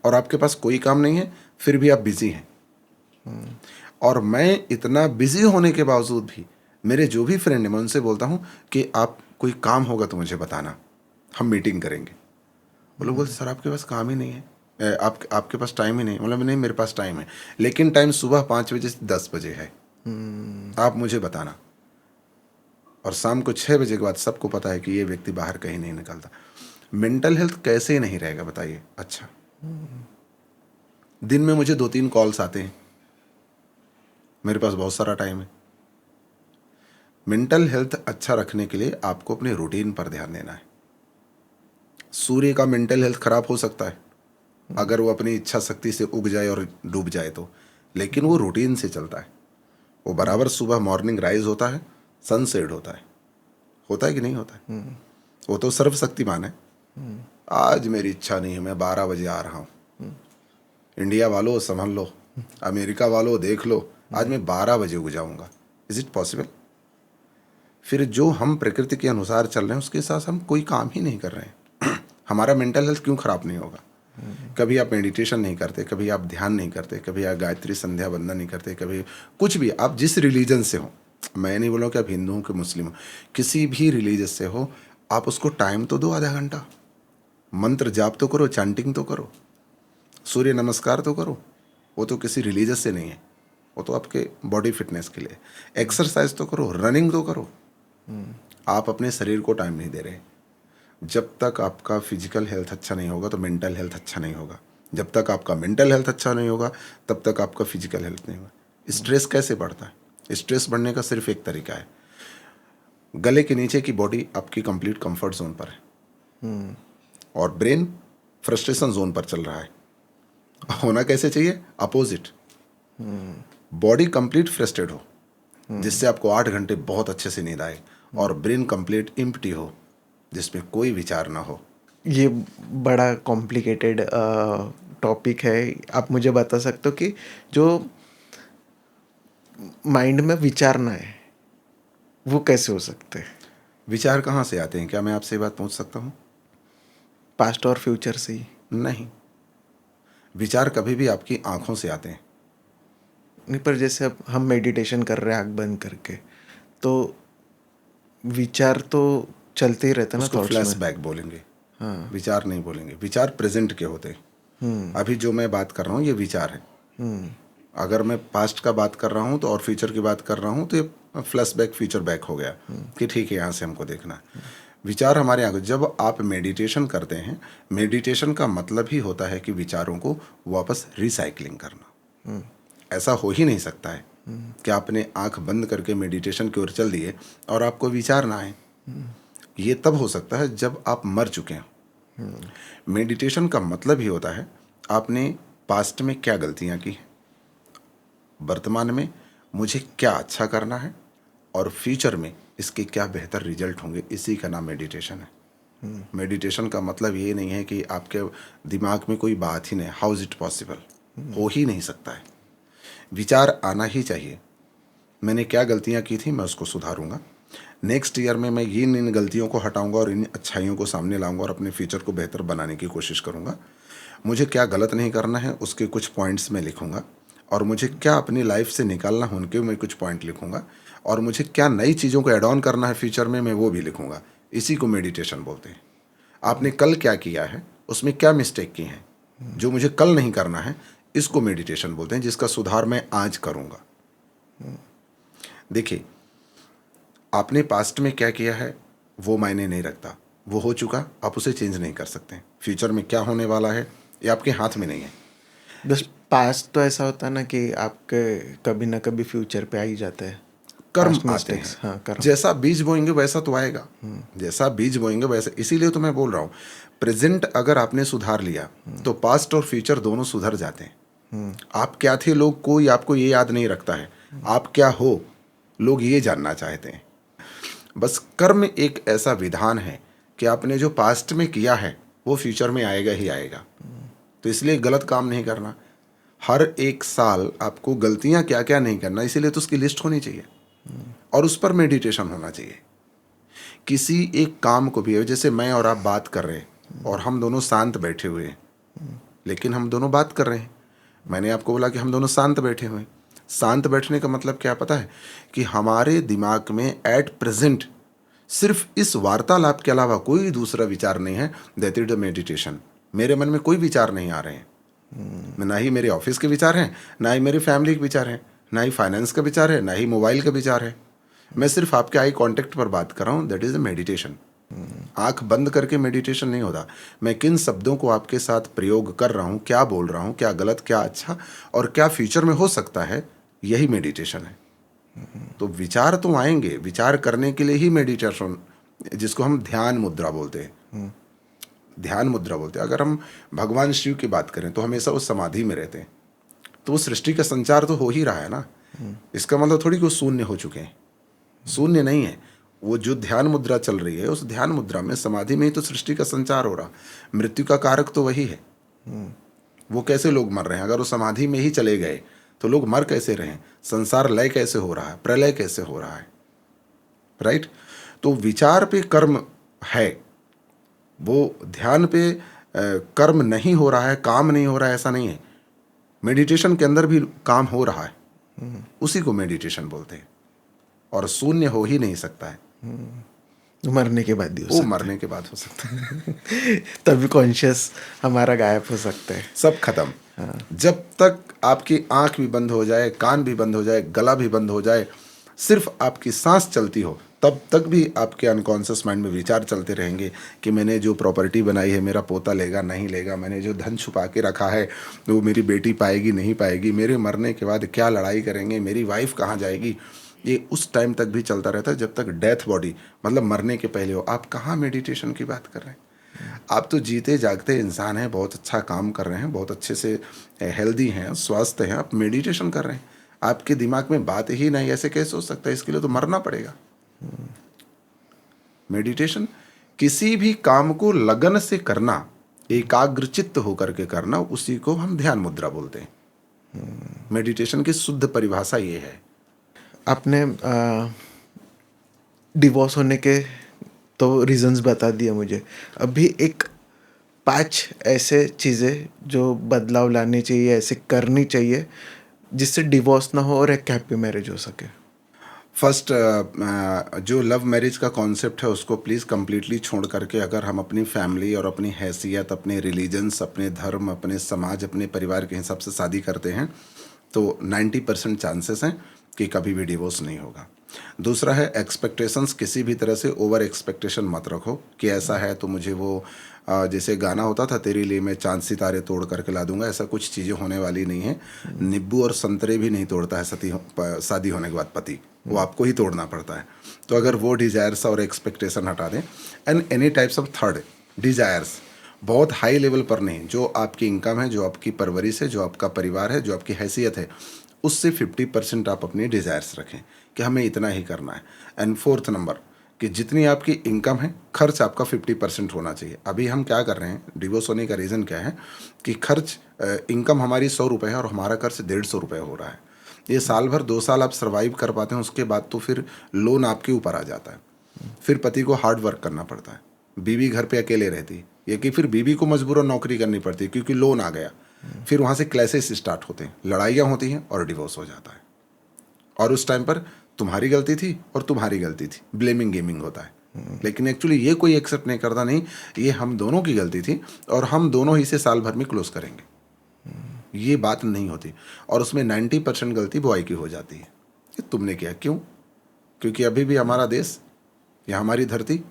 और आपके पास कोई काम नहीं है, फिर भी आप बिजी हैं। और मैं इतना बिजी होने के बावजूद भी मेरे जो भी फ्रेंड हैं, मैं उनसे बोलता हूँ कि आप कोई काम होगा तो मुझे बताना, हम मीटिंग करेंगे। वो लोग बोलते सर आपके पास काम ही नहीं है, आपके पास टाइम ही नहीं। मतलब नहीं, मेरे पास टाइम है, लेकिन टाइम सुबह 5 बजे से 10 बजे है, आप मुझे बताना। और शाम को 6 बजे के बाद सबको पता है कि ये व्यक्ति बाहर कहीं नहीं निकलता। मेंटल हेल्थ कैसे नहीं रहेगा बताइए? अच्छा, दिन में मुझे 2-3 कॉल्स आते हैं, मेरे पास बहुत सारा टाइम है। मेंटल हेल्थ अच्छा रखने के लिए आपको अपने रूटीन पर ध्यान देना है। सूर्य का मेंटल हेल्थ खराब हो सकता है अगर वो अपनी इच्छा शक्ति से उग जाए और डूब जाए तो, लेकिन वो रूटीन से चलता है। वो बराबर सुबह मॉर्निंग राइज होता है, सनसेट होता है कि नहीं होता है? वो तो सर्वशक्तिमान है। आज मेरी इच्छा नहीं है, मैं 12 बजे आ रहा हूँ। इंडिया वालों संभल लो, अमेरिका वालों देख लो, आज मैं 12 बजे उग जाऊंगा। Is it possible? फिर जो हम प्रकृति के अनुसार चल रहे हैं उसके साथ हम कोई काम ही नहीं कर रहे हैं। हमारा मेंटल हेल्थ क्यों खराब नहीं होगा? कभी आप मेडिटेशन नहीं करते, कभी आप ध्यान नहीं करते, कभी आप गायत्री संध्या वंदन नहीं करते, कभी कुछ भी, आप जिस रिलीजन से हो, मैं नहीं बोलूँ कि आप हिंदू हो कि मुस्लिम हो, किसी भी रिलीजियस से हो, आप उसको टाइम तो दो, आधा घंटा मंत्र जाप तो करो, चैंटिंग तो करो, सूर्य नमस्कार तो करो। वो तो किसी रिलीजियस से नहीं है, वो तो आपके बॉडी फिटनेस के लिए। एक्सरसाइज तो करो, रनिंग तो करो। आप अपने शरीर को टाइम नहीं दे रहे। जब तक आपका फिजिकल हेल्थ अच्छा नहीं होगा तो मेंटल हेल्थ अच्छा नहीं होगा। जब तक आपका मेंटल हेल्थ अच्छा नहीं होगा तब तक आपका फिजिकल हेल्थ नहीं होगा। स्ट्रेस कैसे बढ़ता है? स्ट्रेस बढ़ने का सिर्फ एक तरीका है, गले के नीचे की बॉडी आपकी कंप्लीट कंफर्ट जोन पर है और ब्रेन फ्रस्ट्रेशन जोन पर चल रहा है। होना कैसे चाहिए? अपोजिट। बॉडी कंप्लीट फ्रस्ट्रेट हो जिससे आपको 8 घंटे बहुत अच्छे से नींद आए, और ब्रेन कंप्लीट एम्प्टी हो जिसमें कोई विचार ना हो। ये बड़ा कॉम्प्लिकेटेड टॉपिक है। आप मुझे बता सकते हो कि जो माइंड में विचार ना है वो कैसे हो सकते हैं? विचार कहाँ से आते हैं? क्या मैं आपसे ये बात पूछ सकता हूँ? पास्ट और फ्यूचर से ही? नहीं, विचार कभी भी आपकी आंखों से आते हैं। नहीं, पर जैसे अब हम मेडिटेशन कर रहे हैं आँख बंद करके, तो विचार तो चलते ही रहते ना, उसको थॉट्स में। फ्लैशबैक बोलेंगे। हाँ, विचार नहीं बोलेंगे। विचार प्रेजेंट के होते हैं। अभी जो मैं बात कर रहा हूँ ये विचार है। अगर मैं पास्ट का बात कर रहा हूँ तो और फ्यूचर की बात कर रहा हूँ तो ये फ्लैशबैक फ्यूचर बैक हो गया कि ठीक है यहाँ से हमको देखना है। विचार हमारे यहाँ, जब आप मेडिटेशन करते हैं, मेडिटेशन का मतलब ही होता है कि विचारों को वापस रिसाइकलिंग करना। ऐसा हो ही नहीं सकता है कि आपने आंख बंद करके मेडिटेशन की ओर चल दिए और आपको विचार ना आए। ये तब हो सकता है जब आप मर चुके हैं। मेडिटेशन का मतलब ही होता है आपने पास्ट में क्या गलतियां की हैं, वर्तमान में मुझे क्या अच्छा करना है, और फ्यूचर में इसके क्या बेहतर रिजल्ट होंगे। इसी का नाम मेडिटेशन है। मेडिटेशन का मतलब ये नहीं है कि आपके दिमाग में कोई बात ही नहीं। How is it possible? हो ही नहीं सकता है। विचार आना ही चाहिए। मैंने क्या गलतियां की थी, मैं उसको सुधारूंगा। नेक्स्ट ईयर में मैं इन गलतियों को हटाऊंगा और इन अच्छाइयों को सामने लाऊंगा और अपने फ्यूचर को बेहतर बनाने की कोशिश करूंगा। मुझे क्या गलत नहीं करना है उसके कुछ पॉइंट्स में लिखूंगा, और मुझे क्या अपनी लाइफ से निकालना है उनके मैं कुछ पॉइंट लिखूंगा, और मुझे क्या नई चीज़ों को ऐड ऑन करना है फ्यूचर में मैं वो भी लिखूंगा। इसी को मेडिटेशन बोलते हैं। आपने कल क्या किया है उसमें क्या मिस्टेक की हैं, जो मुझे कल नहीं करना है, इसको मेडिटेशन बोलते हैं, जिसका सुधार मैं आज करूँगा। देखिए, आपने पास्ट में क्या किया है वो मायने नहीं रखता, वो हो चुका, आप उसे चेंज नहीं कर सकते। फ्यूचर में क्या होने वाला है ये आपके हाथ में नहीं है। बस पास्ट तो ऐसा होता है ना कि आपके कभी ना कभी फ्यूचर पे आ ही जाता है, कर्म Past आते mistakes, हैं। हाँ कर्म। जैसा बीज बोएंगे वैसा तो आएगा, जैसा बीज बोएंगे वैसा। इसीलिए तो मैं बोल रहा हूँ, प्रेजेंट अगर आपने सुधार लिया तो पास्ट और फ्यूचर दोनों सुधर जाते हैं। आप क्या थे, लोग कोई आपको ये याद नहीं रखता है, आप क्या हो लोग ये जानना चाहते हैं। बस कर्म एक ऐसा विधान है कि आपने जो पास्ट में किया है वो फ्यूचर में आएगा ही आएगा। तो इसलिए गलत काम नहीं करना। हर एक साल आपको गलतियां क्या क्या नहीं करना, इसीलिए तो उसकी लिस्ट होनी चाहिए और उस पर मेडिटेशन होना चाहिए। किसी एक काम को भी, जैसे मैं और आप बात कर रहे हैं और हम दोनों शांत बैठे हुए हैं, लेकिन हम दोनों बात कर रहे हैं। मैंने आपको बोला कि हम दोनों शांत बैठे हुए हैं। शांत बैठने का मतलब क्या पता है? कि हमारे दिमाग में एट प्रेजेंट सिर्फ इस वार्तालाप के अलावा कोई दूसरा विचार नहीं है। That is the meditation. मेरे मन में कोई विचार नहीं आ रहे हैं, ना ही मेरे ऑफिस के विचार हैं, ना ही मेरी फैमिली के विचार हैं, ना ही फाइनेंस का विचार है, ना ही मोबाइल का विचार है। मैं सिर्फ आपके आई कांटेक्ट पर बात कर रहा हूँ। That is the meditation. आंख बंद करके मेडिटेशन नहीं होता। मैं किन शब्दों को आपके साथ प्रयोग कर रहा हूँ, क्या बोल रहा हूँ, क्या गलत, क्या अच्छा और क्या फ्यूचर में हो सकता है, यही मेडिटेशन है। तो विचार तो आएंगे, विचार करने के लिए ही मेडिटेशन, जिसको हम ध्यान मुद्रा बोलते हैं। ध्यान मुद्रा बोलते हैं। अगर हम भगवान शिव की बात करें तो हमेशा वो समाधि में रहते हैं, तो वो सृष्टि का संचार तो हो ही रहा है ना। इसका मतलब थोड़ी कि वो शून्य हो चुके हैं, शून्य नहीं है। वो जो ध्यान मुद्रा चल रही है, उस ध्यान मुद्रा में, समाधि में ही तो सृष्टि का संचार हो रहा। मृत्यु का कारक तो वही है। वो कैसे लोग मर रहे हैं? अगर वो समाधि में ही चले गए तो लोग मर कैसे रहे? संसार लय कैसे हो रहा है, प्रलय कैसे हो रहा है? राइट। तो विचार पे कर्म है, वो ध्यान पे कर्म नहीं हो रहा है, काम नहीं हो रहा है, ऐसा नहीं है। मेडिटेशन के अंदर भी काम हो रहा है, उसी को मेडिटेशन बोलते हैं। और शून्य हो ही नहीं सकता है, मरने के बाद ही हो वो सकता मरने के बाद हो सकता है। है। तभी कॉन्शियस हमारा गायब हो सकता है। सब खत्म। जब तक आपकी आंख भी बंद हो जाए, कान भी बंद हो जाए, गला भी बंद हो जाए, सिर्फ आपकी सांस चलती हो, तब तक भी आपके अनकॉन्शियस माइंड में विचार चलते रहेंगे कि मैंने जो प्रॉपर्टी बनाई है मेरा पोता लेगा नहीं लेगा, मैंने जो धन छुपा के रखा है वो मेरी बेटी पाएगी नहीं पाएगी, मेरे मरने के बाद क्या लड़ाई करेंगे, मेरी वाइफ कहाँ जाएगी। ये उस टाइम तक भी चलता रहता है जब तक डेथ बॉडी, मतलब मरने के पहले हो। आप कहाँ मेडिटेशन की बात कर रहे हैं? आप तो जीते जागते इंसान हैं, बहुत अच्छा काम कर रहे हैं, बहुत अच्छे से हेल्दी हैं, स्वस्थ हैं, आप मेडिटेशन कर रहे हैं। आपके दिमाग में बात ही नहीं, ऐसे कैसे हो सकता है? इसके लिए तो मरना पड़ेगा। मेडिटेशन किसी भी काम को लगन से करना, एकाग्रचित्त होकर के करना, उसी को हम ध्यान मुद्रा बोलते हैं। मेडिटेशन की शुद्ध परिभाषा ये है। आपने डिवोर्स होने के तो रीजंस बता दिया मुझे। अभी एक 5 ऐसे चीज़ें जो बदलाव लानी चाहिए, ऐसे करनी चाहिए जिससे डिवोर्स ना हो और एक हैप्पी मैरिज हो सके। फर्स्ट, जो लव मैरिज का कॉन्सेप्ट है उसको प्लीज़ कंप्लीटली छोड़ करके अगर हम अपनी फैमिली और अपनी हैसियत, अपने रिलीजन्स, अपने धर्म, अपने समाज, अपने परिवार के हिसाब से शादी करते हैं तो 90% चांसेस हैं कि कभी भी डिवोर्स नहीं होगा। दूसरा है एक्सपेक्टेशंस। किसी भी तरह से ओवर एक्सपेक्टेशन मत रखो कि ऐसा है तो मुझे वो, जैसे गाना होता था, तेरे लिए मैं चांद सितारे तोड़ करके ला दूंगा, ऐसा कुछ चीज़ें होने वाली नहीं है। नींबू और संतरे भी नहीं तोड़ता है शादी होने के बाद पति, वो आपको ही तोड़ना पड़ता है। तो अगर वो डिज़ायर्स और एक्सपेक्टेशन हटा दें, and any types of third desires, बहुत हाई लेवल पर नहीं, जो आपकी इनकम है, जो आपकी परवरिश है, जो आपका परिवार है, जो आपकी हैसियत है, उससे 50% आप अपनी डिज़ायर्स रखें कि हमें इतना ही करना है। एंड फोर्थ नंबर, कि जितनी आपकी इनकम है, खर्च आपका 50% होना चाहिए। अभी हम क्या कर रहे हैं, डिवोर्स होने का रीज़न क्या है कि खर्च, इनकम हमारी 100 रुपये है और हमारा खर्च 150 रुपये हो रहा है। ये साल भर 2 साल आप सर्वाइव कर पाते हैं, उसके बाद तो फिर लोन आपके ऊपर आ जाता है। फिर पति को हार्ड वर्क करना पड़ता है, बीवी घर पे अकेले रहती है, ये कि फिर बीवी को मजबूरन नौकरी करनी पड़ती है क्योंकि लोन आ गया। फिर वहाँ से क्लैशेस स्टार्ट होते हैं, लड़ाइयाँ होती हैं और डिवोर्स हो जाता है। और उस टाइम पर तुम्हारी गलती थी और तुम्हारी गलती थी, ब्लेमिंग गेमिंग होता है। लेकिन एक्चुअली ये कोई एक्सेप्ट नहीं करता, नहीं ये हम दोनों की गलती थी और हम दोनों ही से साल भर में क्लोज करेंगे, ये बात नहीं होती। और उसमें 90% गलती बॉय की हो जाती है, ये तुमने किया क्यों? क्योंकि अभी भी हमारा देश या हमारी धरती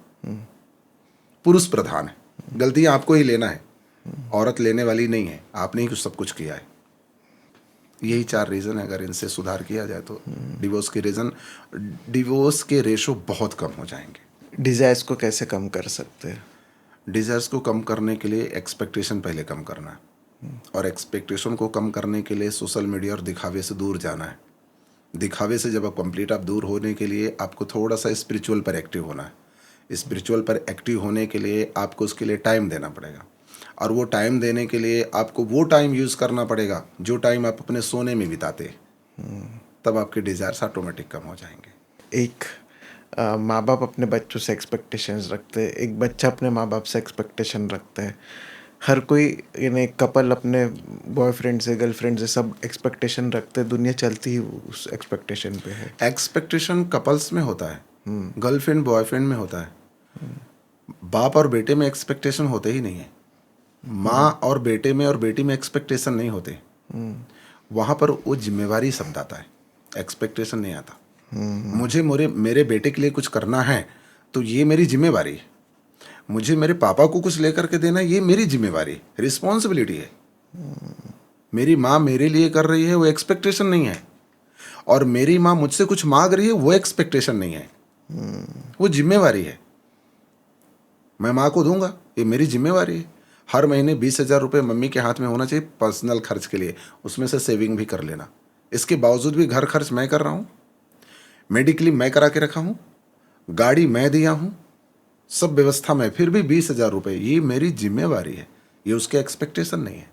पुरुष प्रधान है, गलतियां आपको ही लेना है, औरत लेने वाली नहीं है, आपने ही कुछ सब कुछ किया है। यही 4 रीज़न है, अगर इनसे सुधार किया जाए तो डिवोर्स के रेशो बहुत कम हो जाएंगे। डिजायर्स को कैसे कम कर सकते हैं? डिज़ायर्स को कम करने के लिए एक्सपेक्टेशन पहले कम करना है, और एक्सपेक्टेशन को कम करने के लिए सोशल मीडिया और दिखावे से दूर जाना है। दिखावे से जब आप कंप्लीट आप दूर होने के लिए आपको थोड़ा सा स्पिरिचुअल पर एक्टिव होना है। स्पिरिचुअल पर एक्टिव होने के लिए आपको उसके लिए टाइम देना पड़ेगा, और वो टाइम देने के लिए आपको वो टाइम यूज़ करना पड़ेगा जो टाइम आप अपने सोने में बिताते, तब आपके डिज़ायर्स ऑटोमेटिक कम हो जाएंगे। एक माँ बाप अपने बच्चों से एक्सपेक्टेशंस रखते हैं, एक बच्चा अपने माँ बाप से एक्सपेक्टेशन रखता है, हर कोई यानी कपल अपने बॉयफ्रेंड से गर्लफ्रेंड से सब एक्सपेक्टेशन रखते हैं, दुनिया चलती ही उस एक्सपेक्टेशन पे है। एक्सपेक्टेशन कपल्स में होता है, गर्लफ्रेंड बॉयफ्रेंड में होता है, बाप और बेटे में एक्सपेक्टेशन होते ही नहीं है। माँ और बेटे में और बेटी में एक्सपेक्टेशन नहीं होते, वहाँ पर वो जिम्मेवारी शब्द आता है, एक्सपेक्टेशन नहीं आता। मुझे मेरे बेटे के लिए कुछ करना है तो ये मेरी जिम्मेवारी है, मुझे मेरे पापा को कुछ लेकर के देना ये मेरी जिम्मेवारी, रिस्पॉन्सिबिलिटी है। मेरी माँ मेरे लिए कर रही है वो एक्सपेक्टेशन नहीं है, और मेरी माँ मुझसे कुछ मांग रही है वो एक्सपेक्टेशन नहीं है, वो जिम्मेवारी है। मैं माँ को दूंगा, ये मेरी जिम्मेवारी है। हर महीने 20,000 रुपये मम्मी के हाथ में होना चाहिए पर्सनल खर्च के लिए, उसमें से सेविंग भी कर लेना। इसके बावजूद भी घर खर्च मैं कर रहा हूँ, मेडिकली मैं करा के रखा हूँ, गाड़ी मैं दिया हूँ, सब व्यवस्था में, फिर भी 20,000 रुपये ये मेरी जिम्मेवारी है, ये उसके एक्सपेक्टेशन नहीं है।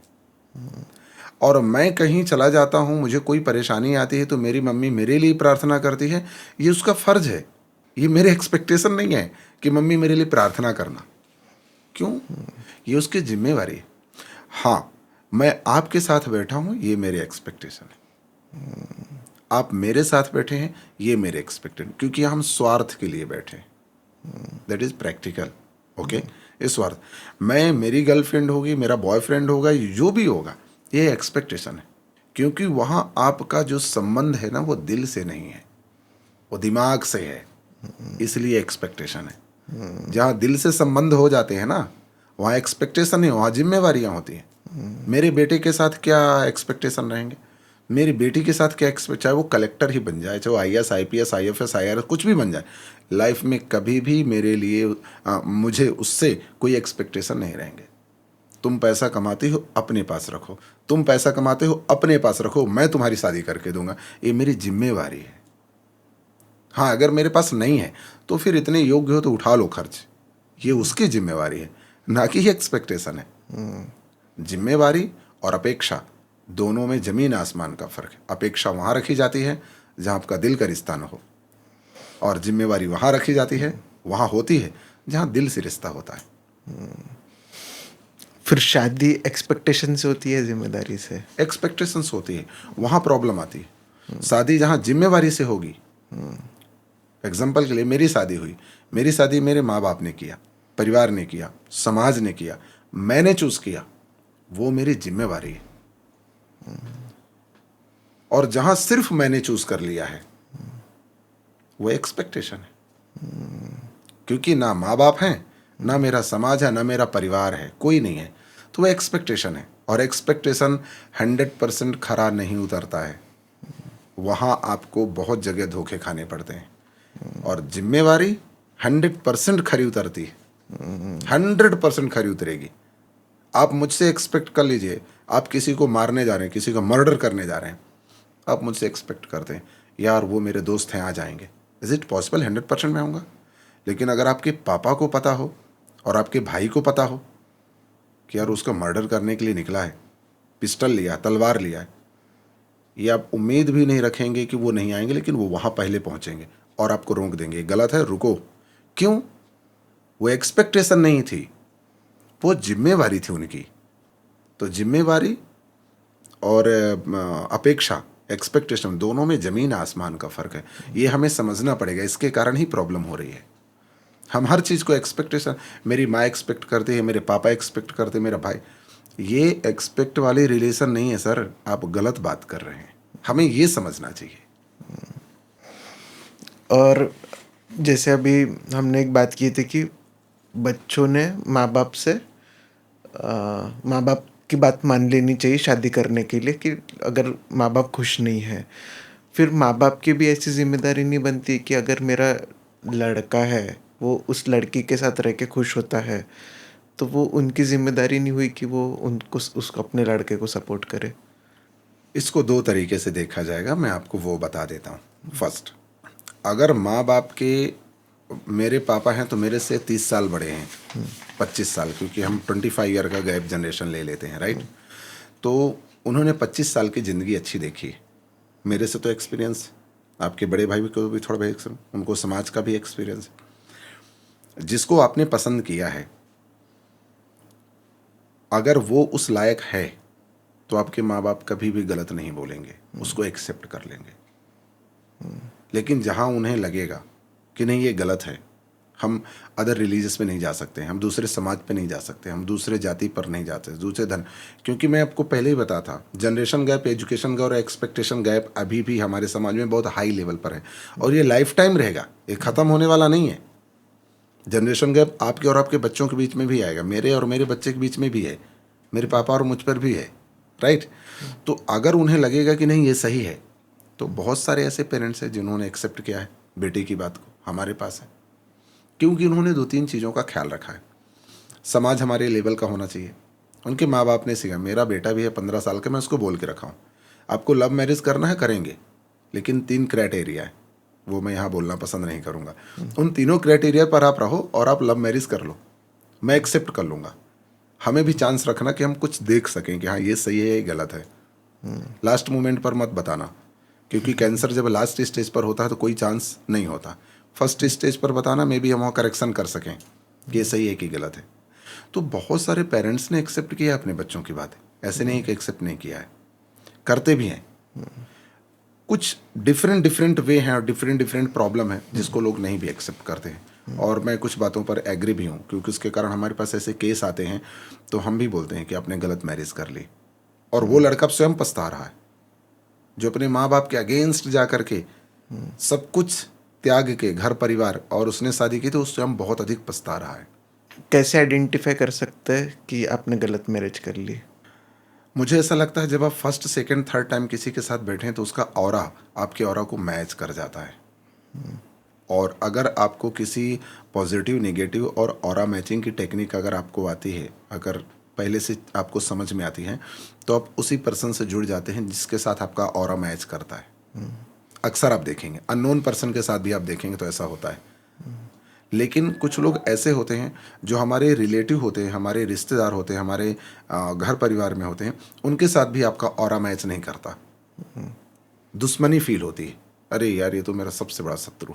और मैं कहीं चला जाता हूँ, मुझे कोई परेशानी आती है तो मेरी मम्मी मेरे लिए प्रार्थना करती है, ये उसका फर्ज है, ये मेरे एक्सपेक्टेशन नहीं है कि मम्मी मेरे लिए प्रार्थना करना। क्यों? ये उसकी जिम्मेवारी है। हाँ, मैं आपके साथ बैठा हूँ, ये मेरे एक्सपेक्टेशन है। आप मेरे साथ बैठे हैं, ये मेरे एक्सपेक्टेशन, क्योंकि हम स्वार्थ के लिए बैठे हैं। That is practical, okay. इस स्वार्थ, मैं, मेरी गर्लफ्रेंड होगी, मेरा बॉयफ्रेंड होगा, जो भी होगा, ये एक्सपेक्टेशन है, क्योंकि वहाँ आपका जो संबंध है ना वो दिल से नहीं है, वो दिमाग से है, इसलिए एक्सपेक्टेशन है। जहाँ दिल से संबंध हो जाते हैं ना, वहाँ एक्सपेक्टेशन नहीं, वहाँ जिम्मेवारियाँ होती हैं। मेरे बेटे के साथ क्या एक्सपेक्टेशन रहेंगे, मेरी बेटी के साथ क्या एक्सपेक्ट, चाहे वो कलेक्टर ही बन जाए, चाहे वो IAS IPS IFS IRS कुछ भी बन जाए, लाइफ में कभी भी मेरे लिए मुझे उससे कोई एक्सपेक्टेशन नहीं रहेंगे। तुम पैसा कमाती हो अपने पास रखो, तुम पैसा कमाते हो अपने पास रखो, मैं तुम्हारी शादी करके दूंगा, ये मेरी जिम्मेवारी है। हाँ, अगर मेरे पास नहीं है तो फिर इतने योग्य हो तो उठा लो खर्च, ये उसकी जिम्मेवारी है, ना कि एक्सपेक्टेशन है। जिम्मेवारी और अपेक्षा दोनों में जमीन आसमान का फर्क है। अपेक्षा वहाँ रखी जाती है जहाँ आपका दिल का रिश्ता न हो, और जिम्मेवारी वहाँ रखी जाती है, वहाँ होती है जहाँ दिल से रिश्ता होता है। फिर शादी एक्सपेक्टेशन से होती है, जिम्मेदारी से? एक्सपेक्टेशन होती है, वहाँ प्रॉब्लम आती है। शादी जहाँ जिम्मेवारी से होगी, एग्जाम्पल के लिए मेरी शादी हुई, मेरी शादी मेरे माँ बाप ने किया, परिवार ने किया, समाज ने किया, मैंने चूज किया, वो मेरी जिम्मेवारी है। और जहां सिर्फ मैंने चूज कर लिया है वो एक्सपेक्टेशन है, क्योंकि ना माँ बाप हैं, ना मेरा समाज है, ना मेरा परिवार है, कोई नहीं है, तो वो एक्सपेक्टेशन है। और एक्सपेक्टेशन 100% खरा नहीं उतरता है, वहाँ आपको बहुत जगह धोखे खाने पड़ते हैं। और जिम्मेवारी 100% खरी उतरती है, 100% खरी उतरेगी। आप मुझसे एक्सपेक्ट कर लीजिए, आप किसी को मारने जा रहे हैं, किसी का मर्डर करने जा रहे हैं, आप मुझसे एक्सपेक्ट करते हैं यार वो मेरे दोस्त हैं, आ जाएंगे। इज़ इट पॉसिबल 100% मैं आऊँगा? लेकिन अगर आपके पापा को पता हो और आपके भाई को पता हो कि यार उसका मर्डर करने के लिए निकला है, पिस्टल लिया, तलवार लिया है, ये आप उम्मीद भी नहीं रखेंगे कि वो नहीं आएंगे, लेकिन वो वहाँ पहले पहुँचेंगे और आपको रोक देंगे, गलत है, रुको। क्यों? वो एक्सपेक्टेशन नहीं थी, वो जिम्मेवारी थी उनकी। तो जिम्मेवारी और अपेक्षा, एक्सपेक्टेशन, दोनों में ज़मीन आसमान का फ़र्क है। ये हमें समझना पड़ेगा, इसके कारण ही प्रॉब्लम हो रही है। हम हर चीज़ को एक्सपेक्टेशन, मेरी माँ एक्सपेक्ट करती है, मेरे पापा एक्सपेक्ट करते, मेरा भाई, ये एक्सपेक्ट वाली रिलेशन नहीं है सर, आप गलत बात कर रहे हैं, हमें ये समझना चाहिए। और जैसे अभी हमने एक बात की थी कि बच्चों ने माँ बाप से माँ बाप की बात मान लेनी चाहिए शादी करने के लिए, कि अगर माँ बाप खुश नहीं है, फिर माँ बाप की भी ऐसी जिम्मेदारी नहीं बनती कि अगर मेरा लड़का है वो उस लड़की के साथ रह के खुश होता है, तो वो उनकी जिम्मेदारी नहीं हुई कि वो उनको उसको अपने लड़के को सपोर्ट करे? इसको दो तरीके से देखा जाएगा, मैं आपको वो बता देता हूँ। फर्स्ट, अगर माँ बाप के, मेरे पापा हैं तो मेरे से 30 साल बड़े हैं, 25 साल, क्योंकि हम 25 ईयर का गैप जनरेशन ले लेते हैं, राइट। तो उन्होंने 25 साल की ज़िंदगी अच्छी देखी है, मेरे से तो एक्सपीरियंस, आपके बड़े भाई को भी थोड़ा बहुत, उनको समाज का भी एक्सपीरियंस है। जिसको आपने पसंद किया है, अगर वो उस लायक है तो आपके माँ बाप कभी भी गलत नहीं बोलेंगे, उसको एक्सेप्ट कर लेंगे। लेकिन जहाँ उन्हें लगेगा कि नहीं ये गलत है, हम अदर रिलीजियस पे नहीं जा सकते, हम दूसरे समाज पे नहीं जा सकते, हम दूसरे जाति पर नहीं जाते, दूसरे धर्म, क्योंकि मैं आपको पहले ही बता था, जनरेशन गैप, एजुकेशन गैप और एक्सपेक्टेशन गैप अभी भी हमारे समाज में बहुत हाई लेवल पर है, और ये लाइफ टाइम रहेगा, ये ख़त्म होने वाला नहीं है। जनरेशन गैप आपके और आपके बच्चों के बीच में भी आएगा, मेरे और मेरे बच्चे के बीच में भी है, मेरे पापा और मुझ पर भी है, राइट। तो अगर उन्हें लगेगा कि नहीं ये सही है, तो बहुत सारे ऐसे पेरेंट्स हैं जिन्होंने एक्सेप्ट किया है बेटे की बात को, हमारे पास है, क्योंकि उन्होंने 2-3 चीज़ों का ख्याल रखा है। समाज हमारे लेवल का होना चाहिए, उनके माँ बाप ने सीखा, मेरा बेटा भी है 15 साल का, मैं उसको बोल के रखा हूँ, आपको लव मैरिज करना है करेंगे, लेकिन 3 क्राइटेरिया है, वो मैं यहाँ बोलना पसंद नहीं करूँगा। उन तीनों क्राइटेरिया पर आप रहो और आप लव मैरिज कर लो, मैं एक्सेप्ट कर लूँगा। हमें भी चांस रखना कि हम कुछ देख सकें कि हाँ ये सही है ये गलत है। लास्ट मोमेंट पर मत बताना, क्योंकि कैंसर जब लास्ट स्टेज पर होता है तो कोई चांस नहीं होता। फर्स्ट स्टेज पर बताना, मे बी हम वहाँ करेक्शन कर सकें कि ये सही है कि गलत है। तो बहुत सारे पेरेंट्स ने एक्सेप्ट किया अपने बच्चों की बात, ऐसे नहीं कि एक्सेप्ट नहीं किया है, करते भी हैं। कुछ डिफरेंट वे हैं और डिफरेंट प्रॉब्लम है जिसको लोग नहीं भी एक्सेप्ट करते हैं, और मैं कुछ बातों पर एग्री भी हूँ, क्योंकि उसके कारण हमारे पास ऐसे केस आते हैं तो हम भी बोलते हैं कि आपने गलत मैरिज कर ली, और वो लड़का स्वयं पछता रहा है जो अपने माँ बाप के अगेंस्ट जा कर के सब कुछ त्याग के, घर परिवार, और उसने शादी की तो उस स्वयं बहुत अधिक पछता रहा है। कैसे आइडेंटिफाई कर सकते हैं कि आपने गलत मैरिज कर ली? मुझे ऐसा लगता है जब आप फर्स्ट सेकंड थर्ड टाइम किसी के साथ बैठें तो उसका ऑरा आपके ऑरा को मैच कर जाता है, और अगर आपको किसी पॉजिटिव नेगेटिव और ऑरा मैचिंग की टेक्निक अगर आपको आती है, अगर पहले से आपको समझ में आती है, तो आप उसी पर्सन से जुड़ जाते हैं जिसके साथ आपका ऑरा मैच करता है। अक्सर आप देखेंगे अननोन पर्सन के साथ भी आप देखेंगे तो ऐसा होता है। लेकिन कुछ लोग ऐसे होते हैं जो हमारे रिलेटिव होते हैं, हमारे रिश्तेदार होते हैं, हमारे घर परिवार में होते हैं, उनके साथ भी आपका ऑरा मैच नहीं करता, दुश्मनी फील होती है, अरे यार ये तो मेरा सबसे बड़ा शत्रु,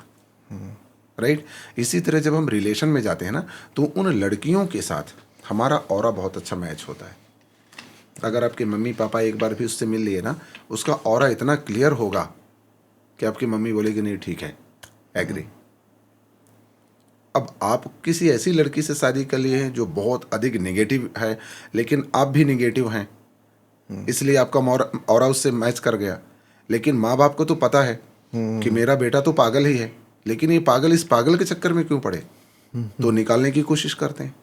राइट। इसी तरह जब हम रिलेशन में जाते हैं ना, तो उन लड़कियों के साथ हमारा ऑरा बहुत अच्छा मैच होता है। अगर आपके मम्मी पापा एक बार भी उससे मिल लिए ना, उसका ऑरा इतना क्लियर होगा कि आपकी मम्मी बोलेगी नहीं ठीक है, एग्री। अब आप किसी ऐसी लड़की से शादी कर लिए हैं जो बहुत अधिक नेगेटिव है, लेकिन आप भी नेगेटिव हैं, इसलिए आपका ऑरा उससे मैच कर गया, लेकिन माँ बाप को तो पता है कि मेरा बेटा तो पागल ही है, लेकिन ये पागल इस पागल के चक्कर में क्यों पड़े, तो निकालने की कोशिश करते हैं,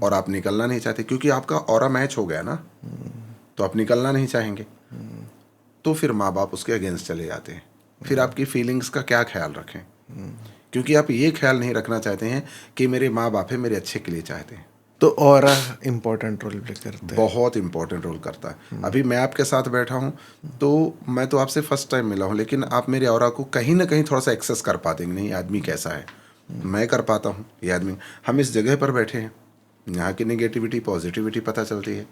और आप निकलना नहीं चाहते क्योंकि आपका ऑरा मैच हो गया ना, तो आप निकलना नहीं चाहेंगे, तो फिर माँ बाप उसके अगेंस्ट चले जाते हैं। फिर आपकी फीलिंग्स का क्या ख्याल रखें, क्योंकि आप ये ख्याल नहीं रखना चाहते हैं कि मेरे माँ बाप है, मेरे अच्छे के लिए चाहते हैं। तो ऑरा इम्पोर्टेंट रोल प्ले करता है, बहुत इंपॉर्टेंट रोल करता है। अभी मैं आपके साथ बैठा हूँ तो मैं तो आपसे फर्स्ट टाइम मिला हूँ, लेकिन आप मेरे ऑरा को कहीं ना कहीं थोड़ा सा एक्सेस कर पाते हैं, नहीं ये आदमी कैसा है, मैं कर पाता हूँ ये आदमी। हम इस जगह पर बैठे हैं, यहाँ की नेगेटिविटी पॉजिटिविटी पता चलती है।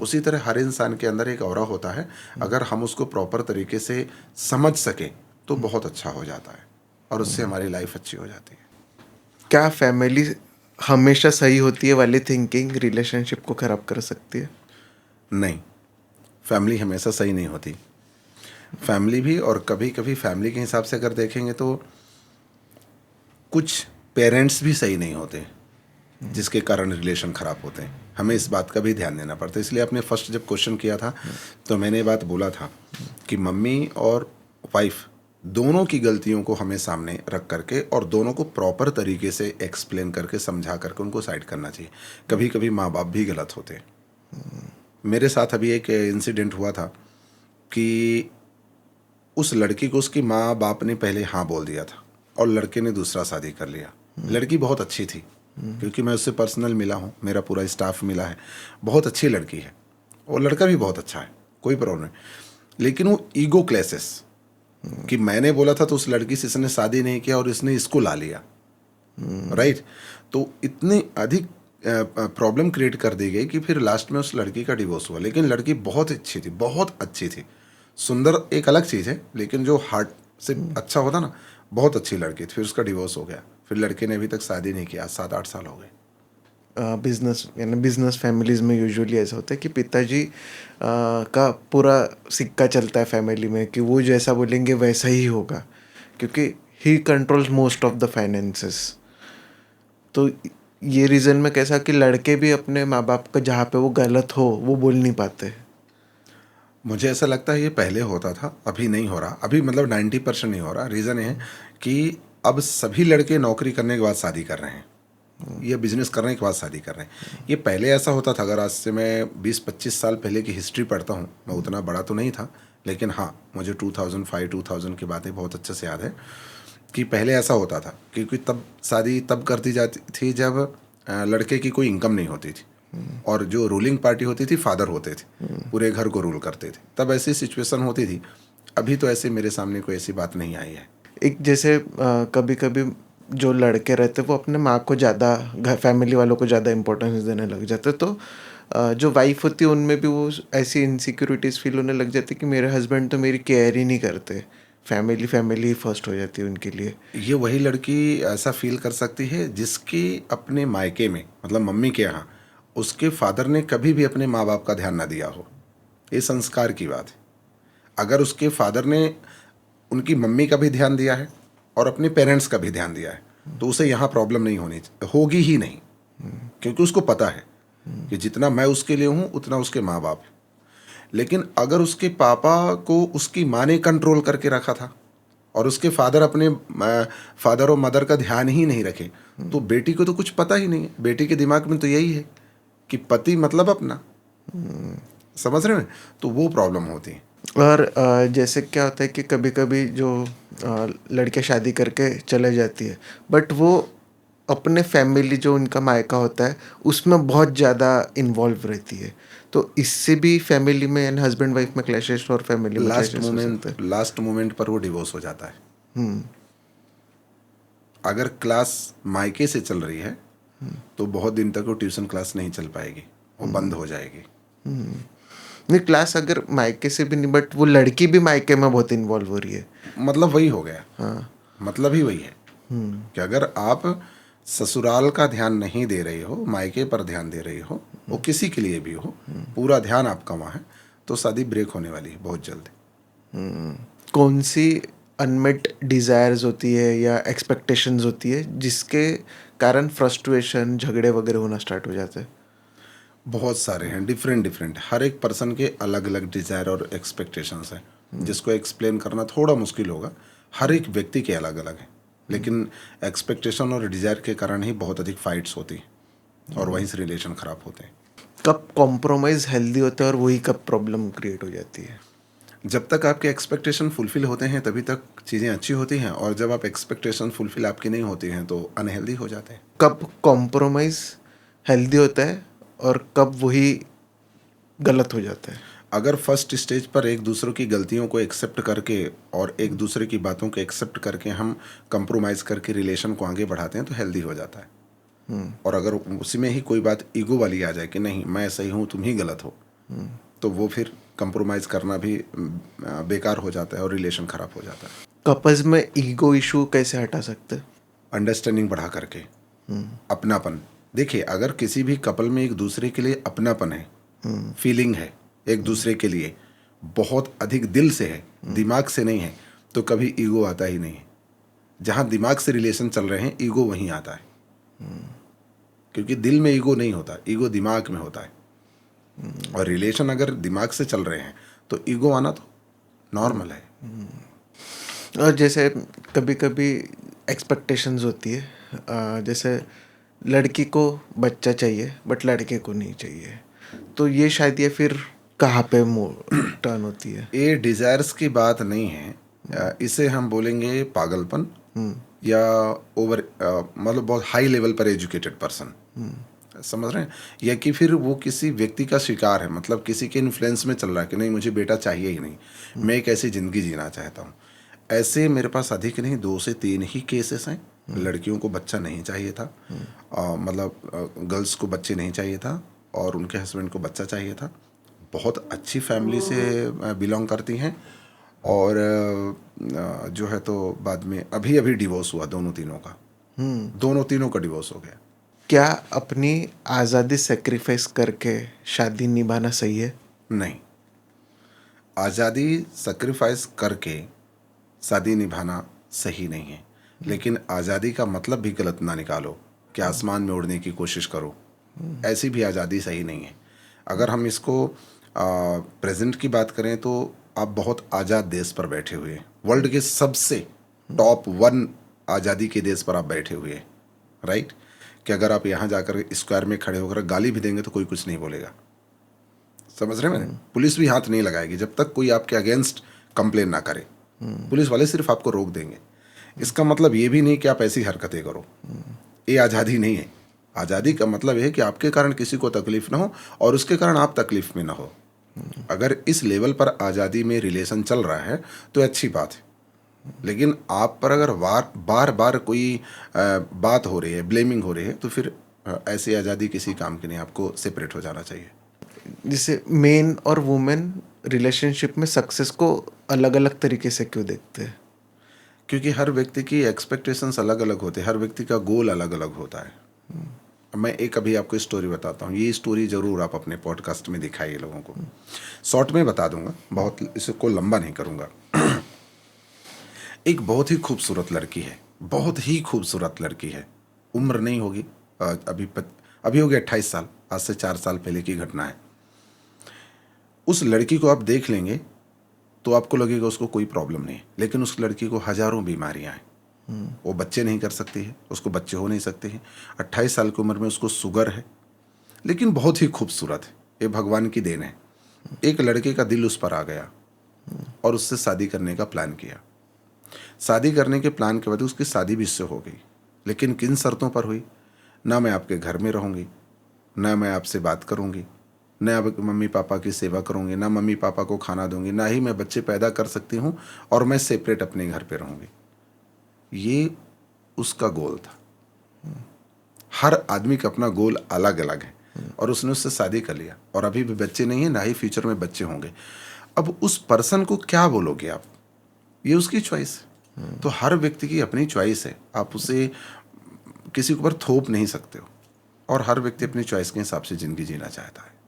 उसी तरह हर इंसान के अंदर एक ऑरा होता है, अगर हम उसको प्रॉपर तरीके से समझ सकें तो बहुत अच्छा हो जाता है, और उससे हमारी लाइफ अच्छी हो जाती है। क्या फैमिली हमेशा सही होती है वाली थिंकिंग रिलेशनशिप को खराब कर सकती है? नहीं, फैमिली हमेशा सही नहीं होती। फैमिली भी, और कभी कभी फैमिली के हिसाब से अगर देखेंगे तो कुछ पेरेंट्स भी सही नहीं होते, जिसके कारण रिलेशन खराब होते हैं। हमें इस बात का भी ध्यान देना पड़ता है। इसलिए आपने फर्स्ट जब क्वेश्चन किया था तो मैंने ये बात बोला था कि मम्मी और वाइफ दोनों की गलतियों को हमें सामने रख करके और दोनों को प्रॉपर तरीके से एक्सप्लेन करके समझा करके उनको साइड करना चाहिए। कभी कभी माँ बाप भी गलत होते हैं। मेरे साथ अभी एक इंसिडेंट हुआ था कि उस लड़की को उसकी माँ बाप ने पहले हाँ बोल दिया था और लड़के ने दूसरा शादी कर लिया। लड़की बहुत अच्छी थी, क्योंकि मैं उससे पर्सनल मिला हूँ, मेरा पूरा स्टाफ मिला है। बहुत अच्छी लड़की है और लड़का भी बहुत अच्छा है, कोई प्रॉब्लम नहीं। लेकिन वो ईगो क्लैसेस कि मैंने बोला था तो उस लड़की से इसने शादी नहीं किया और इसने इसको ला लिया, राइट। तो इतनी अधिक प्रॉब्लम क्रिएट कर दी गई कि फिर लास्ट में उस लड़की का डिवोर्स हुआ। लेकिन लड़की बहुत अच्छी थी, बहुत अच्छी थी। सुंदर एक अलग चीज़ है, लेकिन जो हार्ट से अच्छा होता ना, बहुत अच्छी लड़की थी। फिर उसका डिवोर्स हो गया। फिर लड़के ने अभी तक शादी नहीं किया, 7-8 साल हो गए। बिजनेस यानी बिजनेस फैमिलीज में यूजुअली ऐसा होता है कि पिताजी का पूरा सिक्का चलता है फैमिली में कि वो जैसा बोलेंगे वैसा ही होगा, क्योंकि ही controls most of the finances. तो ये रीज़न में कैसा कि लड़के भी अपने माँ बाप का जहाँ पे वो गलत हो वो बोल नहीं पाते। मुझे ऐसा लगता है ये पहले होता था, अभी नहीं हो रहा। अभी मतलब 90% नहीं हो रहा। रीज़न ये है कि अब सभी लड़के नौकरी करने के बाद शादी कर रहे हैं या बिजनेस करने के बाद शादी कर रहे हैं। ये पहले ऐसा होता था। अगर आज से मैं 20-25 साल पहले की हिस्ट्री पढ़ता हूँ, मैं उतना बड़ा तो नहीं था, लेकिन हाँ मुझे 2005-2000 की बातें बहुत अच्छे से याद है कि पहले ऐसा होता था। क्योंकि तब शादी तब कर दी जाती थी जब लड़के की कोई इनकम नहीं होती थी और जो रूलिंग पार्टी होती थी फादर होते थे, पूरे घर को रूल करते थे। तब ऐसी सिचुएशन होती थी। अभी तो ऐसे मेरे सामने कोई ऐसी बात नहीं आई है। एक जैसे कभी कभी जो लड़के रहते वो अपने माँ को ज़्यादा, घर फैमिली वालों को ज़्यादा इम्पोर्टेंस देने लग जाते, तो जो वाइफ होती है उनमें भी वो ऐसी इनसिक्योरिटीज़ फील होने लग जाती कि मेरे हस्बैंड तो मेरी केयर ही नहीं करते, फैमिली ही फर्स्ट हो जाती है उनके लिए। ये वही लड़की ऐसा फील कर सकती है जिसकी अपने मायके में, मतलब मम्मी के यहाँ, उसके फादर ने कभी भी अपने माँ बाप का ध्यान ना दिया हो। ये संस्कार की बात है। अगर उसके फादर ने उनकी मम्मी का भी ध्यान दिया है और अपने पेरेंट्स का भी ध्यान दिया है, तो उसे यहाँ प्रॉब्लम नहीं होगी ही नहीं, क्योंकि उसको पता है कि जितना मैं उसके लिए हूँ उतना उसके माँ बाप है। लेकिन अगर उसके पापा को उसकी माँ ने कंट्रोल करके रखा था और उसके फादर अपने फादर और मदर का ध्यान ही नहीं रखे, तो बेटी को तो कुछ पता ही नहीं है। बेटी के दिमाग में तो यही है कि पति मतलब अपना, समझ रहे हैं? तो वो प्रॉब्लम होती है। और जैसे क्या होता है कि कभी कभी जो लड़कियां शादी करके चले जाती है, बट वो अपने फैमिली जो उनका मायका होता है उसमें बहुत ज़्यादा इन्वॉल्व रहती है, तो इससे भी फैमिली में यानी हस्बैंड वाइफ में क्लैशेस और फैमिली में लास्ट मोमेंट पर वो डिवोर्स हो जाता है। अगर क्लास मायके से चल रही है तो बहुत दिन तक वो ट्यूशन क्लास नहीं चल पाएगी, वो बंद हो जाएगी। नहीं, क्लास अगर मायके से भी नहीं, बट वो लड़की भी मायके में बहुत इन्वॉल्व हो रही है। मतलब वही हो गया। हाँ, मतलब ही वही है कि अगर आप ससुराल का ध्यान नहीं दे रही हो, मायके पर ध्यान दे रही हो, वो किसी के लिए भी हो, पूरा ध्यान आपका वहाँ है, तो शादी ब्रेक होने वाली है बहुत जल्दी। कौन सी अनमेट डिज़ायर्स होती है या एक्सपेक्टेशंस होती है जिसके कारण फ्रस्ट्रेशन, झगड़े वगैरह होना स्टार्ट हो जाते हैं? बहुत सारे हैं, डिफरेंट। हर एक पर्सन के अलग अलग डिज़ायर और एक्सपेक्टेशंस हैं, जिसको एक्सप्लेन करना थोड़ा मुश्किल होगा। हर एक व्यक्ति के अलग अलग हैं, लेकिन एक्सपेक्टेशन और डिज़ायर के कारण ही बहुत अधिक फाइट्स होती हैं और वहीं से रिलेशन ख़राब होते हैं। कब कॉम्प्रोमाइज़ हेल्दी होता है और वही कब प्रॉब्लम क्रिएट हो जाती है? जब तक आपके एक्सपेक्टेशन फुलफिल होते हैं तभी तक चीज़ें अच्छी होती हैं, और जब आप एक्सपेक्टेशन फुलफिल आपकी नहीं होती हैं तो अनहेल्दी हो जाते हैं। कब कॉम्प्रोमाइज़ हेल्दी होता है और कब वही गलत हो जाता है? अगर फर्स्ट स्टेज पर एक दूसरे की गलतियों को एक्सेप्ट करके और एक दूसरे की बातों को एक्सेप्ट करके हम कंप्रोमाइज़ करके रिलेशन को आगे बढ़ाते हैं तो हेल्दी हो जाता है। और अगर उसी में ही कोई बात ईगो वाली आ जाए कि नहीं मैं सही हूँ तुम ही गलत हो, तो वो फिर कंप्रोमाइज़ करना भी बेकार हो जाता है और रिलेशन ख़राब हो जाता है। कपल्स में ईगो इशू कैसे हटा सकते हैं? अंडरस्टैंडिंग बढ़ा करके, अपनापन। देखिए, अगर किसी भी कपल में एक दूसरे के लिए अपनापन है, फीलिंग है, एक दूसरे के लिए बहुत अधिक दिल से है, दिमाग से नहीं है, तो कभी ईगो आता ही नहीं है। जहाँ दिमाग से रिलेशन चल रहे हैं ईगो वहीं आता है, क्योंकि दिल में ईगो नहीं होता, ईगो दिमाग में होता है। और रिलेशन अगर दिमाग से चल रहे हैं तो ईगो आना तो नॉर्मल है। और जैसे कभी कभी एक्सपेक्टेशंस होती है, जैसे लड़की को बच्चा चाहिए बट लड़के को नहीं चाहिए, तो ये शायद ये फिर कहाँ पे टर्न होती है? ये डिजायर्स की बात नहीं है, इसे हम बोलेंगे पागलपन या ओवर मतलब बहुत हाई लेवल पर एजुकेटेड पर्सन, समझ रहे हैं, या कि फिर वो किसी व्यक्ति का शिकार है, मतलब किसी के इन्फ्लुएंस में चल रहा है कि नहीं मुझे बेटा चाहिए ही नहीं, मैं एक ऐसी ज़िंदगी जीना चाहता हूँ। ऐसे मेरे पास अधिक नहीं 2 से 3 ही केसेस हैं। लड़कियों को बच्चा नहीं चाहिए था, मतलब गर्ल्स को बच्चे नहीं चाहिए था और उनके हस्बैंड को बच्चा चाहिए था। बहुत अच्छी फैमिली से बिलोंग करती हैं और जो है तो बाद में अभी अभी डिवोर्स हुआ दोनों तीनों का, दोनों तीनों का डिवोर्स हो गया। क्या अपनी आज़ादी सेक्रीफाइस करके शादी निभाना सही है? नहीं, आज़ादी सेक्रीफाइस करके शादी निभाना सही नहीं है, लेकिन आज़ादी का मतलब भी गलत ना निकालो कि आसमान में उड़ने की कोशिश करो, ऐसी भी आज़ादी सही नहीं है। अगर हम इसको प्रेजेंट की बात करें तो आप बहुत आज़ाद देश पर बैठे हुए हैं, वर्ल्ड के सबसे टॉप 1 आज़ादी के देश पर आप बैठे हुए हैं, राइट? कि अगर आप यहाँ जाकर स्क्वायर में खड़े होकर गाली भी देंगे तो कोई कुछ नहीं बोलेगा, समझ रहे हैं मैंने? पुलिस भी हाथ नहीं लगाएगी जब तक कोई आपके अगेंस्ट कंप्लेन ना करे। पुलिस वाले सिर्फ आपको रोक देंगे। इसका मतलब ये भी नहीं कि आप ऐसी हरकतें करो, ये आज़ादी नहीं है। आज़ादी का मतलब है कि आपके कारण किसी को तकलीफ ना हो और उसके कारण आप तकलीफ में ना हो। अगर इस लेवल पर आज़ादी में रिलेशन चल रहा है तो अच्छी बात है, लेकिन आप पर अगर बार बार कोई बात हो रही है, ब्लेमिंग हो रही है, तो फिर ऐसी आज़ादी किसी काम की नहीं, आपको सेपरेट हो जाना चाहिए। जैसे मेन और वुमेन रिलेशनशिप में सक्सेस को अलग अलग तरीके से क्यों देखते हैं? क्योंकि हर व्यक्ति की एक्सपेक्टेशंस अलग अलग होते हैं, हर व्यक्ति का गोल अलग अलग होता है। मैं एक अभी आपको स्टोरी बताता हूँ, ये स्टोरी ज़रूर आप अपने पॉडकास्ट में दिखाइए लोगों को, शॉर्ट में बता दूंगा, बहुत इसको लंबा नहीं करूँगा। एक बहुत ही खूबसूरत लड़की है, बहुत ही खूबसूरत लड़की है, उम्र नहीं होगी, अभी होगी 28 साल, आज से 4 साल पहले की घटना है। उस लड़की को आप देख लेंगे तो आपको लगेगा उसको कोई प्रॉब्लम नहीं है, लेकिन उस लड़की को हजारों बीमारियां हैं। वो बच्चे नहीं कर सकती है, उसको बच्चे हो नहीं सकते हैं। 28 साल की उम्र में उसको शुगर है, लेकिन बहुत ही खूबसूरत है, ये भगवान की देन है। एक लड़के का दिल उस पर आ गया और उससे शादी करने का प्लान किया। शादी करने के प्लान के बाद उसकी शादी भी इससे हो गई, लेकिन किन शर्तों पर हुई? ना मैं आपके घर में रहूँगी, ना मैं आपसे बात करूँगी, ना आपके मम्मी पापा की सेवा करूँगी, ना मम्मी पापा को खाना दूंगी, ना ही मैं बच्चे पैदा कर सकती हूँ, और मैं सेपरेट अपने घर पे रहूँगी। ये उसका गोल था। हर आदमी का अपना गोल अलग अलग है, और उसने उससे शादी कर लिया और अभी भी बच्चे नहीं है, ना ही फ्यूचर में बच्चे होंगे। अब उस पर्सन को क्या बोलोगे आप? ये उसकी चॉइस है। तो हर व्यक्ति की अपनी चॉइस है, आप उसे किसी के ऊपर थोप नहीं सकते हो, और हर व्यक्ति अपनी चॉइस के हिसाब से ज़िंदगी जीना चाहता है।